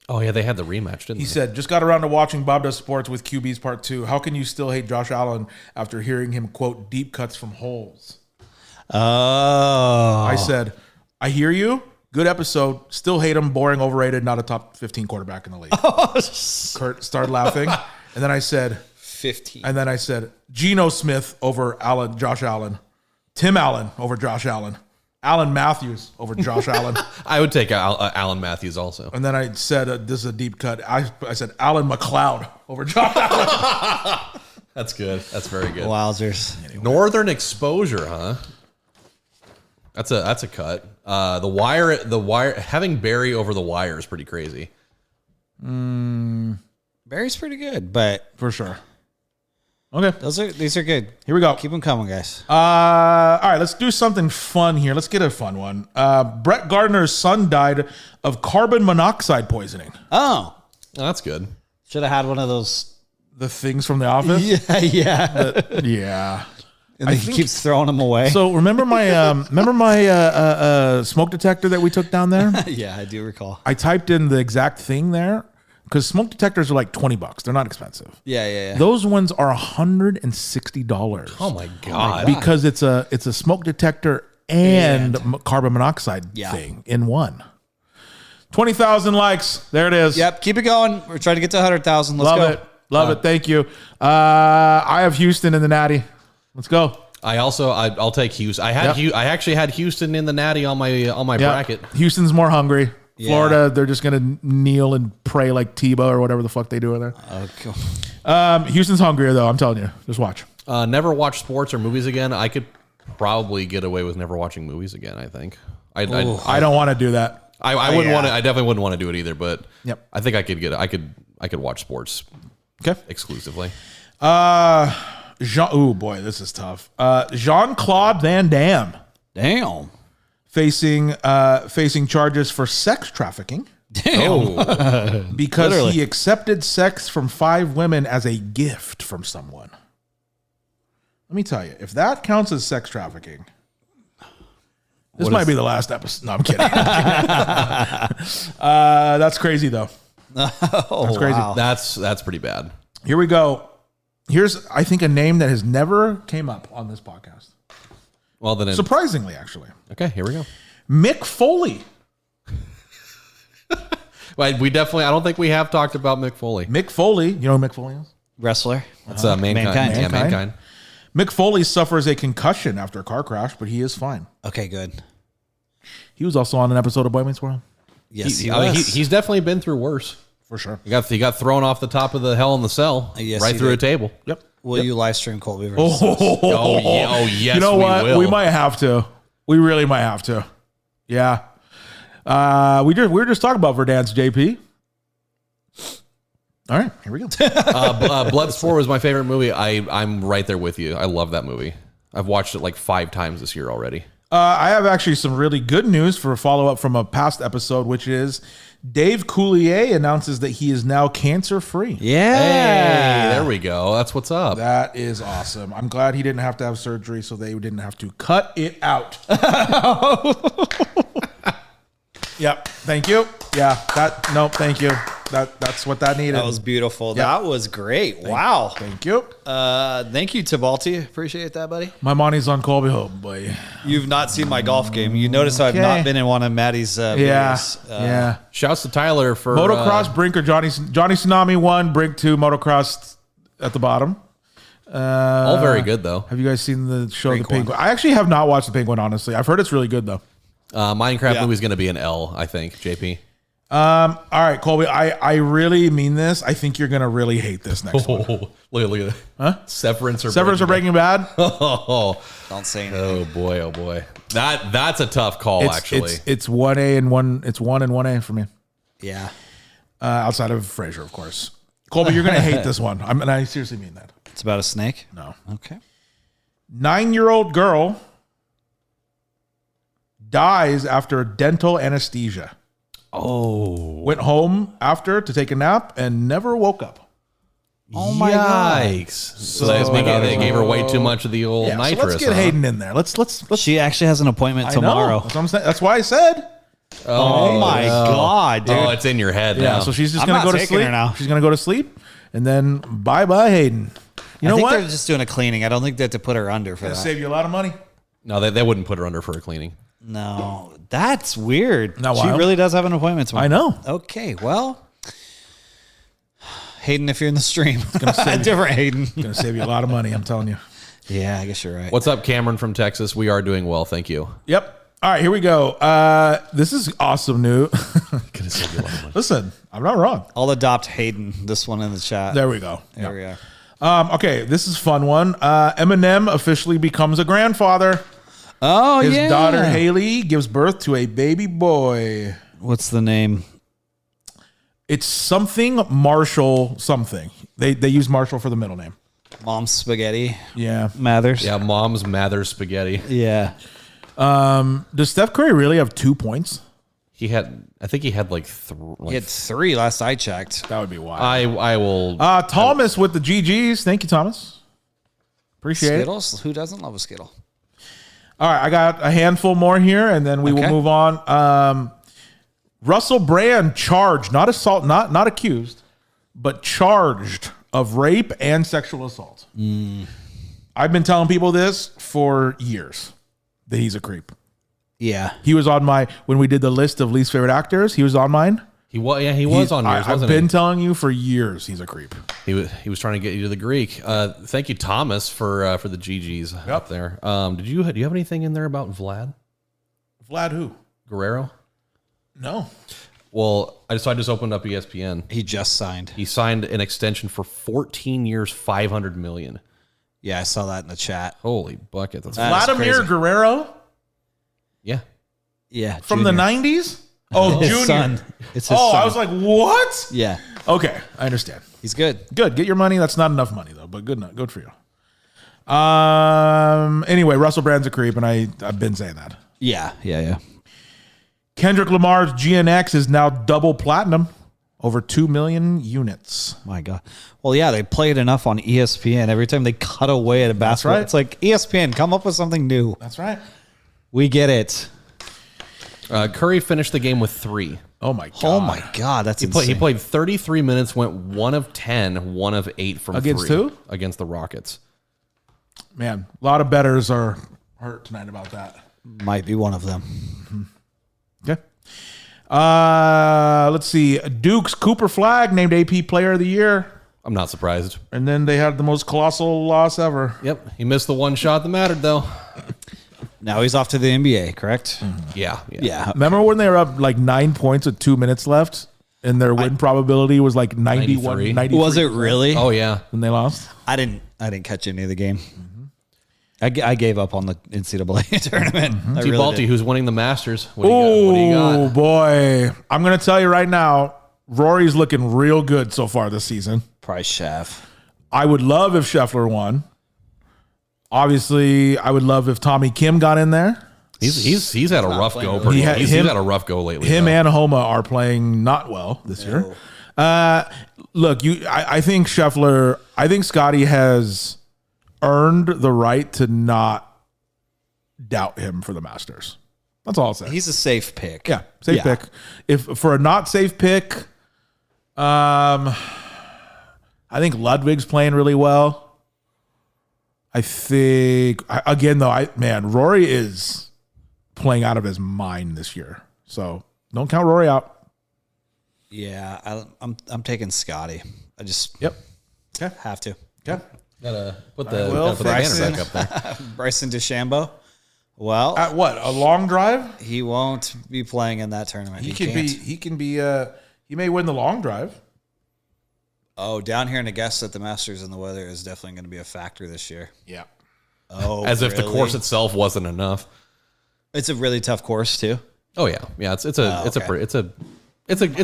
C: Oh yeah, they had the rematch, didn't
A: he
C: they?
A: said, just got around to watching Bob Does Sports with QB's Part 2. How can you still hate Josh Allen after hearing him quote deep cuts from holes?
B: Oh.
A: I said, I hear you. Good episode. Still hate him. Boring, overrated, not a top 15 quarterback in the league. Kurt started laughing. And then I said,
B: 15.
A: And then I said, Geno Smith over Josh Allen. Tim Allen over Josh Allen. Alan Matthews over Josh Allen.
C: I would take Alan Matthews also.
A: And then I said, this is a deep cut. I said, Alan McLeod over Josh Allen.
C: That's good. That's very good.
B: Wowzers.
C: Northern Exposure, huh? That's a cut. The wire having Barry over the wire is pretty crazy.
B: Barry's pretty good, but
A: For sure. Okay.
B: these are good.
A: Here we go.
B: Keep them coming, guys.
A: All right, let's do something fun here. Let's get a fun one. Brett Gardner's son died of carbon monoxide poisoning.
B: Oh.
C: Oh, that's good.
B: Should have had one of those.
A: The things from the office?
B: Yeah.
A: Yeah.
B: And then he keeps throwing them away.
A: So remember my smoke detector that we took down there?
B: yeah, I do recall.
A: I typed in the exact thing there. because smoke detectors are like $20. They're not expensive.
B: Yeah.
A: Those ones are $160.
C: Oh my god!
A: Because it's a smoke detector and carbon monoxide thing in one. 20,000 likes. There it is.
B: Yep. Keep it going. We're trying to get to 100,000. Let's go.
A: Love it. Thank you. I have Houston in the Natty. Let's go.
C: I'll take Houston. I actually had Houston in the Natty on my bracket.
A: Houston's more hungry.
B: Yeah.
A: Florida, they're just gonna kneel and pray like Tebow or whatever the fuck they do in there.
B: Okay.
A: Houston's hungrier though. I'm telling you. Just watch.
C: Never watch sports or movies again. I could probably get away with never watching movies again. I think. I
A: don't want to do that.
C: I wouldn't want to. I definitely wouldn't want to do it either. But
A: Yep.
C: I think I could get. I could watch sports.
A: Okay.
C: Exclusively.
A: Oh boy, this is tough. Jean-Claude Van Damme
B: Damn.
A: facing charges for sex trafficking
B: Damn.
A: because
B: Literally.
A: he accepted sex from 5 women as a gift from someone. Let me tell you, if that counts as sex trafficking, this might be the last episode. No, I'm kidding. That's crazy though. That's crazy.
B: Wow.
C: That's pretty bad.
A: Here we go. Here's, I think, a name that has never came up on this podcast.
C: Well, then.
A: Surprisingly, actually.
C: Okay, here we go.
A: Mick Foley.
C: Well, we definitely. I don't think we have talked about Mick Foley.
A: Mick Foley. You know who Mick Foley is?
B: Wrestler.
C: That's Mankind. Yeah, Mankind.
A: Mick Foley suffers a concussion after a car crash, but he is fine.
B: Okay, good.
A: He was also on an episode of Boy Meets World.
B: Yes, he was.
C: He's definitely been through worse.
A: For sure.
C: He got thrown off the top of the Hell in the Cell,
B: Yes,
C: right
B: he
C: through
B: did.
C: a table.
A: Yep.
B: Will you live stream Colby versus?
C: Oh yes.
A: You know what?
C: We will.
A: We might have to. We really might have to. Yeah. We were just talking about Verdansk, JP. All right, here we go.
C: Bloodsport was my favorite movie. I'm right there with you. I love that movie. I've watched it like 5 times this year already.
A: I have actually some really good news for a follow-up from a past episode, which is Dave Coulier announces that he is now cancer-free.
B: Yeah.
C: Hey, there we go. That's what's up.
A: That is awesome. I'm glad he didn't have to have surgery, so they didn't have to cut it out. Yep. Thank you. Yeah. Thank you. That's what that needed.
B: That was beautiful.
A: Yeah.
B: That was great. Wow.
A: Thank you.
B: Thank you, Tibalti. Appreciate that, buddy.
A: My money's on Colby Hope, boy.
B: You've not seen my golf game. You notice I've not been in one of Maddie's videos.
A: Yeah.
C: Shouts to Tyler for
A: Motocross, Brink or Johnny Tsunami 1, Brink 2, Motocross at the bottom.
C: all very good though.
A: Have you guys seen the show
B: Brink
A: The Penguin? I actually have not watched The Penguin, honestly. I've heard it's really good though.
C: Minecraft movie's going to be an L, I think. JP.
A: All right, Colby. I really mean this. I think you're gonna really hate this next one.
C: Look at that. Huh? Severance
A: or Breaking Bad?
C: Oh,
B: Don't say anything.
C: oh boy, oh boy. That's a tough call, actually.
A: It's 1A and 1. It's 1 and 1A for me.
B: Yeah.
A: Outside of Frasier, of course. Colby, you're gonna hate this one. And I seriously mean that.
B: It's about a snake?
A: No.
B: Okay.
A: 9-year-old girl dies after dental anesthesia.
C: Oh.
A: Went home after to take a nap and never woke up.
C: Oh my Yikes. So they gave her way too much of the old nitrous.
A: So let's get Hayden in there. Let's.
B: She actually has an appointment tomorrow.
A: That's what I'm saying. That's why I said.
B: Oh my God, dude.
C: Oh, it's in your head now.
A: Yeah, so she's just
B: I'm
A: going to
B: not
A: go to
B: taking
A: sleep.
B: her now.
A: She's going to go to sleep, and then bye-bye, Hayden. You know
B: I think
A: what?
B: they're just doing a cleaning. I don't think they have to put her under for that.
A: Save you a lot of money.
C: No, they wouldn't put her under for a cleaning.
B: No, that's weird.
A: Not
B: she
A: wild.
B: really does have an appointment tomorrow.
A: I know.
B: Okay, well, Hayden, if you're in the stream, different Hayden.
A: Going to save you a lot of money, I'm telling you.
B: Yeah, I guess you're right.
C: What's up, Cameron from Texas? We are doing well, thank you.
A: Yep. All right, here we go. This is awesome news.
C: Gonna save you a lot of money.
A: Listen, I'm not wrong.
B: I'll adopt Hayden. This one in the chat.
A: There we go.
B: There we are.
A: Okay, this is a fun one. Eminem officially becomes a grandfather.
B: Oh,
A: His
B: yeah.
A: daughter Haley gives birth to a baby boy.
B: What's the name?
A: It's something Marshall something. They use Marshall for the middle name.
B: Mom's Spaghetti
A: Yeah.
B: Mathers.
C: Yeah, Mom's Mathers Spaghetti.
B: Yeah.
A: Does Steph Curry really have 2 points?
C: I think he had like
B: He had 3 last I checked.
A: That would be wild.
C: I will.
A: Thomas with the GGs. Thank you, Thomas. Appreciate
B: Skittles? Who doesn't love a Skittle?
A: it. All right, I got a handful more here, and then we will
B: Okay.
A: move on. Russell Brand charged, not assault, not accused, but charged of rape and sexual assault. I've been telling people this for years, that he's a creep.
B: Yeah.
A: He was on when we did the list of least favorite actors, he was on mine.
C: He was on yours,
A: I've been telling you for years he's a creep.
C: He was trying to get you to the Greek. Thank you, Thomas, for the GGs up there. Do you have anything in there about Vlad?
A: Vlad who?
C: Guerrero?
A: No.
C: Well, I just opened up ESPN.
B: He just signed.
C: He signed an extension for 14 years, $500 million.
B: Yeah, I saw that in the chat.
C: Holy bucket! That's
A: Vladimir
B: crazy.
A: Guerrero?
C: Yeah.
B: Yeah.
A: From the 90s? Oh,
B: His
A: Junior.
B: son. It's his son.
A: I was like, what?
B: Yeah.
A: Okay, I understand.
B: He's good.
A: Good. Get your money. That's not enough money, though, but good for you. Anyway, Russell Brand's a creep, and I've been saying that.
B: Yeah.
A: Kendrick Lamar's GNX is now double platinum, over 2 million units.
B: My God. Well, yeah, they play it enough on ESPN. Every time they cut away at a basketball,
A: right.
B: it's like, ESPN, come up with something new.
A: That's right.
B: We get it.
C: Curry finished the game with 3.
A: Oh, my God.
B: Oh, my God. That's insane.
C: He played 33 minutes, went 1 of 10, 1 of 8 from
A: Against
C: 3.
A: who?
C: Against the Rockets.
A: Man, a lot of bettors are hurt tonight about that.
B: Might be one of them.
A: Okay. Let's see. Duke's Cooper Flagg named AP Player of the Year.
C: I'm not surprised.
A: And then they had the most colossal loss ever.
C: Yep. He missed the one shot that mattered, though.
B: Now he's off to the NBA, correct?
C: Yeah.
A: Remember when they were up like 9 points with 2 minutes left and their win probability was like 91,
C: 93.
A: 93?
B: Was it really?
C: Oh, yeah.
A: And they lost?
B: I didn't catch any of the game. I gave up on the NCAA tournament. I
C: T.
B: really
C: Balti,
B: did.
C: who's winning the Masters. What do you
A: Oh,
C: got?
A: boy. I'm going to tell you right now, Rory's looking real good so far this season.
B: Price Shaft.
A: I would love if Scheffler won. Obviously, I would love if Tommy Kim got in there.
C: He's had a rough go. He's had a rough go lately.
A: Him
C: though.
A: and Homa are playing not well this year. Look, I think Scheffler, I think Scotty has earned the right to not doubt him for the Masters. That's all I'll say.
B: He's a safe pick.
A: Yeah, safe pick. If for a not safe pick, I think Ludwig's playing really well. I think again though, Rory is playing out of his mind this year. So don't count Rory out.
B: Yeah, I'm taking Scotty. I just have to.
A: Okay.
C: Gotta put
A: will
C: the banner
B: Bryson.
C: back up there.
B: Bryson DeChambeau. Well,
A: At what? A long drive?
B: he won't be playing in that tournament. He can't.
A: He may win the long drive.
B: Oh, down here in Augusta at the Masters and the weather is definitely going to be a factor this year.
A: Yeah.
B: Oh,
C: As if the
B: really?
C: course itself wasn't enough.
B: It's a really tough course too.
C: Oh yeah. It's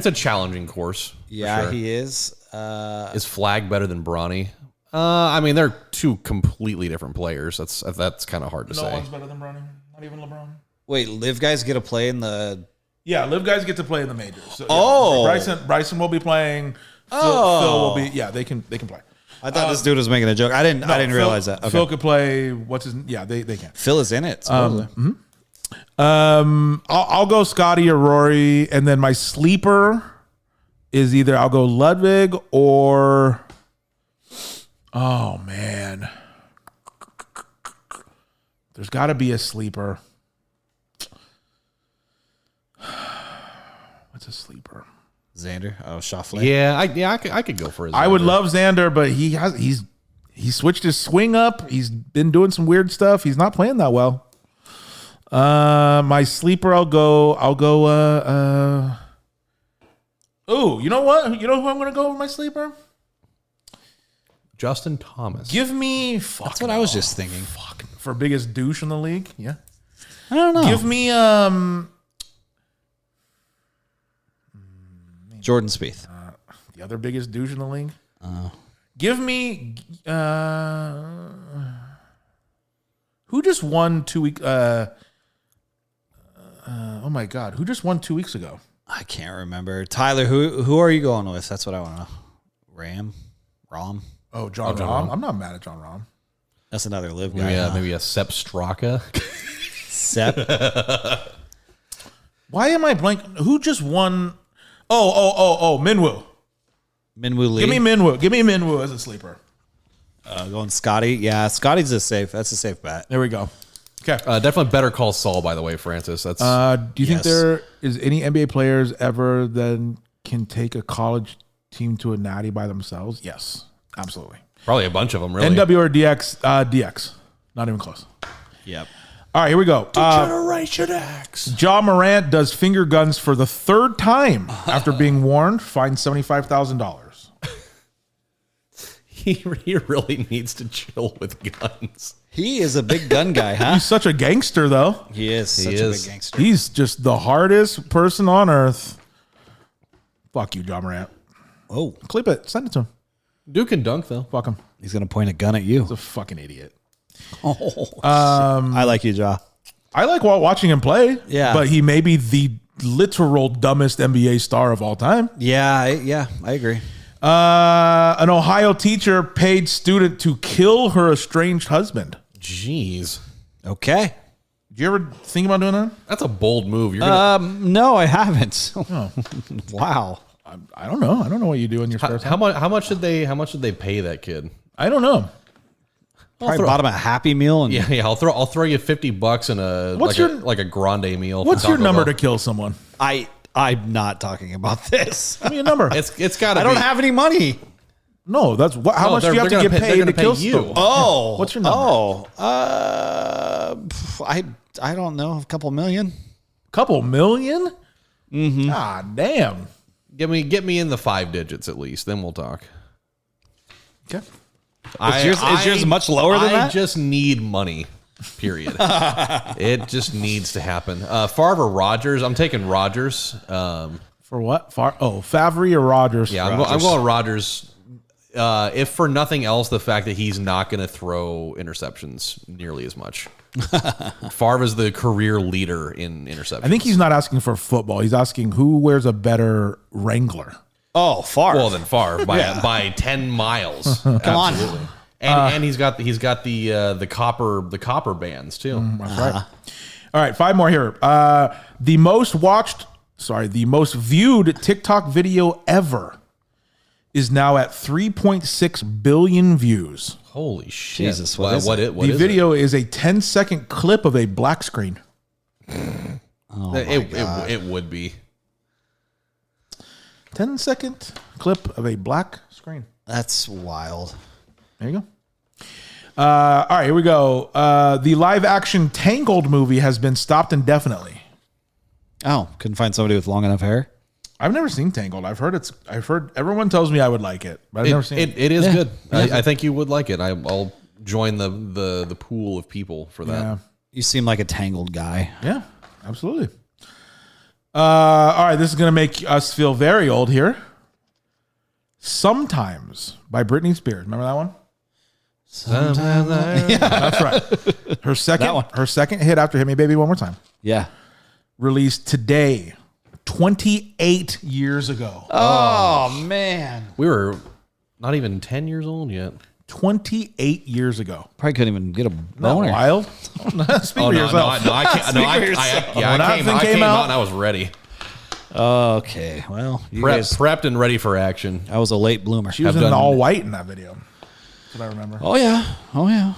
C: a challenging course. for
B: Yeah,
C: sure.
B: he is.
C: Is Flag better than Bronny? I mean, they're two completely different players. That's kind of hard to
A: No
C: say.
A: one's better than Bronny. Not even LeBron.
B: Wait, live guys get to play in the.
A: Yeah, live guys get to play in the majors. So,
B: Oh.
A: Bryson will be playing. Phil will be. Yeah, they can play.
B: I thought this dude was making a joke. I didn't realize that. Okay.
A: Phil could play. What's his? Yeah, they can.
B: Phil is in it. supposedly.
A: I'll go Scotty or Rory, and then my sleeper is either I'll go Ludwig or. Oh man, there's got to be a sleeper. What's a sleeper?
B: Xander. Oh, Schauffele.
C: Yeah, I could go for his.
A: I would love Xander, but he switched his swing up. He's been doing some weird stuff. He's not playing that well. My sleeper, I'll go. Oh, you know what? You know who I'm going to go with my sleeper?
C: Justin Thomas.
A: Give me.
B: That's what I was just thinking.
A: For biggest douche in the league. Yeah.
B: I don't know.
A: Give me.
B: Jordan Spieth.
A: The other biggest douche in the league. Give me. Who just won 2 weeks? Oh my God! Who just won 2 weeks ago?
B: I can't remember. Tyler, who are you going with? That's what I want to know. Rom?
A: Oh, John Rahm. I'm not mad at John Rahm.
B: That's another live guy.
C: Maybe a Sepp Straka.
B: Sep.
A: Why am I blank? Who just won? Oh, Minwoo.
B: Minwoo Lee.
A: Give me Minwoo as a sleeper.
B: Going Scotty. Yeah, Scotty's that's a safe bet.
A: There we go. Okay.
C: Definitely Better Call Saul, by the way, Francis. That's
A: Do you think
B: Yes.
A: there is any NBA players ever that can take a college team to a natty by themselves? Yes, absolutely.
C: probably a bunch of them, really.
A: NW or DX? DX. Not even close.
B: Yep.
A: All right, here we go.
C: Generation X.
A: Ja Morant does finger guns for the third time after being warned, fined $75,000.
C: He really needs to chill with guns.
B: He is a big gun guy, huh?
A: He's such a gangster, though.
B: He is such a big gangster.
A: He's just the hardest person on earth. Fuck you, Ja Morant.
B: Oh,
A: Clip it. Send it to him.
C: Duke can dunk, though.
A: Fuck him.
B: he's gonna point a gun at you.
A: He's a fucking idiot.
B: I like you, Ja.
A: I like watching him play.
B: Yeah.
A: But he may be the literal dumbest NBA star of all time.
B: Yeah, I agree.
A: An Ohio teacher paid student to kill her estranged husband.
C: Jeez.
B: Okay.
A: Did you ever think about doing that?
C: That's a bold move. You're gonna,
B: No, I haven't. Wow.
A: I don't know. I don't know what you do in your spare time.
C: how much did they pay that kid?
A: I don't know.
B: Probably bought him a Happy Meal and
C: Yeah. I'll throw you $50 in a
A: What's
C: a grande meal.
A: What's
C: from
A: your
C: Taco
A: number
C: Bell.
A: to kill someone?
B: I'm not talking about this.
A: Give me a number.
C: It's got to.
B: I don't have any money.
A: No, that's what. How
C: No,
A: much do you have to
C: they're
A: get
C: gonna pay-
A: paid
C: they're
A: to
C: gonna
A: kill
C: pay you.
A: someone?
B: Oh,
A: What's your number?
B: I don't know, a couple million.
A: Couple million? Mm-hmm. Ah, damn.
C: Get me in the 5 digits at least. Then we'll talk.
A: Okay.
B: Is yours much lower than that?
C: I just need money. Period. It just needs to happen. Favre or Rodgers? I'm taking Rodgers.
A: For what? Favre or Rodgers?
C: Yeah, I'm going Rodgers. If for nothing else, the fact that he's not going to throw interceptions nearly as much. Favre is the career leader in interceptions.
A: I think he's not asking for football. He's asking who wears a better Wrangler.
B: Oh, far.
C: well then Favre by 10 miles.
B: Come on.
C: And he's got the copper bands too.
A: That's right. All right, 5 more here. The most viewed TikTok video ever is now at 3.6 billion views.
C: Holy shit!
B: Jesus, what is it?
C: What
A: The
C: is
A: video is a 10-second clip of a black screen.
C: it would be.
A: 10-second clip of a black screen.
B: That's wild.
A: There you go. All right, here we go. The live-action Tangled movie has been stopped indefinitely.
B: Oh, couldn't find somebody with long enough hair?
A: I've never seen Tangled. I've heard everyone tells me I would like it, but I've never seen it.
C: It is good. I think you would like it. I'll join the pool of people for that.
A: Yeah.
B: You seem like a Tangled guy.
A: Yeah, absolutely. All right, this is going to make us feel very old here. Sometimes by Britney Spears. Remember that one? That's right. Her second hit after Hit Me Baby One More Time.
B: Yeah.
A: Released today, 28 years ago.
B: Oh, man.
C: We were not even 10 years old yet.
A: 28 years ago.
B: Probably couldn't even get a
A: Isn't that
B: boner.
A: wild? Speak for yourself.
C: I can't. I came out and I was ready.
B: Okay. Well, you guys,
C: Prepped and ready for action.
B: I was a late bloomer.
A: She was in all white in that video. That's what I remember.
B: Oh, yeah.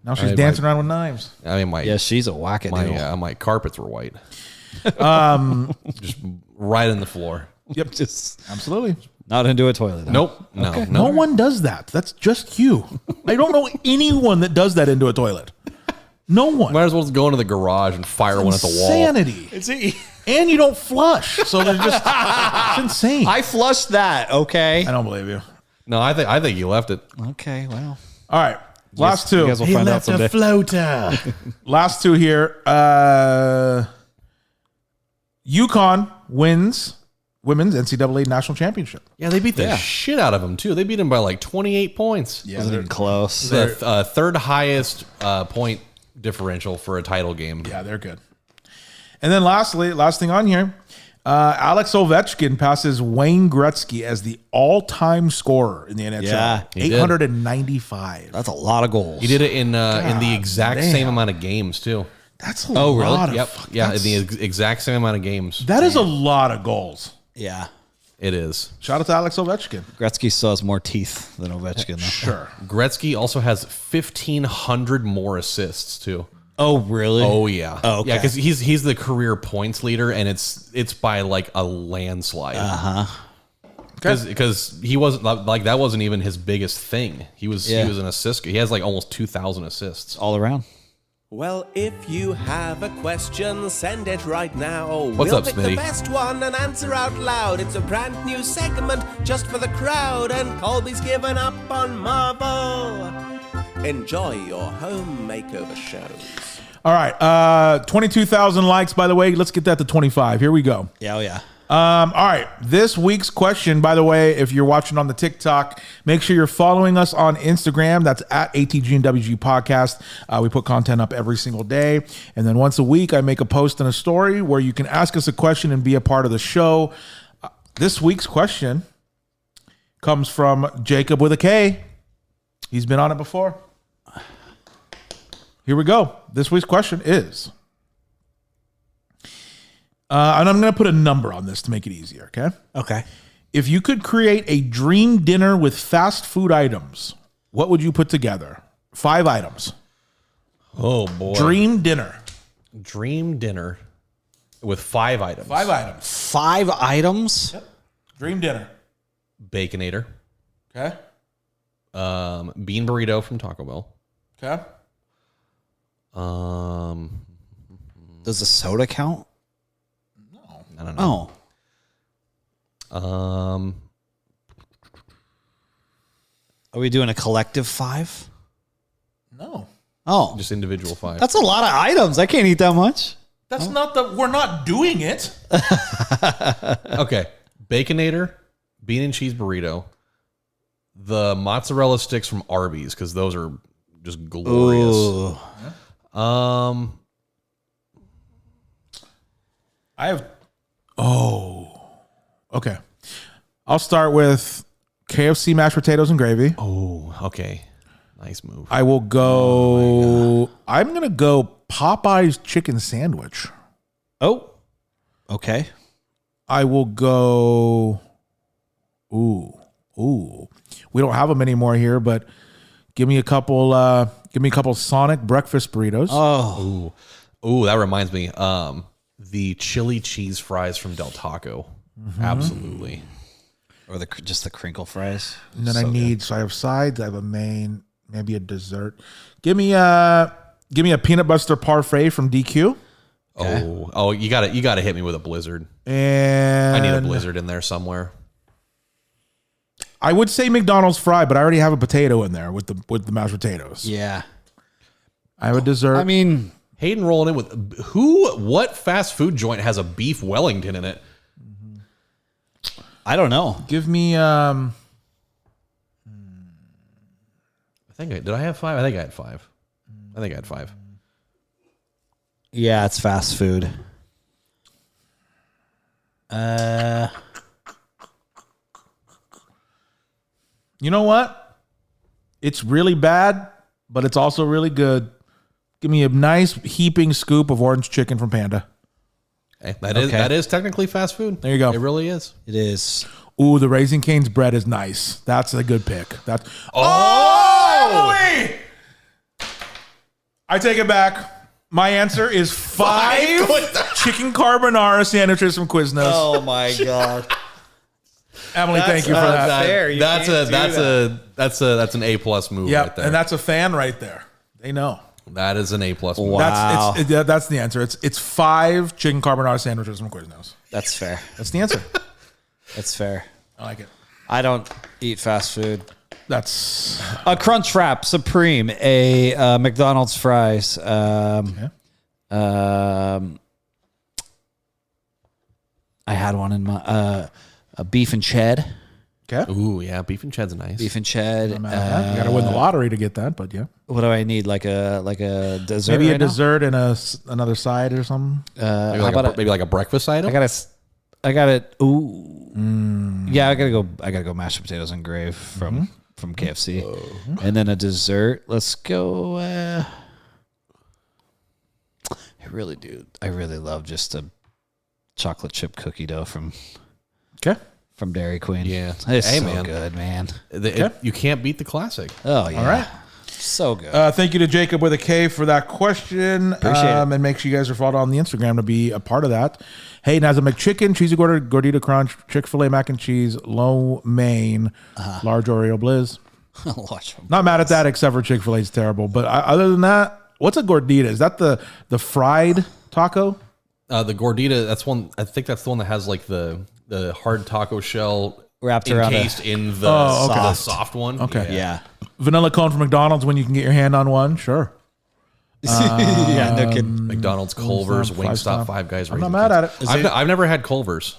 A: Now she's dancing around with knives.
C: I mean,
B: Yeah, she's a wackadoo.
C: my carpets were white. Just right in the floor.
A: Yep.
B: Just
A: Absolutely.
B: not into a toilet. Huh?
C: Nope.
A: No one does that. That's just you. I don't know anyone that does that into a toilet. No one.
C: Might as well just go into the garage and fire one at the wall.
A: Insanity. And you don't flush. So they're just it's insane.
B: I flushed that. Okay.
A: I don't believe you.
C: No, I think you left it.
B: Okay. Well,
A: All right. Last two.
B: You guys will find out someday.
C: floater.
A: Last two here. UConn wins women's NCAA national championship.
C: Yeah, they beat the shit out of them too. They beat them by like 28 points.
A: Yeah,
B: wasn't even close.
C: The third highest point differential for a title game.
A: yeah, they're good. And then last thing on here, Alex Ovechkin passes Wayne Gretzky as the all-time scorer in the NHL.
B: Yeah,
C: he did.
A: 895.
B: That's a lot of goals.
C: He did it in the exact
A: damn.
C: same amount of games too.
A: That's a lot of
C: the exact same amount of games.
A: That is a lot of goals.
B: Yeah.
C: It is.
A: Shout out to Alex Ovechkin.
B: Gretzky still has more teeth than Ovechkin. Though.
A: Sure.
C: Gretzky also has 1,500 more assists too.
B: Oh, really?
C: Oh yeah.
B: Oh, okay.
C: Yeah, because he's the career points leader, and it's by like a landslide. Because he wasn't like that wasn't even his biggest thing. He was an assist. He has like almost 2,000 assists
B: All around.
D: Well, if you have a question, send it right now.
C: What's
D: we'll
C: up,
D: pick
C: Smitty?
D: the best one and answer out loud. It's a brand new segment just for the crowd, and Colby's given up on Marvel. Enjoy your home makeover shows.
A: All right. 22,000 likes, by the way. Let's get that to 25. Here we go.
B: Yeah, oh yeah.
A: All right. This week's question, by the way, if you're watching on the TikTok, make sure you're following us on Instagram. That's at ATG and WG Podcast. We put content up every single day. And then once a week, I make a post and a story where you can ask us a question and be a part of the show. This week's question comes from Jacob with a K. He's been on it before. Here we go. This week's question is... and I'm going to put a number on this to make it easier, okay?
B: Okay.
A: If you could create a dream dinner with fast food items, what would you put together? 5 items.
C: Oh boy.
A: Dream dinner.
C: Dream dinner with 5 items.
A: 5 items.
B: 5 items?
A: Yep. Dream dinner.
C: Baconator.
A: Okay.
C: Bean burrito from Taco Bell.
A: Okay.
B: Does the soda count?
C: I don't know.
B: Oh. Are we doing a collective 5?
A: No.
B: Oh.
C: Just individual 5.
B: That's a lot of items. I can't eat that much.
A: That's not the... We're not doing it.
C: Okay. Baconator, bean and cheese burrito, the mozzarella sticks from Arby's, because those are just glorious.
B: Ooh.
A: I have... Oh. Okay. I'll start with KFC mashed potatoes and gravy.
C: Oh, okay. Nice move.
A: I will go... I'm going to go Popeye's chicken sandwich.
B: Oh. Okay.
A: I will go... Ooh. We don't have them anymore here, but give me a couple Sonic breakfast burritos.
B: Oh.
C: Ooh, that reminds me. The chili cheese fries from Del Taco. Absolutely.
B: Or just the crinkle fries.
A: And then I have sides, I have a main, maybe a dessert. Give me a peanut butter parfait from DQ.
C: Okay. Oh, you gotta hit me with a blizzard.
A: And
C: I need a blizzard in there somewhere.
A: I would say McDonald's fry, but I already have a potato in there with the mashed potatoes.
B: Yeah.
A: I have a dessert.
C: I mean, Hayden rolling in with what fast food joint has a beef Wellington in it?
B: I don't know.
A: Give me
C: did I have 5? I think I had 5.
B: Yeah, it's fast food.
A: You know what? It's really bad, but it's also really good. Give me a nice heaping scoop of orange chicken from Panda.
C: Hey, that is technically fast food.
A: There you go.
C: It really is.
B: It is.
A: Ooh, the Raising Cane's bread is nice. That's a good pick. That's Emily! I take it back. My answer is 5 chicken carbonara sandwiches from Quiznos.
B: Oh my god.
A: Emily, thank you for that.
B: Fair.
C: That's an A+ move right there.
A: And that's a fan right there. They know.
C: That is an A+ move.
B: Wow.
A: That's the answer. It's 5 chicken carbonara sandwiches from Quiznos.
B: That's fair.
A: That's the answer.
B: That's fair.
A: I like it.
B: I don't eat fast food.
A: That's
B: A Crunchwrap Supreme, a McDonald's fries. I had one in my a beef and ched.
A: okay.
C: Ooh, yeah, beef and ched's nice.
B: Beef and ched.
A: You got to win the lottery to get that, but yeah.
B: What do I need? Like a dessert?
A: Maybe a
B: right now?
A: dessert and another side or something.
C: maybe like a breakfast item.
B: I got it. Ooh. Yeah, I gotta go mashed potatoes and gravy from KFC. And then a dessert. Let's go. I really do. I really love just a chocolate chip cookie dough from Dairy Queen.
C: Yeah.
B: It's
C: Hey,
B: so
C: man.
B: good, man.
C: You can't beat the classic.
B: Oh, yeah.
A: All right.
B: So good.
A: Thank you to Jacob with a K for that question.
B: Appreciate it.
A: And make sure you guys are followed on the Instagram to be a part of that. Hey, Naz, a McChicken, cheesy gordita crunch, Chick-fil-A mac and cheese, lo mein, large Oreo blizz.
B: Watch them.
A: Not mad at that, except for Chick-fil-A's terrible. But other than that, what's a gordita? Is that the fried taco?
C: The gordita, that's one. I think that's the one that has like the hard taco shell
B: Wrapped around
C: encased in the soft one.
A: Okay.
B: Yeah.
A: Vanilla cone from McDonald's when you can get your hand on one? Sure.
B: Yeah, no kidding.
C: McDonald's, Culver's,
A: Wingstop,
C: Wingstop, Five Guys.
A: I'm
C: Raising
A: not mad
C: Cane's.
A: at it.
C: I've never had Culver's,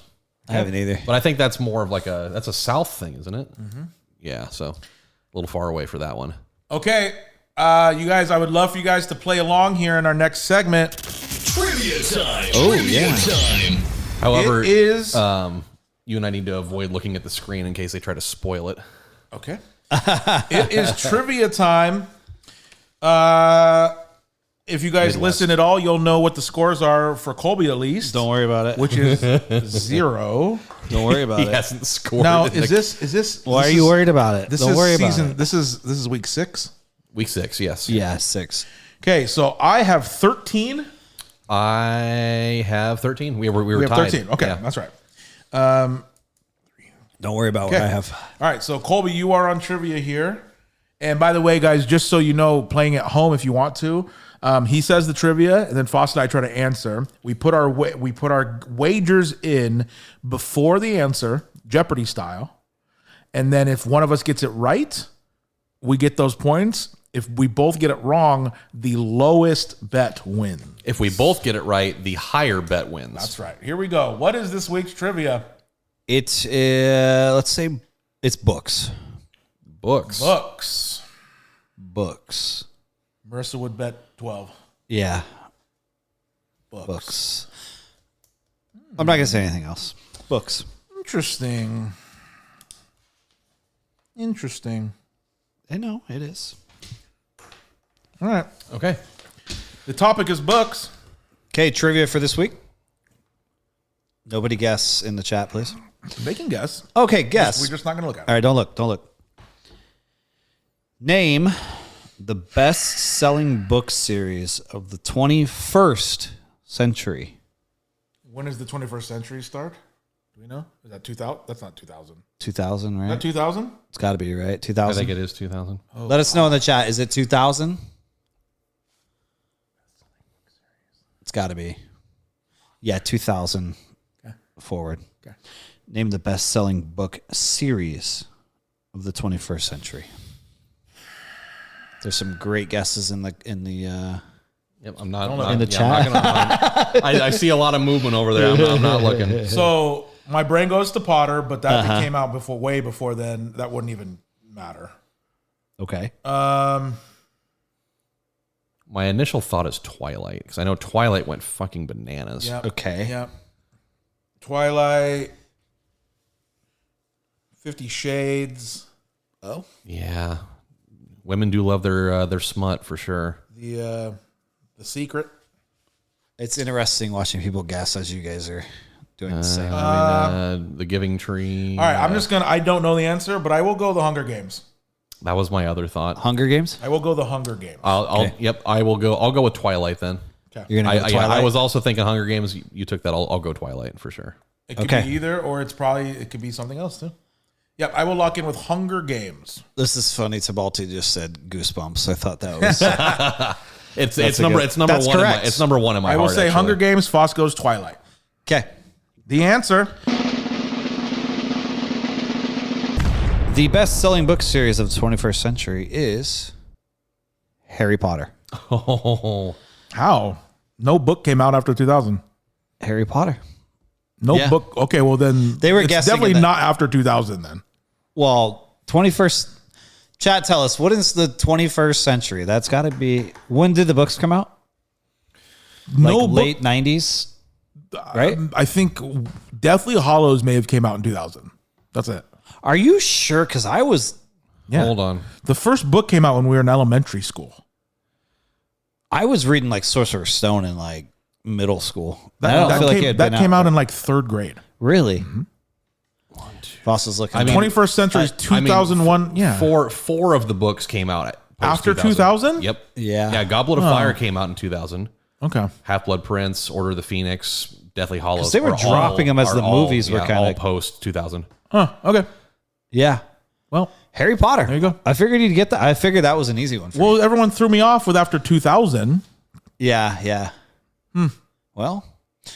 B: I haven't either.
C: but I think that's more of like that's a South thing, isn't it? Mm-hmm. Yeah, so a little far away for that one.
A: Okay. You guys, I would love for you guys to play along here in our next segment.
E: Trivia time.
B: Oh,
E: Trivia
B: yeah.
E: time.
C: However,
A: It is...
C: you and I need to avoid looking at the screen in case they try to spoil it.
A: Okay. It is trivia time. If you guys listen at all, you'll know what the scores are for Colby at least.
B: Don't worry about it.
A: Which is 0.
B: Don't worry about
C: He
B: it.
C: hasn't scored.
A: Now,
C: in
A: is this?
B: Why
A: this
B: are you
A: is-
B: worried about it?
A: This
B: Don't
A: is
B: worry
A: season.
B: about it.
A: This is week 6.
C: week 6? Yes.
B: Yeah, 6.
A: Okay, so I have 13.
C: I have 13. We were
A: We have
C: tied.
A: 13. Okay,
C: Yeah.
A: that's right.
B: Don't worry about
A: Okay.
B: what I have.
A: All right, so Colby, you are on trivia here. And by the way, guys, just so you know, playing at home if you want to, he says the trivia, and then Fost and I try to answer. We put our wagers in before the answer, Jeopardy style, and then if one of us gets it right, we get those points. If we both get it wrong, the lowest bet wins.
C: If we both get it right, the higher bet wins.
A: That's right. Here we go. What is this week's trivia?
B: It's, let's say, it's books.
C: Books.
B: Books.
A: Marissa would bet 12.
B: Yeah. Books. I'm not going to say anything else. Books.
A: Interesting.
B: I know, it is.
A: All right.
C: Okay.
A: The topic is books.
B: Okay, trivia for this week. Nobody guess in the chat, please.
A: They can guess.
B: Okay, guess.
A: We're just not going to look at it.
B: All right, don't look. Name the best-selling book series of the 21st century.
A: When does the 21st century start? Do we know? Is that 2000? That's not 2000.
B: 2000,
A: Is
B: right?
A: that 2000?
B: It's got to be, right?
C: I
B: 2000.
C: think it is 2000.
B: Let us know in the chat. Is it 2000? It's got to be. Yeah, 2000 forward.
A: Okay.
B: Name the best-selling book series of the 21st century. There's some great guesses in the
C: Yep, I'm not
B: In the
C: yeah, I'm not gonna- I see a lot of movement over there. I'm not looking.
A: So my brain goes to Potter, but that came out way before then. That wouldn't even matter.
B: Okay.
C: My initial thought is Twilight because I know Twilight went fucking bananas.
A: Yep.
B: Okay.
A: Yep. Twilight, 50 Shades. Oh.
C: Yeah, women do love their smut for sure.
A: The Secret.
B: It's interesting watching people guess as you guys are doing the same.
C: The Giving Tree.
A: All right, I don't know the answer, but I will go the Hunger Games.
C: That was my other thought.
B: Hunger Games?
A: I will go the Hunger Games.
C: Yep, I will go. I'll go with Twilight then.
A: Okay.
B: You're going to go Twilight?
C: I was also thinking Hunger Games. You took that. I'll go Twilight for sure.
A: It could
B: Okay.
A: be either, or it could be something else too. Yep, I will lock in with Hunger Games.
B: This is funny. Tabalti just said Goosebumps. I thought that was...
C: It's number
B: that's
C: one.
B: correct.
C: It's number one in my
A: I will
C: heart,
A: say
C: actually.
A: Hunger Games, Fost goes Twilight.
B: Okay.
A: The answer,
B: The best-selling book series of the 21st century is Harry Potter.
C: Oh,
A: how? No book came out after 2000.
B: Harry Potter.
A: No
B: Yeah.
A: book. Okay, well then
B: They were
A: it's
B: guessing
A: definitely
B: in that-
A: not after 2000 then.
B: Well, 21st... Chat, tell us, what is the 21st century? That's got to be... When did the books come out?
A: No
B: Like
A: book-
B: late 90s? Right?
A: I think Deathly Hollows may have came out in 2000. That's it.
B: Are you sure? Because I was...
A: Yeah.
C: hold on.
A: The first book came out when we were in elementary school.
B: I was reading like Sorcerer's Stone in like middle school.
A: That came out in like 3rd grade.
B: Really? Fost is looking.
A: 21st Century is 2001. Yeah.
C: Four of the books came out
A: After 2000?
C: Yep.
B: Yeah.
C: Yeah. Goblet of Fire came out in 2000.
A: Okay.
C: Half-Blood Prince, Order of the Phoenix, Deathly Hallows.
B: They were dropping them as the movies were kind
C: all
B: of
C: post 2000.
A: Huh. Okay.
B: Yeah.
A: Well,
B: Harry Potter.
A: There you go.
B: I figured you'd get that. I figured that was an easy one for you.
A: well, everyone threw me off with after 2000.
B: Yeah. Well,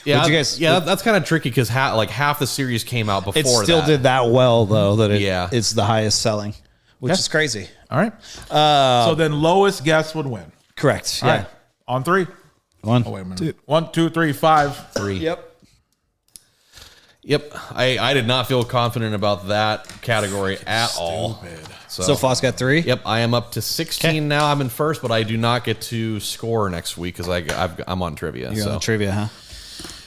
C: Yeah,
B: what'd you guys?
C: that's kind of tricky because half the series came out before
B: It still
C: that.
B: did that well though. That
C: Yeah.
B: it's the highest selling, which is crazy.
A: All right. So then lowest guess would win.
B: Correct.
A: All
B: Yeah.
A: right. On 3.
B: One.
A: Oh, wait a minute. 1, 2, 3, 5.
C: 3.
B: Yep.
C: I did not feel confident about that category at all.
B: So Fost got 3.
C: Yep, I am up to 16 now. I'm in first, but I do not get to score next week because I'm on trivia.
B: You're
C: so
B: on the trivia, huh?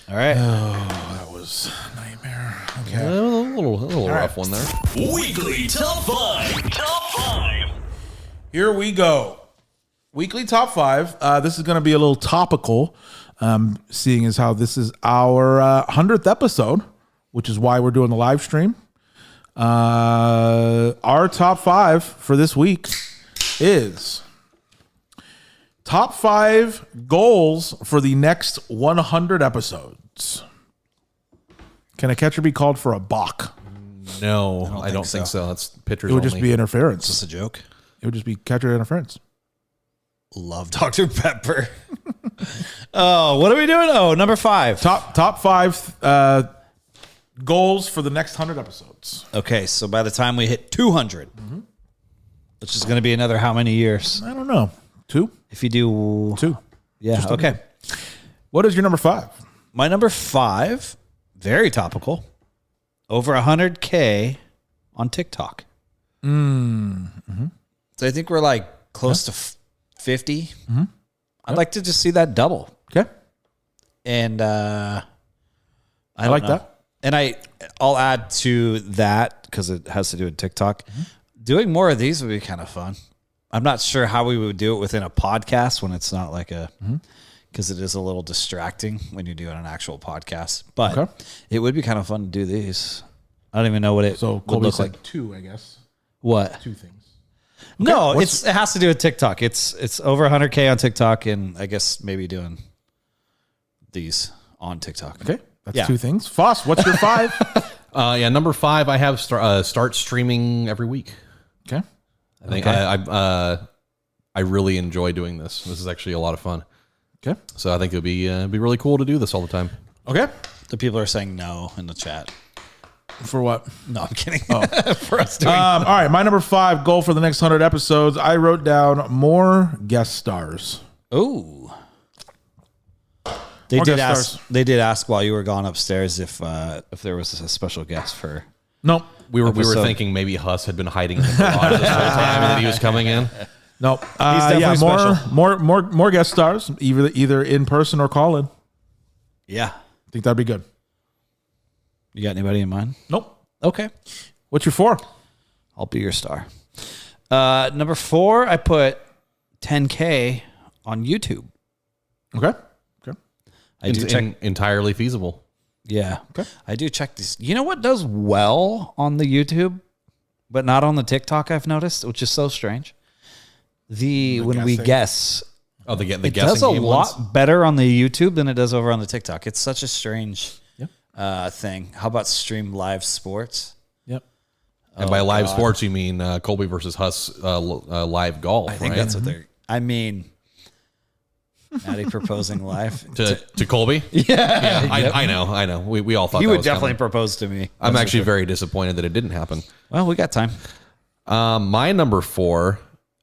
B: All right.
A: That was a nightmare. Okay.
C: a little rough one there.
E: Weekly Top 5. Top 5.
A: Here we go. Weekly top 5. This is going to be a little topical, seeing as how this is our 100th episode, which is why we're doing the live stream. Our top 5 for this week is top 5 goals for the next 100 episodes. Can a catcher be called for a balk?
C: No, I don't think so. That's pitchers
A: It would
C: only.
A: just be interference.
B: Just a joke.
A: It would just be catcher interference.
B: Love Dr. Pepper. Oh, what are we doing? Oh, number 5.
A: Top 5 goals for the next 100 episodes.
B: Okay, so by the time we hit 200, which is going to be another how many years?
A: I don't know. 2?
B: If you do
A: 2.
B: Yeah. Okay.
A: What is your number 5?
B: My number 5, very topical. Over 100K on TikTok. So I think we're like close to 50. I'd like to just see that double.
A: Okay.
B: And I
A: like that.
B: And I'll add to that because it has to do with TikTok. Doing more of these would be kind of fun. I'm not sure how we would do it within a podcast when it's not like a, because it is a little distracting when you do an actual podcast. But it would be kind of fun to do these. I don't even know what it would look like.
A: 2, I guess.
B: What?
A: 2 things.
B: No, it has to do with TikTok. It's over 100K on TikTok, and I guess maybe doing these on TikTok.
A: Okay. That's 2 things. Fost, what's your 5?
C: Number 5, I have start streaming every week.
A: Okay.
C: I think I really enjoy doing this. This is actually a lot of fun.
A: Okay.
C: So I think it would be really cool to do this all the time.
A: Okay.
B: The people are saying no in the chat.
A: For what?
B: No, I'm kidding. For us doing.
A: All right. My number 5 goal for the next 100 episodes. I wrote down more guest stars.
B: Ooh. They
A: More
B: did
A: guest
B: ask.
A: stars.
B: They did ask while you were gone upstairs if there was a special guest for.
A: Nope.
C: We were
B: Episode.
C: thinking maybe Huss had been hiding in the garage this whole time and that he was coming in.
A: Nope.
B: definitely special.
A: more guest stars, either in person or call in.
B: Yeah.
A: I think that'd be good.
B: You got anybody in mind?
A: Nope.
B: Okay.
A: What's your 4?
B: I'll be your star. Number 4, I put 10K on YouTube.
A: Okay. Okay.
B: I do check.
C: Entirely feasible.
B: Yeah.
A: Okay.
B: I do check these. You know what does well on the YouTube, but not on the TikTok, I've noticed, which is so strange? When we guess.
C: Oh, the
B: It
C: guessing
B: does a
C: game
B: lot
C: ones?
B: better on the YouTube than it does over on the TikTok. It's such a strange
A: Yep.
B: thing. How about stream live sports?
A: Yep.
C: And by live sports, you mean Colby versus Huss live golf,
B: I think
C: right?
B: that's what they're. I mean, Matty proposing live.
C: to Colby. Yeah, I know. We all thought
B: He
C: that
B: would
C: was
B: definitely
C: coming.
B: propose to me.
C: I'm actually very disappointed that it didn't happen.
B: Well, we got time.
C: My number 4,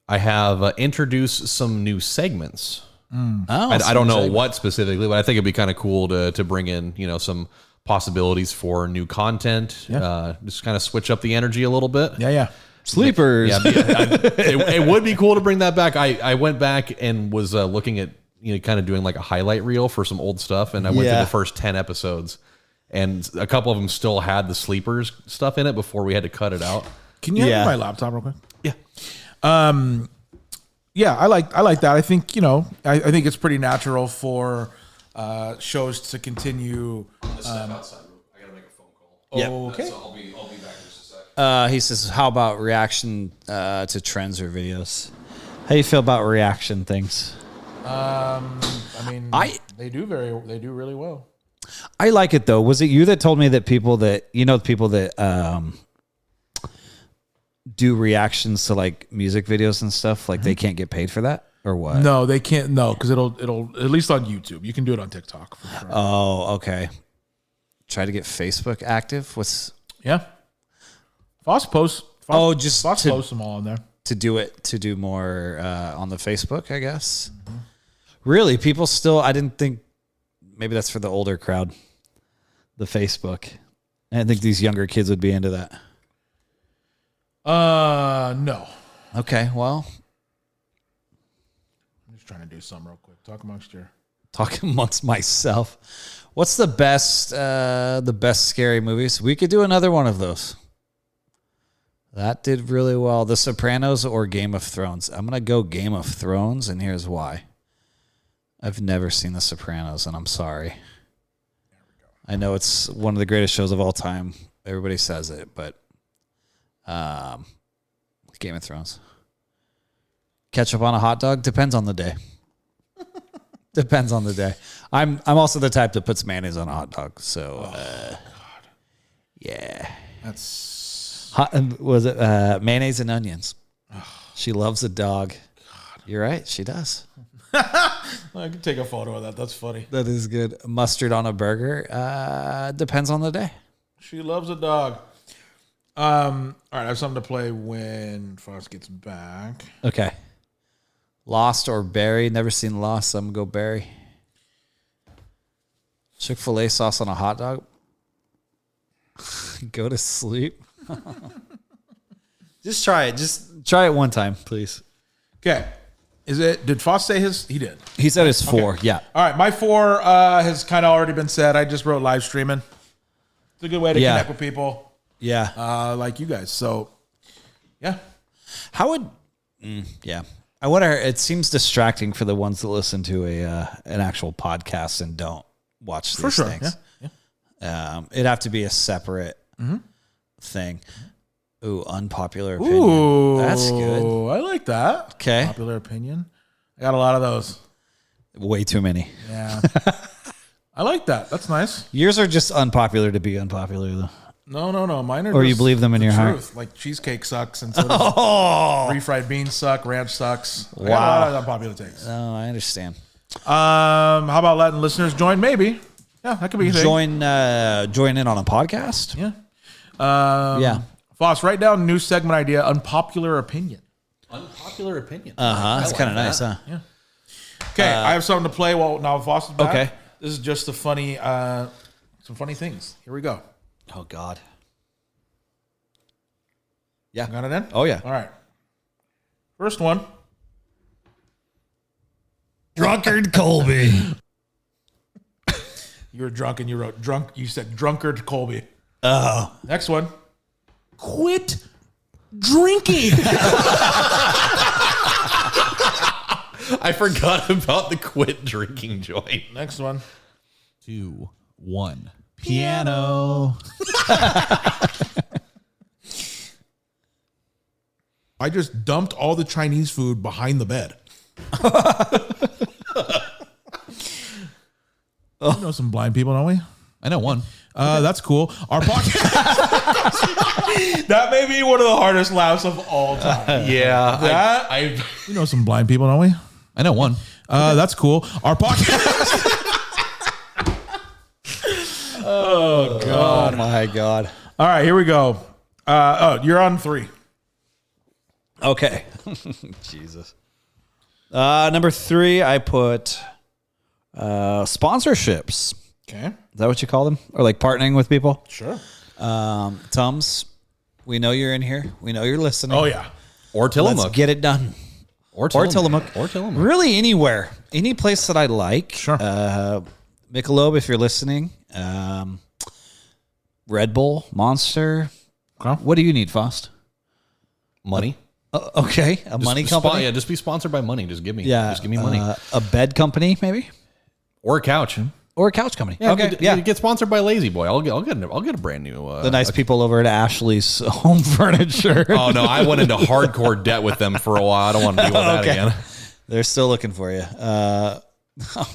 C: I have introduced some new segments.
B: Oh,
C: I don't know what specifically, but I think it'd be kind of cool to bring in some possibilities for new content. Just kind of switch up the energy a little bit.
A: Yeah.
B: Sleepers.
C: Yeah, it would be cool to bring that back. I went back and was looking at kind of doing like a highlight reel for some old stuff, and I went through the first 10 episodes, and a couple of them still had the sleepers stuff in it before we had to cut it out.
A: Can you have my laptop real quick?
C: Yeah.
A: Yeah, I like that. I think I think it's pretty natural for shows to continue.
C: Step outside. I gotta make a phone call.
B: Yeah.
A: Okay.
C: So I'll be back in just a sec.
B: He says, how about reaction to trends or videos? How do you feel about reaction things?
A: I mean, they do really well.
B: I like it though. Was it you that told me that people that do reactions to like music videos and stuff, like they can't get paid for that, or what?
A: No, they can't. No, because it'll at least on YouTube. You can do it on TikTok. For sure.
B: Oh, okay. Try to get Facebook active.
A: Yeah. Fost posts. Fost posts them all on there.
B: To do more on the Facebook, I guess. Mm-hmm. Really, people still. I didn't think. Maybe that's for the older crowd. The Facebook. I didn't think these younger kids would be into that.
A: No.
B: Okay, well.
A: I'm just trying to do something real quick. Talk amongst
B: myself. What's the best scary movies? We could do another one of those. That did really well. The Sopranos or Game of Thrones? I'm going to go Game of Thrones, and here's why. I've never seen The Sopranos, and I'm sorry. I know it's one of the greatest shows of all time. Everybody says it, but Game of Thrones. Ketchup on a hot dog? Depends on the day. Depends on the day. I'm also the type that puts mayonnaise on a hot dog. So, yeah.
A: That's
B: was it mayonnaise and onions? She loves a dog. God. You're right. She does.
A: I can take a photo of that. That's funny.
B: That is good. Mustard on a burger. Depends on the day.
A: She loves a dog. All right, I have something to play when Fost gets back.
B: Okay. Lost or Barry? Never seen Lost, so I'm going to go Barry. Chick-fil-A sauce on a hot dog? Go to sleep? Just try it. Just try it one time, please.
A: Okay. Did Fost say his? He did.
B: He said his 4,
A: okay.
B: Yeah.
A: All right, my 4 has kind of already been said. I just wrote live streaming. It's a good way to connect with people.
B: Yeah.
A: Like you guys. So, yeah.
B: How would... yeah. I wonder, it seems distracting for the ones that listen to an actual podcast and don't watch these things. Yeah. It'd have to be a separate thing. Ooh, unpopular opinion.
A: Ooh,
B: that's good.
A: I like that.
B: Okay.
A: Popular opinion. I got a lot of those.
B: Way too many.
A: Yeah. I like that. That's nice.
B: Yours are just unpopular to be unpopular, though.
A: No. Mine are
B: or you believe them in your
A: truth.
B: heart.
A: Like cheesecake sucks, and so does refried beans suck. Ranch sucks. I got a lot of unpopular takes.
B: Oh, I understand.
A: How about letting listeners join? Maybe. Yeah, that could be a thing.
B: Join in on a podcast.
A: Yeah.
B: Yeah.
A: Fost, write down new segment idea. Unpopular opinion.
C: Unpopular opinion.
B: That's kind of nice, huh?
A: Yeah. Okay, I have something to play while now Fost is back.
B: Okay.
A: This is just a funny, some funny things. Here we go.
B: Oh God. Yeah.
A: Got it in?
B: Oh yeah.
A: All right. First one.
B: Drunkard Colby.
A: You were drunk and you wrote drunk. You said drunkard Colby.
B: Oh.
A: Next one. Quit drinking.
C: I forgot about the quit drinking joint.
A: Next one.
C: 2, 1. Piano.
A: I just dumped all the Chinese food behind the bed. We know some blind people, don't we?
C: I know one.
A: That's cool. Our podcast. That may be one of the hardest laughs of all time.
C: Yeah.
A: You know some blind people, don't we?
C: I know one.
A: That's cool. Our podcast. Oh, God.
B: Oh my God.
A: All right, here we go. You're on 3.
B: Okay. Jesus. Number 3, I put sponsorships.
A: Okay.
B: Is that what you call them? Or like partnering with people?
A: Sure.
B: Tums, we know you're in here. We know you're listening.
A: Oh, yeah.
C: Or Tillamook.
B: Let's get it done.
C: Or
B: Tillamook.
C: Or Tillamook.
B: Really anywhere. Any place that I like.
A: Sure.
B: Michelob, if you're listening. Red Bull, Monster.
A: Okay.
B: What do you need, Fost?
C: Money.
B: Okay. A money company?
C: Yeah, just be sponsored by money. Just give me
B: Yeah.
C: Just give me money.
B: A bed company, maybe?
C: Or a couch.
B: Or a couch company.
C: Yeah,
B: Okay.
C: Get sponsored by Lazy Boy. I'll get a brand new.
B: The nice people over at Ashley's Home Furniture.
C: Oh no, I went into hardcore debt with them for a while. I don't want to deal with that again.
B: They're still looking for you.
C: Oh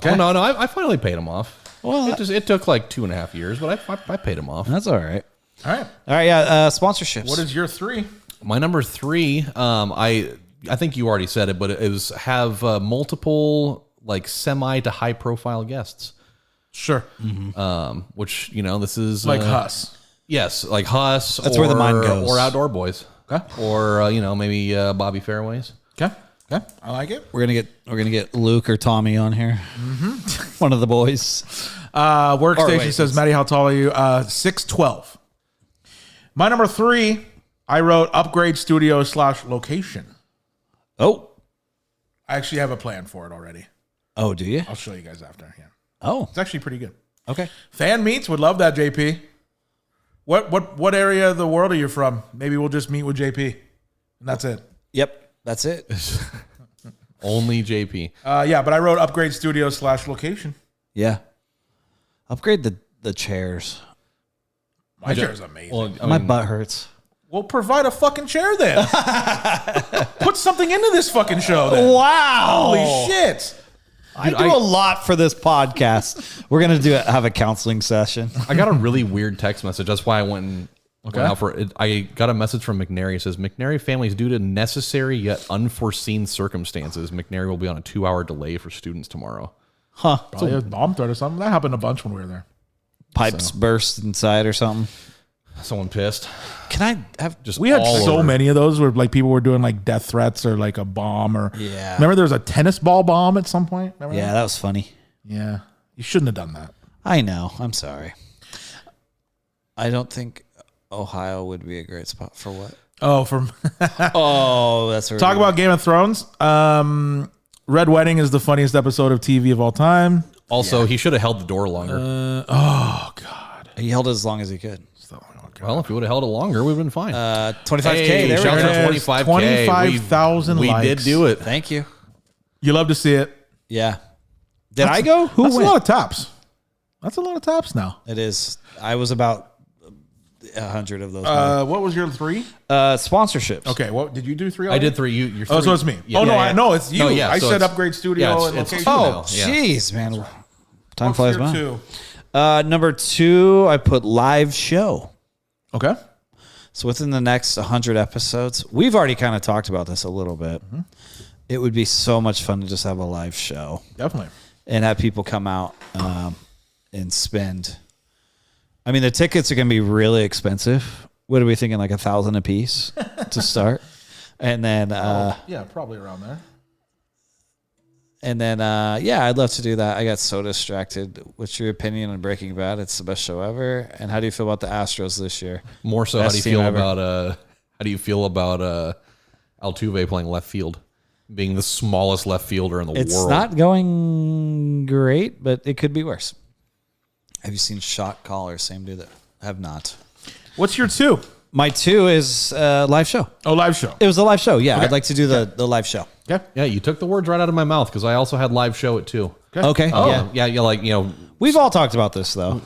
C: no, I finally paid them off.
B: Well,
C: it took like 2.5 years, but I paid them off.
B: That's all right.
A: All right.
B: All right. Yeah. Sponsorships.
A: What is your 3?
C: My number 3, I think you already said it, but it was have multiple like semi to high profile guests.
A: Sure.
C: Which this is
A: Like Huss.
C: Yes, like Huss.
B: That's where the mind goes.
C: Or Outdoor Boys.
A: Okay.
C: Or maybe Bobby Fairways.
A: Okay. Okay. I like it.
B: We're gonna get Luke or Tommy on here. One of the boys.
A: Workstation says, Matty, how tall are you? 6'12". My number 3, I wrote upgrade studio / location.
B: Oh.
A: I actually have a plan for it already.
B: Oh, do you?
A: I'll show you guys after. Yeah.
B: Oh.
A: It's actually pretty good.
B: Okay.
A: Fan meets, would love that, JP. What area of the world are you from? Maybe we'll just meet with JP. And that's it.
B: Yep. That's it.
C: Only JP.
A: Yeah, but I wrote upgrade studio / location.
B: Yeah. Upgrade the chairs.
A: My chair is amazing.
C: Well,
B: My butt hurts.
A: We'll provide a fucking chair then. Put something into this fucking show then.
B: Wow.
A: Holy shit.
B: I do a lot for this podcast. We're gonna have a counseling session.
C: I got a really weird text message. That's why I went out for it. I got a message from McNary. It says, McNary families, due to necessary yet unforeseen circumstances, McNary will be on a 2-hour delay for students tomorrow.
B: Huh?
A: Probably a bomb threat or something. That happened a bunch when we were there.
B: Pipes burst inside or something.
C: Someone pissed.
B: Can I have
C: Just
A: We had
C: all
A: so
C: over.
A: many of those where like people were doing like death threats or like a bomb or
B: Yeah.
A: Remember there was a tennis ball bomb at some point? Remember
B: Yeah, that was funny.
A: Yeah. You shouldn't have done that.
B: I know. I'm sorry. I don't think Ohio would be a great spot for what?
A: Oh, from
B: Oh, that's where
A: talk about Game of Thrones. Red Wedding is the funniest episode of TV of all time.
C: Also, he should have held the door longer.
A: Oh God.
B: He held it as long as he could.
C: Well, if he would have held it longer, we'd have been fine.
B: 25K.
C: Hey,
B: There we
C: shout
B: go.
C: out to 25K.
A: 25,000
C: We
A: likes.
C: did do it.
B: Thank you.
A: You love to see it.
B: Yeah. Did I go? Who
A: That's
B: went?
A: a lot of taps. That's a lot of taps now.
B: It is. I was about 100 of those.
A: What was your 3?
B: Sponsorships.
A: Okay, what did you do 3?
C: I
A: already?
C: did 3. You're
A: Oh,
C: 3.
A: so it's me.
C: Yeah,
A: oh no,
C: yeah,
A: I
C: yeah.
A: know it's you.
C: No, yeah,
A: I
C: so
A: said
C: it's-
A: upgrade studio
C: yeah,
A: and
C: it's
A: location.
C: two
B: Oh,
C: now, yeah.
B: jeez, man. Time
A: What's
B: flies
A: your
B: by.
A: 2?
B: Number 2, I put live show.
A: Okay.
B: So within the next 100 episodes, we've already kind of talked about this a little bit. It would be so much fun to just have a live show
A: Definitely.
B: and have people come out and spend. I mean, the tickets are going to be really expensive. What are we thinking? Like $1,000 a piece to start, and then
A: Yeah, probably around there.
B: yeah, I'd love to do that. I got so distracted. What's your opinion on Breaking Bad? It's the best show ever. And how do you feel about the Astros this year?
C: More so, how
B: Best
C: do you
B: team
C: feel
B: ever.
C: about Altuve playing left field, being the smallest left fielder in the
B: It's
C: world?
B: not going great, but it could be worse. Have you seen Shot Caller? Same dude that have not.
A: What's your 2?
B: My 2 is live show.
A: Oh, live show.
B: It was a live show. Yeah, I'd like to do the live show.
A: Okay.
C: Yeah, you took the words right out of my mouth because I also had live show at 2.
B: Okay.
C: Yeah, yeah, like
B: We've all talked about this though.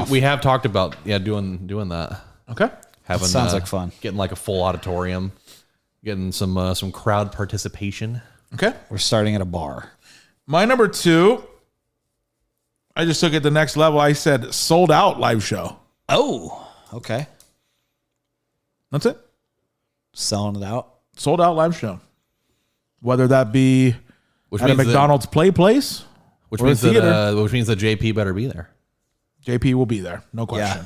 C: we have talked about doing that.
A: Okay.
C: Having
B: sounds like fun.
C: Getting like a full auditorium, getting some crowd participation.
A: Okay.
B: We're starting at a bar.
A: My number 2, I just took it the next level. I said sold out live show.
B: Oh, okay.
A: That's it.
B: Selling it out.
A: Sold out live show. Whether that be
C: Which
A: at a
C: means
A: McDonald's play place,
C: which
A: or a
C: means
A: theater.
C: that JP better be there.
A: JP will be there. No question.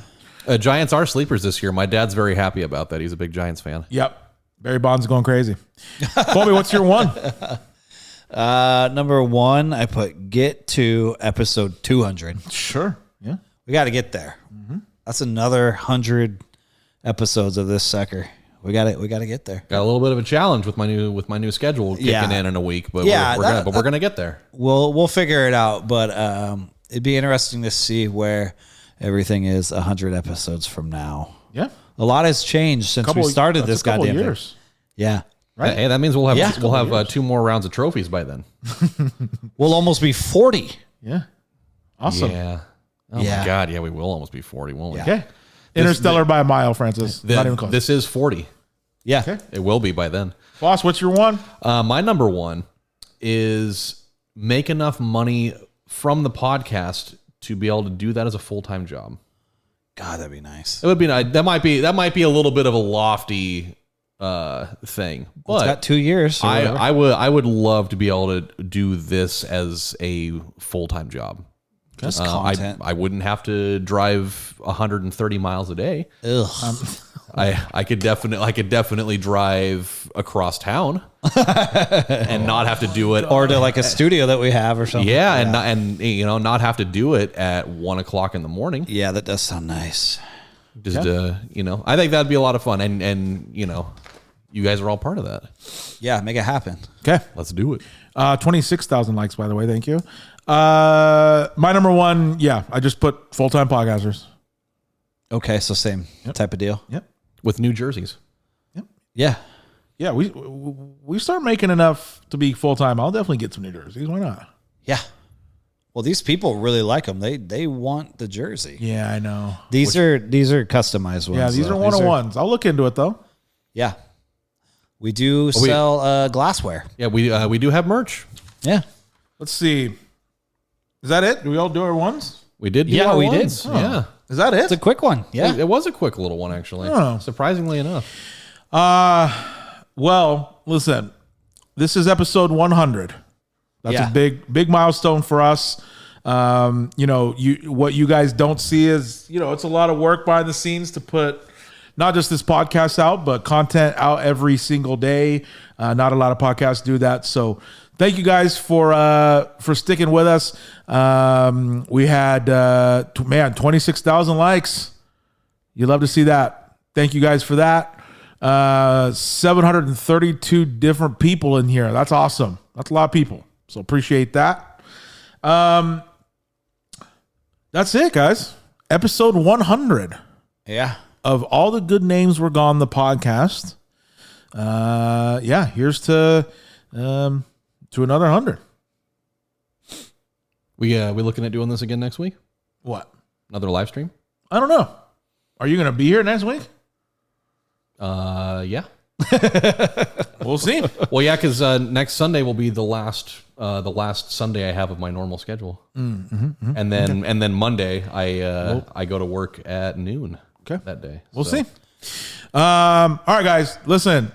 C: Giants are sleepers this year. My dad's very happy about that. He's a big Giants fan.
A: Yep. Barry Bonds going crazy. Colby, what's your 1?
B: Number 1, I put get to episode 200.
A: Sure. Yeah.
B: We got to get there. That's another 100 episodes of this sucker. We got to get there.
C: Got a little bit of a challenge with my new schedule kicking
B: Yeah.
C: in a week, but
B: Yeah,
C: we're gonna get there.
B: We'll figure it out, but it'd be interesting to see where everything is 100 episodes from now.
A: Yeah.
B: A lot has changed since we started
A: that's
B: this
A: a couple
B: goddamn thing.
A: years.
B: Yeah.
A: Right.
C: Hey, that means we'll have
B: Yeah.
C: 2 more rounds of trophies by then.
B: We'll almost be 40.
A: Yeah. Awesome.
C: Yeah. Oh
B: Yeah.
C: my God. Yeah, we will almost be 40, won't we?
B: Yeah.
A: Okay. Interstellar by a mile, Francis. Not even close.
C: This is 40.
B: Yeah.
A: Okay.
C: It will be by then.
A: Boss, what's your one?
C: My number one is make enough money from the podcast to be able to do that as a full-time job.
B: God, that'd be nice.
C: It would be nice. That might be a little bit of a lofty thing, but
B: It's got 2 years. or whatever.
C: I would love to be able to do this as a full-time job.
B: Just content.
C: I wouldn't have to drive 130 miles a day.
B: Ugh.
C: I could definitely drive across town and not have to do it,
B: Or to like a studio that we have or something.
C: yeah, and not have to do it at 1 o'clock in the morning.
B: Yeah, that does sound nice.
C: Just I think that'd be a lot of fun, and you guys are all part of that.
B: Yeah, make it happen.
A: Okay.
C: Let's do it.
A: 26,000 likes, by the way. Thank you. My number one, I just put full-time podcasters.
B: Okay, so same type of deal.
A: Yep.
C: With New Jerseys.
B: Yeah.
A: Yeah, we start making enough to be full-time. I'll definitely get some New Jerseys. Why not?
B: Yeah. Well, these people really like them. They want the jersey.
A: Yeah, I know.
B: These are customized ones.
A: Yeah, these
B: though.
A: are one-on-ones. I'll look into it, though.
B: Yeah. We do sell glassware.
C: Yeah, we do have merch.
B: Yeah.
A: Let's see. Is that it? Do we all do our ones?
C: We did. Do
B: Yeah,
C: our
B: we did.
C: ones.
A: Oh.
C: Yeah.
A: Is that it?
B: It's a quick one. Yeah.
C: It was a quick little one, actually.
A: Oh.
C: Surprisingly enough.
A: Well, listen. This is episode 100. That's
B: Yeah.
A: a big milestone for us. What you guys don't see is, it's a lot of work behind the scenes to put not just this podcast out, but content out every single day. Not a lot of podcasts do that. So thank you guys for sticking with us. We had 26,000 likes. You love to see that. Thank you guys for that. 732 different people in here. That's awesome. That's a lot of people. So appreciate that. That's it, guys. Episode 100
B: Yeah.
A: of All the Good Names Were Gone, the podcast. Here's to another 100.
C: We looking at doing this again next week?
A: What?
C: Another live stream?
A: I don't know. Are you going to be here next week?
C: Yeah.
A: We'll see.
C: Well, yeah, because next Sunday will be the last Sunday I have of my normal schedule, and then Monday I go to work at noon.
A: Okay.
C: That day.
A: We'll see. All right, guys, listen,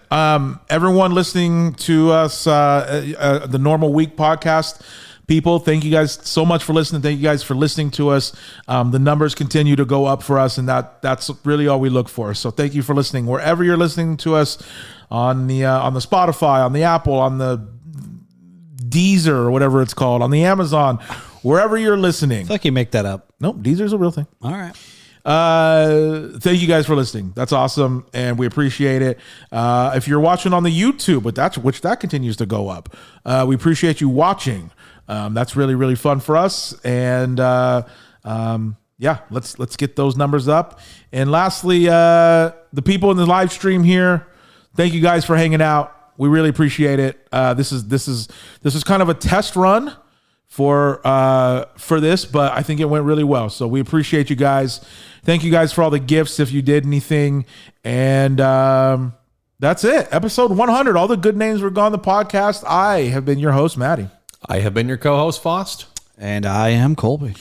A: everyone listening to us, the Normal Week podcast people, thank you guys so much for listening. Thank you guys for listening to us. The numbers continue to go up for us, and that's really all we look for. So thank you for listening wherever you're listening to us, on the Spotify, on the Apple, on the Deezer or whatever it's called, on the Amazon, wherever you're listening.
B: I feel like you make that up.
A: Nope, Deezer's a real thing.
B: All right.
A: Thank you guys for listening. That's awesome, and we appreciate it. If you're watching on the YouTube, which that continues to go up, we appreciate you watching. That's really, really fun for us, and let's get those numbers up. And lastly, the people in the live stream here, thank you guys for hanging out. We really appreciate it. This is kind of a test run for this, but I think it went really well. So we appreciate you guys. Thank you guys for all the gifts if you did anything. And that's it. Episode 100. All the Good Names Were Gone, the podcast. I have been your host, Matty.
C: I have been your co-host, Fost.
B: And I am Colby.